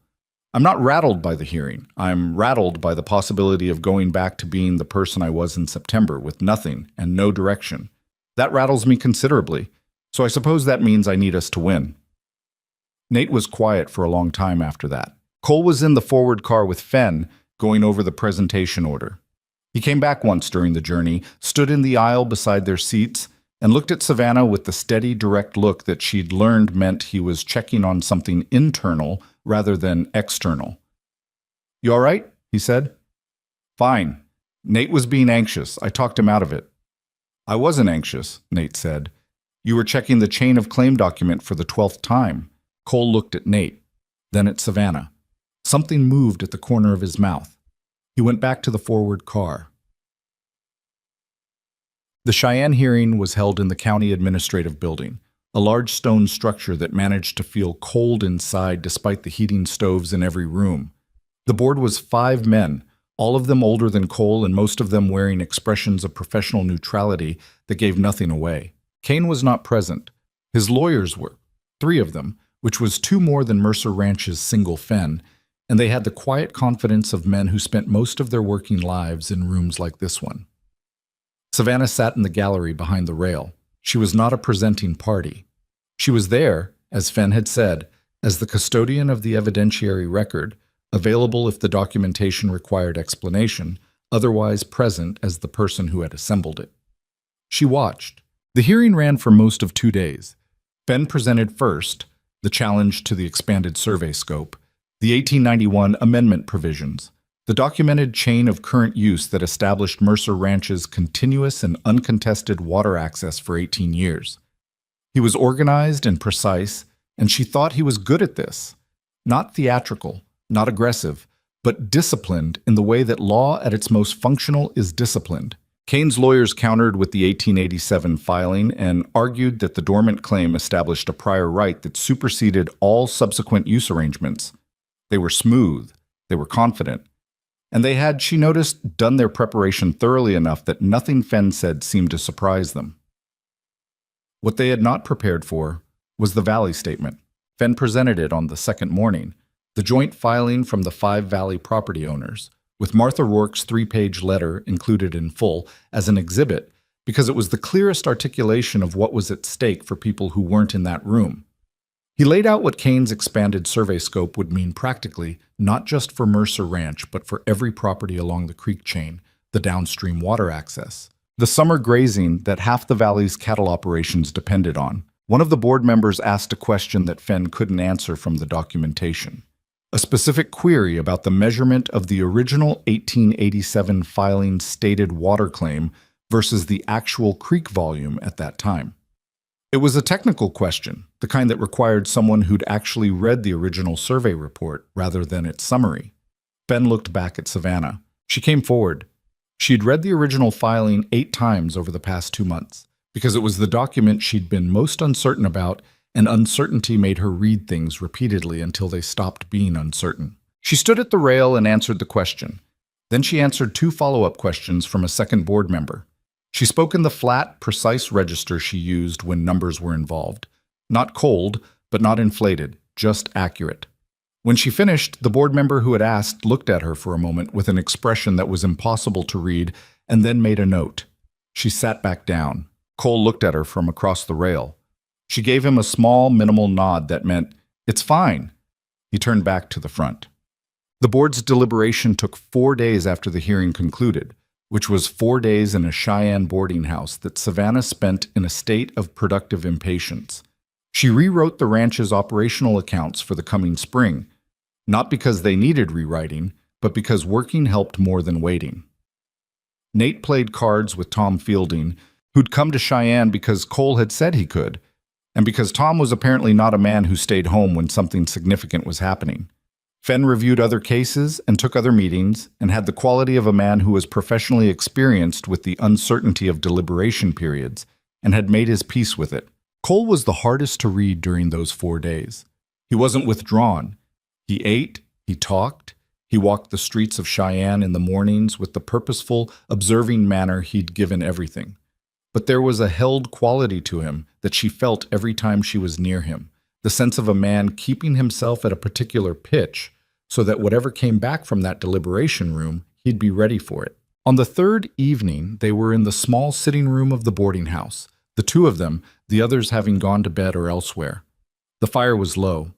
"I'm not rattled by the hearing. I'm rattled by the possibility of going back to being the person I was in September, with nothing and no direction. That rattles me considerably, so I suppose that means I need us to win." Nate was quiet for a long time after that. Cole was in the forward car with Fenn, going over the presentation order. He came back once during the journey, stood in the aisle beside their seats, and looked at Savannah with the steady, direct look that she'd learned meant he was checking on something internal rather than external. "You all right?" he said. "Fine." Nate was being anxious. I talked him out of it. "I wasn't anxious," Nate said. "You were checking the chain of claim document for the 12th time." Cole looked at Nate, then at Savannah. Something moved at the corner of his mouth. He went back to the forward car. The Cheyenne hearing was held in the county administrative building, a large stone structure that managed to feel cold inside despite the heating stoves in every room. The board was 5 men, all of them older than Cole and most of them wearing expressions of professional neutrality that gave nothing away. Kane was not present. His lawyers were, 3 of them, which was 2 more than Mercer Ranch's single Fenn, and they had the quiet confidence of men who spent most of their working lives in rooms like this one. Savannah sat in the gallery behind the rail. She was not a presenting party. She was there, as Fenn had said, as the custodian of the evidentiary record, available if the documentation required explanation, otherwise present as the person who had assembled it. She watched. The hearing ran for most of 2 days. Fenn presented first, the challenge to the expanded survey scope, the 1891 amendment provisions, the documented chain of current use that established Mercer Ranch's continuous and uncontested water access for 18 years. He was organized and precise, and she thought he was good at this. Not theatrical, not aggressive, but disciplined in the way that law at its most functional is disciplined. Kane's lawyers countered with the 1887 filing and argued that the dormant claim established a prior right that superseded all subsequent use arrangements. They were smooth, they were confident, and they had, she noticed, done their preparation thoroughly enough that nothing Fenn said seemed to surprise them. What they had not prepared for was the Valley Statement. Fenn presented it on the second morning, the joint filing from the 5 Valley property owners, with Martha Rourke's 3-page letter included in full as an exhibit because it was the clearest articulation of what was at stake for people who weren't in that room. He laid out what Kane's expanded survey scope would mean practically, not just for Mercer Ranch, but for every property along the creek chain, the downstream water access, the summer grazing that half the valley's cattle operations depended on. One of the board members asked a question that Fenn couldn't answer from the documentation. A specific query about the measurement of the original 1887 filing stated water claim versus the actual creek volume at that time. It was a technical question, the kind that required someone who'd actually read the original survey report rather than its summary. Ben looked back at Savannah. She came forward. She'd read the original filing 8 times over the past 2 months, because it was the document she'd been most uncertain about, and uncertainty made her read things repeatedly until they stopped being uncertain. She stood at the rail and answered the question. Then she answered 2 follow-up questions from a second board member. She spoke in the flat, precise register she used when numbers were involved. Not cold, but not inflated, just accurate. When she finished, the board member who had asked looked at her for a moment with an expression that was impossible to read and then made a note. She sat back down. Cole looked at her from across the rail. She gave him a small, minimal nod that meant, "It's fine." He turned back to the front. The board's deliberation took 4 days after the hearing concluded, which was 4 days in a Cheyenne boarding house that Savannah spent in a state of productive impatience. She rewrote the ranch's operational accounts for the coming spring, not because they needed rewriting, but because working helped more than waiting. Nate played cards with Tom Fielding, who'd come to Cheyenne because Cole had said he could, and because Tom was apparently not a man who stayed home when something significant was happening. Fenn reviewed other cases and took other meetings and had the quality of a man who was professionally experienced with the uncertainty of deliberation periods and had made his peace with it. Cole was the hardest to read during those 4 days. He wasn't withdrawn. He ate, he talked, he walked the streets of Cheyenne in the mornings with the purposeful, observing manner he'd given everything. But there was a held quality to him that she felt every time she was near him, the sense of a man keeping himself at a particular pitch so that whatever came back from that deliberation room, he'd be ready for it. On the 3rd evening, they were in the small sitting room of the boarding house, the 2 of them, the others having gone to bed or elsewhere. The fire was low.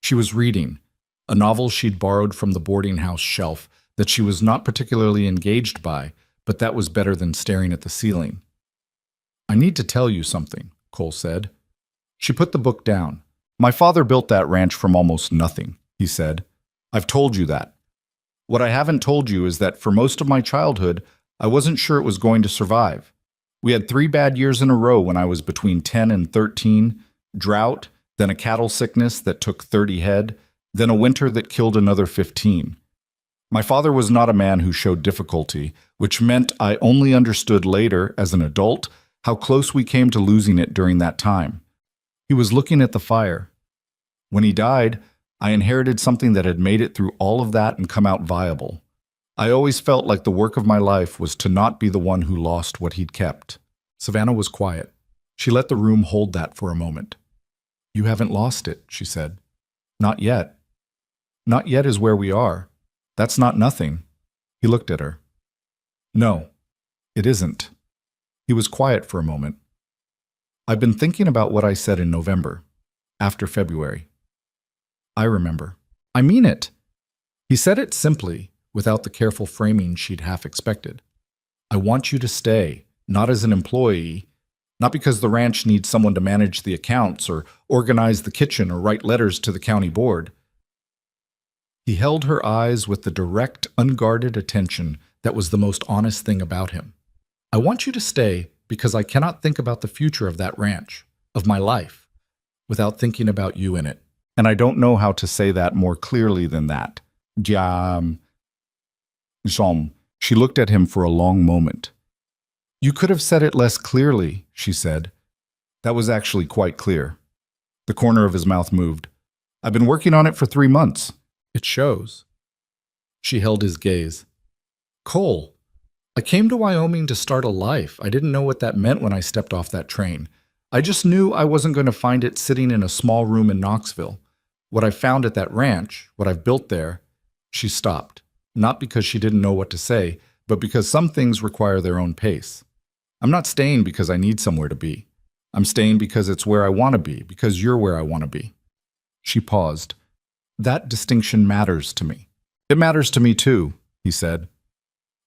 She was reading, a novel she'd borrowed from the boarding house shelf that she was not particularly engaged by, but that was better than staring at the ceiling. "I need to tell you something," Cole said. She put the book down. "My father built that ranch from almost nothing," he said. "I've told you that. What I haven't told you is that for most of my childhood, I wasn't sure it was going to survive. We had 3 bad years in a row when I was between 10 and 13, drought, then a cattle sickness that took 30 head, then a winter that killed another 15. My father was not a man who showed difficulty, which meant I only understood later, as an adult, how close we came to losing it during that time. He was looking at the fire. When he died, I inherited something that had made it through all of that and come out viable. I always felt like the work of my life was to not be the one who lost what he'd kept." Savannah was quiet. She let the room hold that for a moment. "You haven't lost it," she said. "Not yet. Not yet is where we are. That's not nothing." He looked at her. "No, it isn't." He was quiet for a moment. "I've been thinking about what I said in November, after February. I remember. I mean it." He said it simply, without the careful framing she'd half expected. "I want you to stay, not as an employee, not because the ranch needs someone to manage the accounts or organize the kitchen or write letters to the county board." He held her eyes with the direct, unguarded attention that was the most honest thing about him. "I want you to stay because I cannot think about the future of that ranch, of my life, without thinking about you in it. And I don't know how to say that more clearly than that. Jean." She looked at him for a long moment. "You could have said it less clearly," she said. "That was actually quite clear." The corner of his mouth moved. "I've been working on it for 3 months. It shows." She held his gaze. "Cole, I came to Wyoming to start a life. I didn't know what that meant when I stepped off that train. I just knew I wasn't going to find it sitting in a small room in Knoxville. What I found at that ranch, what I've built there." She stopped, not because she didn't know what to say, but because some things require their own pace. "I'm not staying because I need somewhere to be. I'm staying because it's where I want to be, because you're where I want to be." She paused. "That distinction matters to me." "It matters to me too," he said.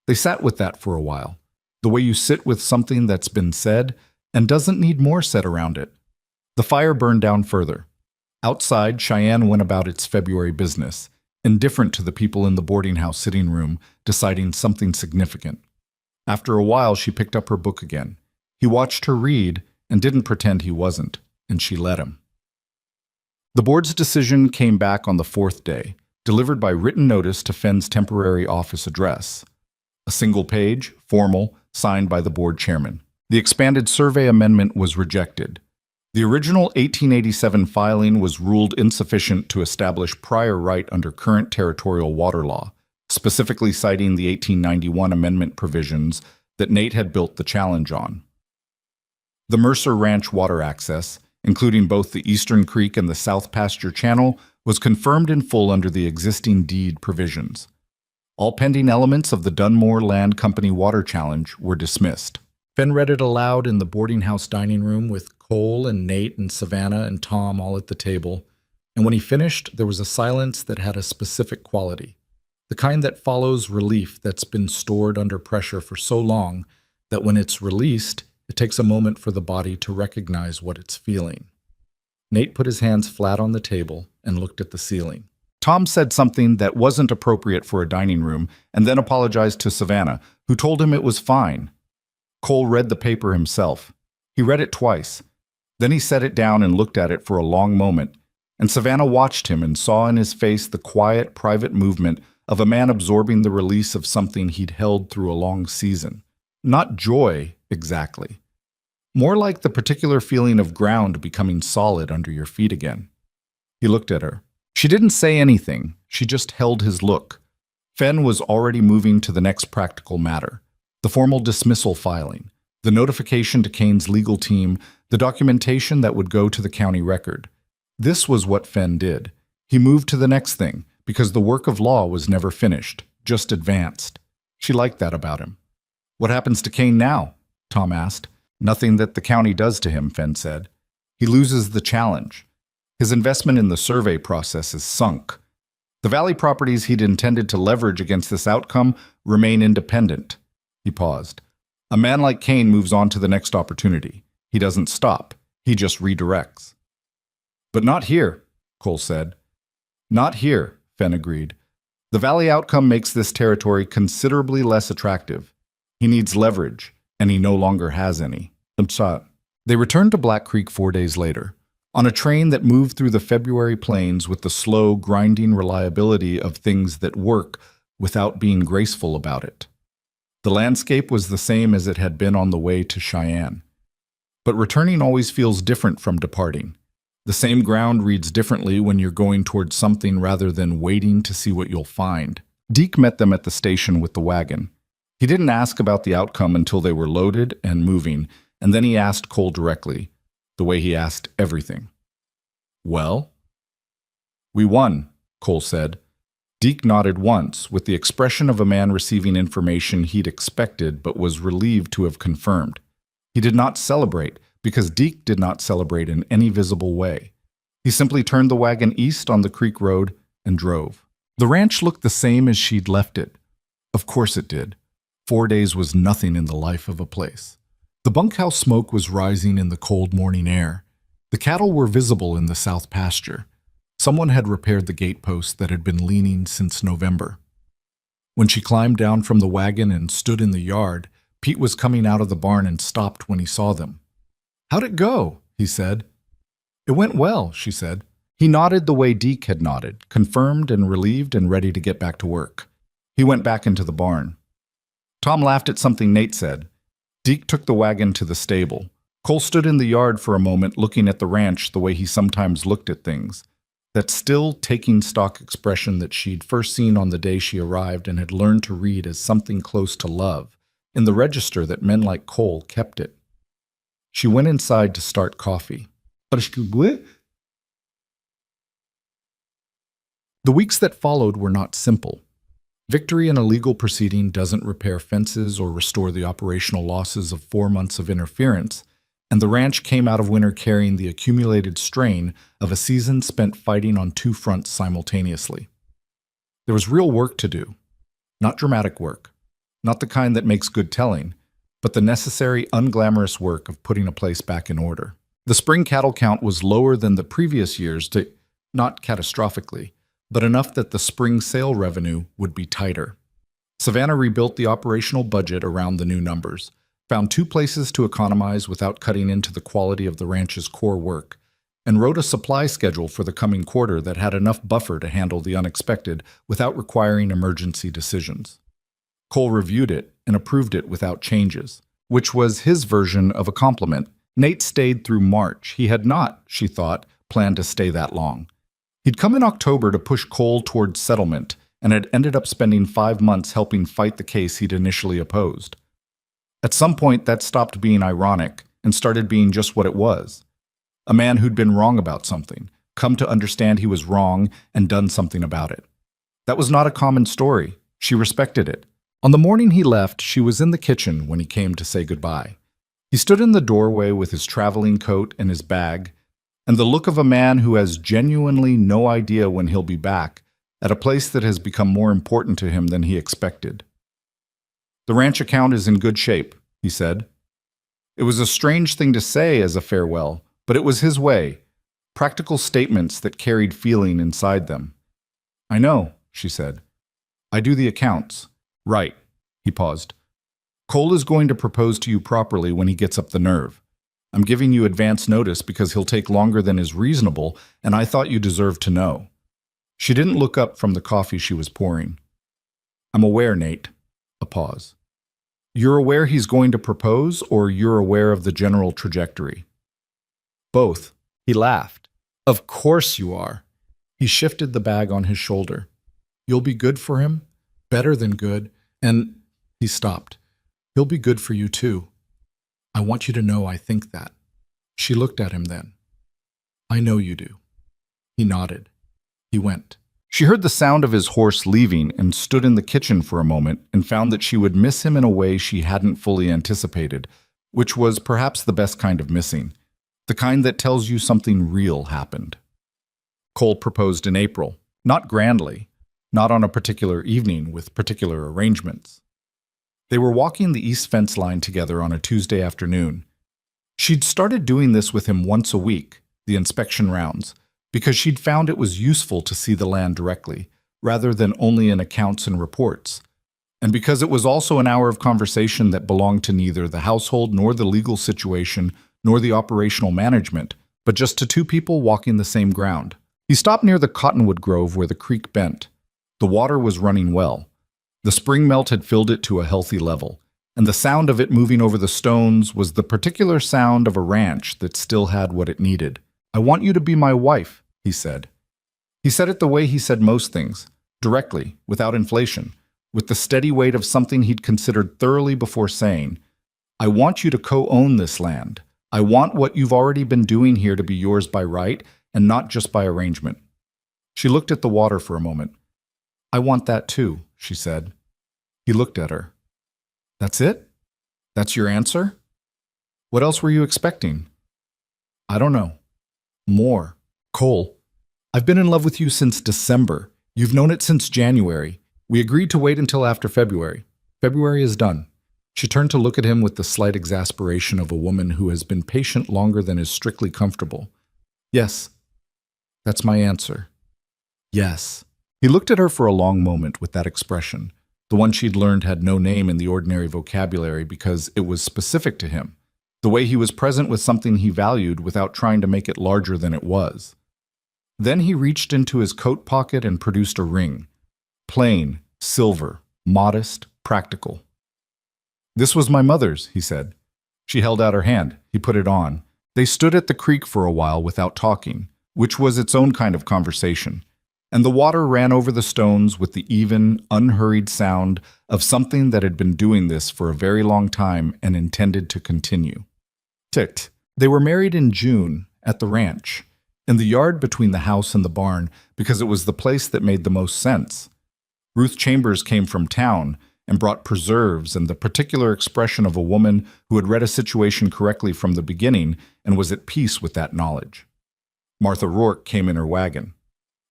They sat with that for a while, the way you sit with something that's been said and doesn't need more said around it. The fire burned down further. Outside, Cheyenne went about its February business, indifferent to the people in the boarding house sitting room, deciding something significant. After a while, she picked up her book again. He watched her read and didn't pretend he wasn't, and she let him. The board's decision came back on the fourth day, delivered by written notice to Fenn's temporary office address. A single page, formal, signed by the board chairman. The expanded survey amendment was rejected. The original 1887 filing was ruled insufficient to establish prior right under current territorial water law, specifically citing the 1891 amendment provisions that Nate had built the challenge on. The Mercer Ranch water access, including both the Eastern Creek and the South Pasture Channel, was confirmed in full under the existing deed provisions. All pending elements of the Dunmore Land Company water challenge were dismissed. Fenn read it aloud in the boarding house dining room with Cole and Nate and Savannah and Tom all at the table, and when he finished, there was a silence that had a specific quality, the kind that follows relief that's been stored under pressure for so long that when it's released, it takes a moment for the body to recognize what it's feeling. Nate put his hands flat on the table and looked at the ceiling. Tom said something that wasn't appropriate for a dining room and then apologized to Savannah, who told him it was fine. Cole read the paper himself. He read it twice. Then he set it down and looked at it for a long moment, and Savannah watched him and saw in his face the quiet, private movement of a man absorbing the release of something he'd held through a long season. Not joy, exactly. More like the particular feeling of ground becoming solid under your feet again. He looked at her. She didn't say anything. She just held his look. Fenn was already moving to the next practical matter. The formal dismissal filing, the notification to Kane's legal team, the documentation that would go to the county record. This was what Fenn did. He moved to the next thing, because the work of law was never finished, just advanced. She liked that about him. What happens to Kane now? Tom asked. Nothing that the county does to him, Fenn said. He loses the challenge. His investment in the survey process is sunk. The Valley properties he'd intended to leverage against this outcome remain independent. He paused. A man like Kane moves on to the next opportunity. He doesn't stop. He just redirects. But not here, Cole said. Not here, Fenn agreed. The Valley outcome makes this territory considerably less attractive. He needs leverage, and he no longer has any. They returned to Black Creek 4 days later, on a train that moved through the February plains with the slow, grinding reliability of things that work without being graceful about it. The landscape was the same as it had been on the way to Cheyenne. But returning always feels different from departing. The same ground reads differently when you're going towards something rather than waiting to see what you'll find. Deke met them at the station with the wagon. He didn't ask about the outcome until they were loaded and moving, and then he asked Cole directly, the way he asked everything. Well? We won, Cole said. Deke nodded once, with the expression of a man receiving information he'd expected but was relieved to have confirmed. He did not celebrate, because Deke did not celebrate in any visible way. He simply turned the wagon east on the creek road and drove. The ranch looked the same as she'd left it. Of course it did. 4 days was nothing in the life of a place. The bunkhouse smoke was rising in the cold morning air. The cattle were visible in the south pasture. Someone had repaired the gatepost that had been leaning since November. When she climbed down from the wagon and stood in the yard, Pete was coming out of the barn and stopped when he saw them. "How'd it go?" he said. "It went well," she said. He nodded the way Deke had nodded, confirmed and relieved and ready to get back to work. He went back into the barn. Tom laughed at something Nate said. Deke took the wagon to the stable. Cole stood in the yard for a moment looking at the ranch the way he sometimes looked at things. That still, taking stock expression that she'd first seen on the day she arrived and had learned to read as something close to love, in the register that men like Cole kept it. She went inside to start coffee. The weeks that followed were not simple. Victory in a legal proceeding doesn't repair fences or restore the operational losses of 4 months of interference, and the ranch came out of winter carrying the accumulated strain of a season spent fighting on 2 fronts simultaneously. There was real work to do. Not dramatic work. Not the kind that makes good telling, but the necessary, unglamorous work of putting a place back in order. The spring cattle count was lower than the previous years, not catastrophically, but enough that the spring sale revenue would be tighter. Savannah rebuilt the operational budget around the new numbers, found 2 places to economize without cutting into the quality of the ranch's core work, and wrote a supply schedule for the coming quarter that had enough buffer to handle the unexpected without requiring emergency decisions. Cole reviewed it and approved it without changes, which was his version of a compliment. Nate stayed through March. He had not, she thought, planned to stay that long. He'd come in October to push Cole towards settlement and had ended up spending 5 months helping fight the case he'd initially opposed. At some point, that stopped being ironic and started being just what it was. A man who'd been wrong about something, come to understand he was wrong and done something about it. That was not a common story. She respected it. On the morning he left, she was in the kitchen when he came to say goodbye. He stood in the doorway with his traveling coat and his bag, and the look of a man who has genuinely no idea when he'll be back at a place that has become more important to him than he expected. "The ranch account is in good shape," he said. It was a strange thing to say as a farewell, but it was his way, practical statements that carried feeling inside them. "I know," she said. "I do the accounts." "Right." He paused. "Cole is going to propose to you properly when he gets up the nerve. I'm giving you advance notice because he'll take longer than is reasonable, and I thought you deserved to know." She didn't look up from the coffee she was pouring. "I'm aware, Nate." A pause. "You're aware he's going to propose, or you're aware of the general trajectory?" "Both." He laughed. "Of course you are." He shifted the bag on his shoulder. "You'll be good for him? Better than good. And—" He stopped. "He'll be good for you too. I want you to know I think that." She looked at him then. "I know you do." He nodded. He went. She heard the sound of his horse leaving and stood in the kitchen for a moment and found that she would miss him in a way she hadn't fully anticipated, which was perhaps the best kind of missing, the kind that tells you something real happened. Cole proposed in April, not grandly, not on a particular evening with particular arrangements. They were walking the east fence line together on a Tuesday afternoon. She'd started doing this with him once a week, the inspection rounds, because she'd found it was useful to see the land directly, rather than only in accounts and reports, and because it was also an hour of conversation that belonged to neither the household nor the legal situation nor the operational management, but just to 2 people walking the same ground. He stopped near the cottonwood grove where the creek bent. The water was running well. The spring melt had filled it to a healthy level, and the sound of it moving over the stones was the particular sound of a ranch that still had what it needed. "I want you to be my wife," he said. He said it the way he said most things, directly, without inflation, with the steady weight of something he'd considered thoroughly before saying, "I want you to co-own this land. I want what you've already been doing here to be yours by right and not just by arrangement." She looked at the water for a moment. "I want that too," she said. He looked at her. "That's it? That's your answer? What else were you expecting?" "I don't know. More. Cole, I've been in love with you since December. You've known it since January. We agreed to wait until after February. February is done." She turned to look at him with the slight exasperation of a woman who has been patient longer than is strictly comfortable. "Yes. That's my answer." "Yes." He looked at her for a long moment with that expression. The one she'd learned had no name in the ordinary vocabulary because it was specific to him. The way he was present with something he valued without trying to make it larger than it was. Then he reached into his coat pocket and produced a ring. Plain, silver, modest, practical. "This was my mother's," he said. She held out her hand. He put it on. They stood at the creek for a while without talking, which was its own kind of conversation. And the water ran over the stones with the even, unhurried sound of something that had been doing this for a very long time and intended to continue. Ticked. They were married in June at the ranch, in the yard between the house and the barn, because it was the place that made the most sense. Ruth Chambers came from town and brought preserves and the particular expression of a woman who had read a situation correctly from the beginning and was at peace with that knowledge. Martha Rourke came in her wagon.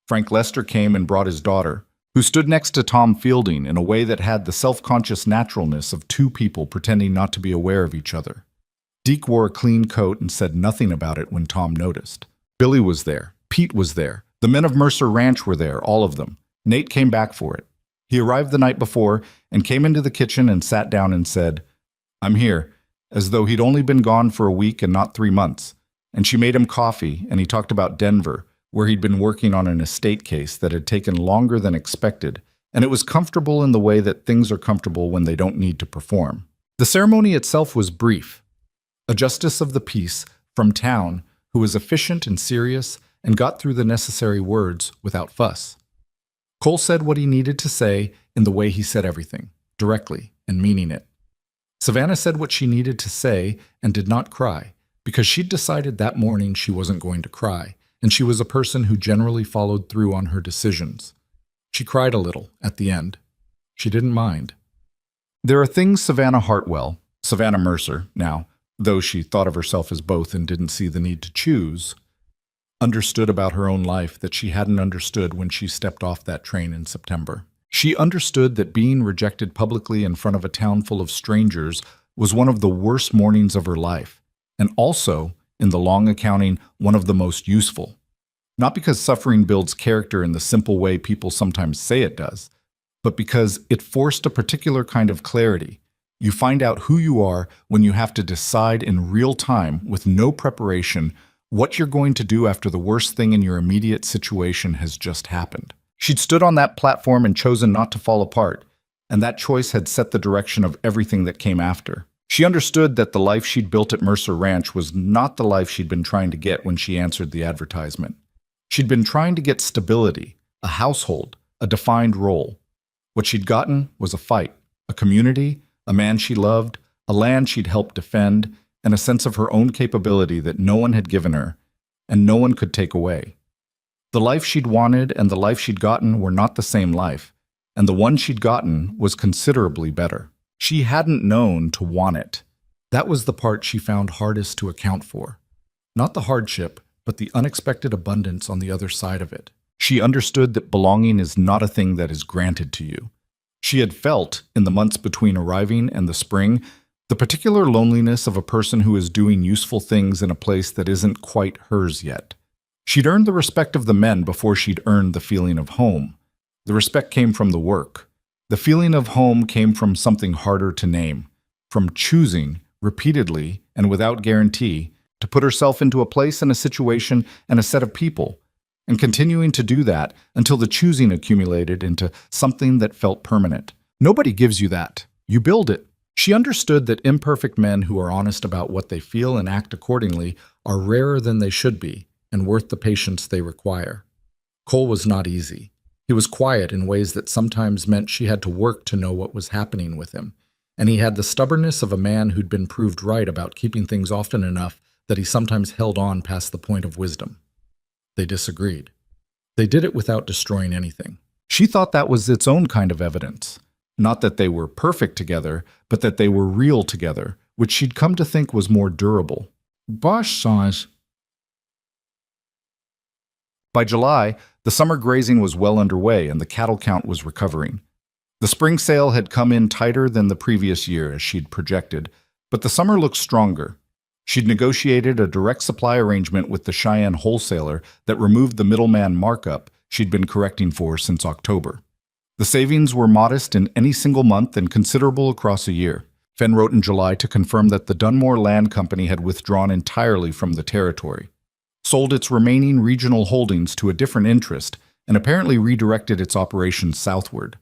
Frank Lester came and brought his daughter, who stood next to Tom Fielding in a way that had the self-conscious naturalness of 2 people pretending not to be aware of each other. Deke wore a clean coat and said nothing about it when Tom noticed. Billy was there. Pete was there. The men of Mercer Ranch were there, all of them. Nate came back for it. He arrived the night before and came into the kitchen and sat down and said, "I'm here," as though he'd only been gone for a week and not 3 months. And she made him coffee, and he talked about Denver, where he'd been working on an estate case that had taken longer than expected, and it was comfortable in the way that things are comfortable when they don't need to perform. The ceremony itself was brief. A justice of the peace from town who was efficient and serious and got through the necessary words without fuss. Cole said what he needed to say in the way he said everything, directly and meaning it. Savannah said what she needed to say and did not cry, because she'd decided that morning she wasn't going to cry, and she was a person who generally followed through on her decisions. She cried a little at the end. She didn't mind. There are things Savannah Mercer now, though she thought of herself as both and didn't see the need to choose, understood about her own life that she hadn't understood when she stepped off that train in September. She understood that being rejected publicly in front of a town full of strangers was one of the worst mornings of her life, and also, in the long accounting, one of the most useful. Not because suffering builds character in the simple way people sometimes say it does, but because it forced a particular kind of clarity. You find out who you are when you have to decide in real time, with no preparation, what you're going to do after the worst thing in your immediate situation has just happened. She'd stood on that platform and chosen not to fall apart, and that choice had set the direction of everything that came after. She understood that the life she'd built at Mercer Ranch was not the life she'd been trying to get when she answered the advertisement. She'd been trying to get stability, a household, a defined role. What she'd gotten was a fight, a community, a man she loved, a land she'd helped defend, and a sense of her own capability that no one had given her, and no one could take away. The life she'd wanted and the life she'd gotten were not the same life, and the one she'd gotten was considerably better. She hadn't known to want it. That was the part she found hardest to account for. Not the hardship, but the unexpected abundance on the other side of it. She understood that belonging is not a thing that is granted to you. She had felt, in the months between arriving and the spring, the particular loneliness of a person who is doing useful things in a place that isn't quite hers yet. She'd earned the respect of the men before she'd earned the feeling of home. The respect came from the work. The feeling of home came from something harder to name, from choosing, repeatedly and without guarantee, to put herself into a place and a situation and a set of people, and continuing to do that until the choosing accumulated into something that felt permanent. Nobody gives you that. You build it. She understood that imperfect men who are honest about what they feel and act accordingly are rarer than they should be and worth the patience they require. Cole was not easy. He was quiet in ways that sometimes meant she had to work to know what was happening with him, and he had the stubbornness of a man who'd been proved right about keeping things often enough that he sometimes held on past the point of wisdom. They disagreed. They did it without destroying anything. She thought that was its own kind of evidence. Not that they were perfect together, but that they were real together, which she'd come to think was more durable. Bosh size. By July, the summer grazing was well underway and the cattle count was recovering. The spring sale had come in tighter than the previous year, as she'd projected, but the summer looked stronger. She'd negotiated a direct supply arrangement with the Cheyenne wholesaler that removed the middleman markup she'd been correcting for since October. The savings were modest in any single month and considerable across a year. Fenn wrote in July to confirm that the Dunmore Land Company had withdrawn entirely from the territory, sold its remaining regional holdings to a different interest, and apparently redirected its operations southward.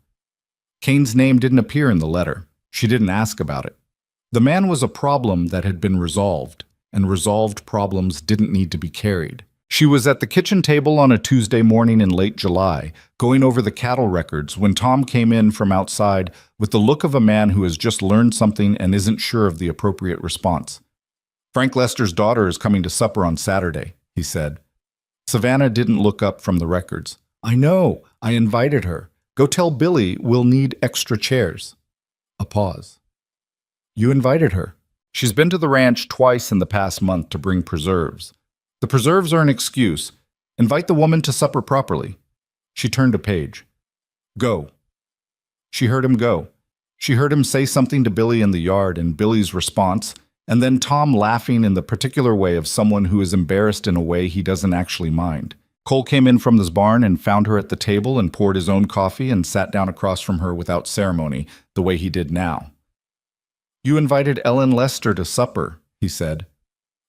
Kane's name didn't appear in the letter. She didn't ask about it. The man was a problem that had been resolved, and resolved problems didn't need to be carried. She was at the kitchen table on a Tuesday morning in late July, going over the cattle records, when Tom came in from outside with the look of a man who has just learned something and isn't sure of the appropriate response. "Frank Lester's daughter is coming to supper on Saturday," he said. Savannah didn't look up from the records. "I know. I invited her. Go tell Billy we'll need extra chairs." A pause. "You invited her. She's been to the ranch twice in the past month to bring preserves. The preserves are an excuse. Invite the woman to supper properly." She turned a page. "Go." She heard him go. She heard him say something to Billy in the yard and Billy's response, and then Tom laughing in the particular way of someone who is embarrassed in a way he doesn't actually mind. Cole came in from this barn and found her at the table and poured his own coffee and sat down across from her without ceremony, the way he did now. "You invited Ellen Lester to supper," he said.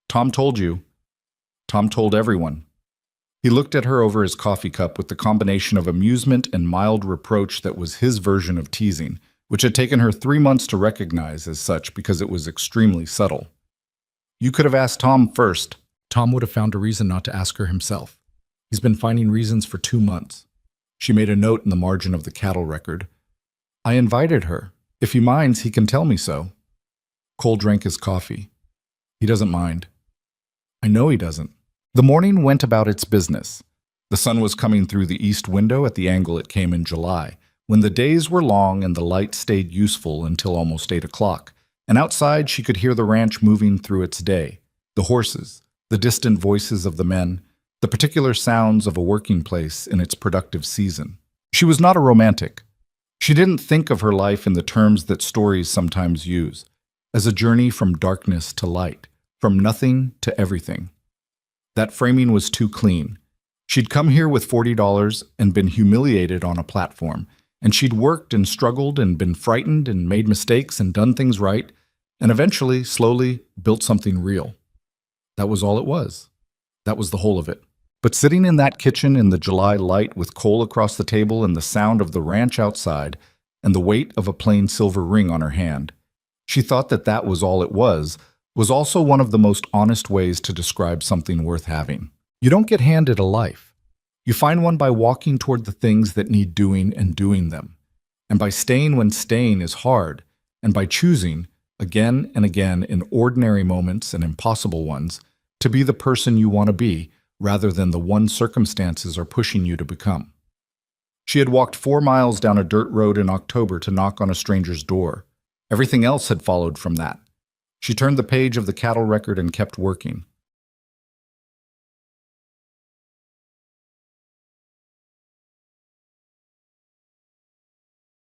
"Tom told you." Tom told everyone. He looked at her over his coffee cup with the combination of amusement and mild reproach that was his version of teasing, which had taken her 3 months to recognize as such because it was extremely subtle. "You could have asked Tom first." Tom would have found a reason not to ask her himself. He's been finding reasons for 2 months. She made a note in the margin of the cattle record. "I invited her. If he minds, he can tell me so." Cole drank his coffee. He doesn't mind. I know he doesn't. The morning went about its business. The sun was coming through the east window at the angle it came in July, when the days were long and the light stayed useful until almost 8 o'clock, and outside she could hear the ranch moving through its day, the horses, the distant voices of the men, the particular sounds of a working place in its productive season. She was not a romantic. She didn't think of her life in the terms that stories sometimes use, as a journey from darkness to light, from nothing to everything. That framing was too clean. She'd come here with $40 and been humiliated on a platform, and she'd worked and struggled and been frightened and made mistakes and done things right, and eventually, slowly, built something real. That was all it was. That was the whole of it. But sitting in that kitchen in the July light with Cole across the table and the sound of the ranch outside and the weight of a plain silver ring on her hand, she thought that that was all it was also one of the most honest ways to describe something worth having. You don't get handed a life. You find one by walking toward the things that need doing and doing them, and by staying when staying is hard, and by choosing, again and again in ordinary moments and impossible ones, to be the person you want to be, rather than the one circumstances are pushing you to become. She had walked 4 miles down a dirt road in October to knock on a stranger's door. Everything else had followed from that. She turned the page of the cattle record and kept working.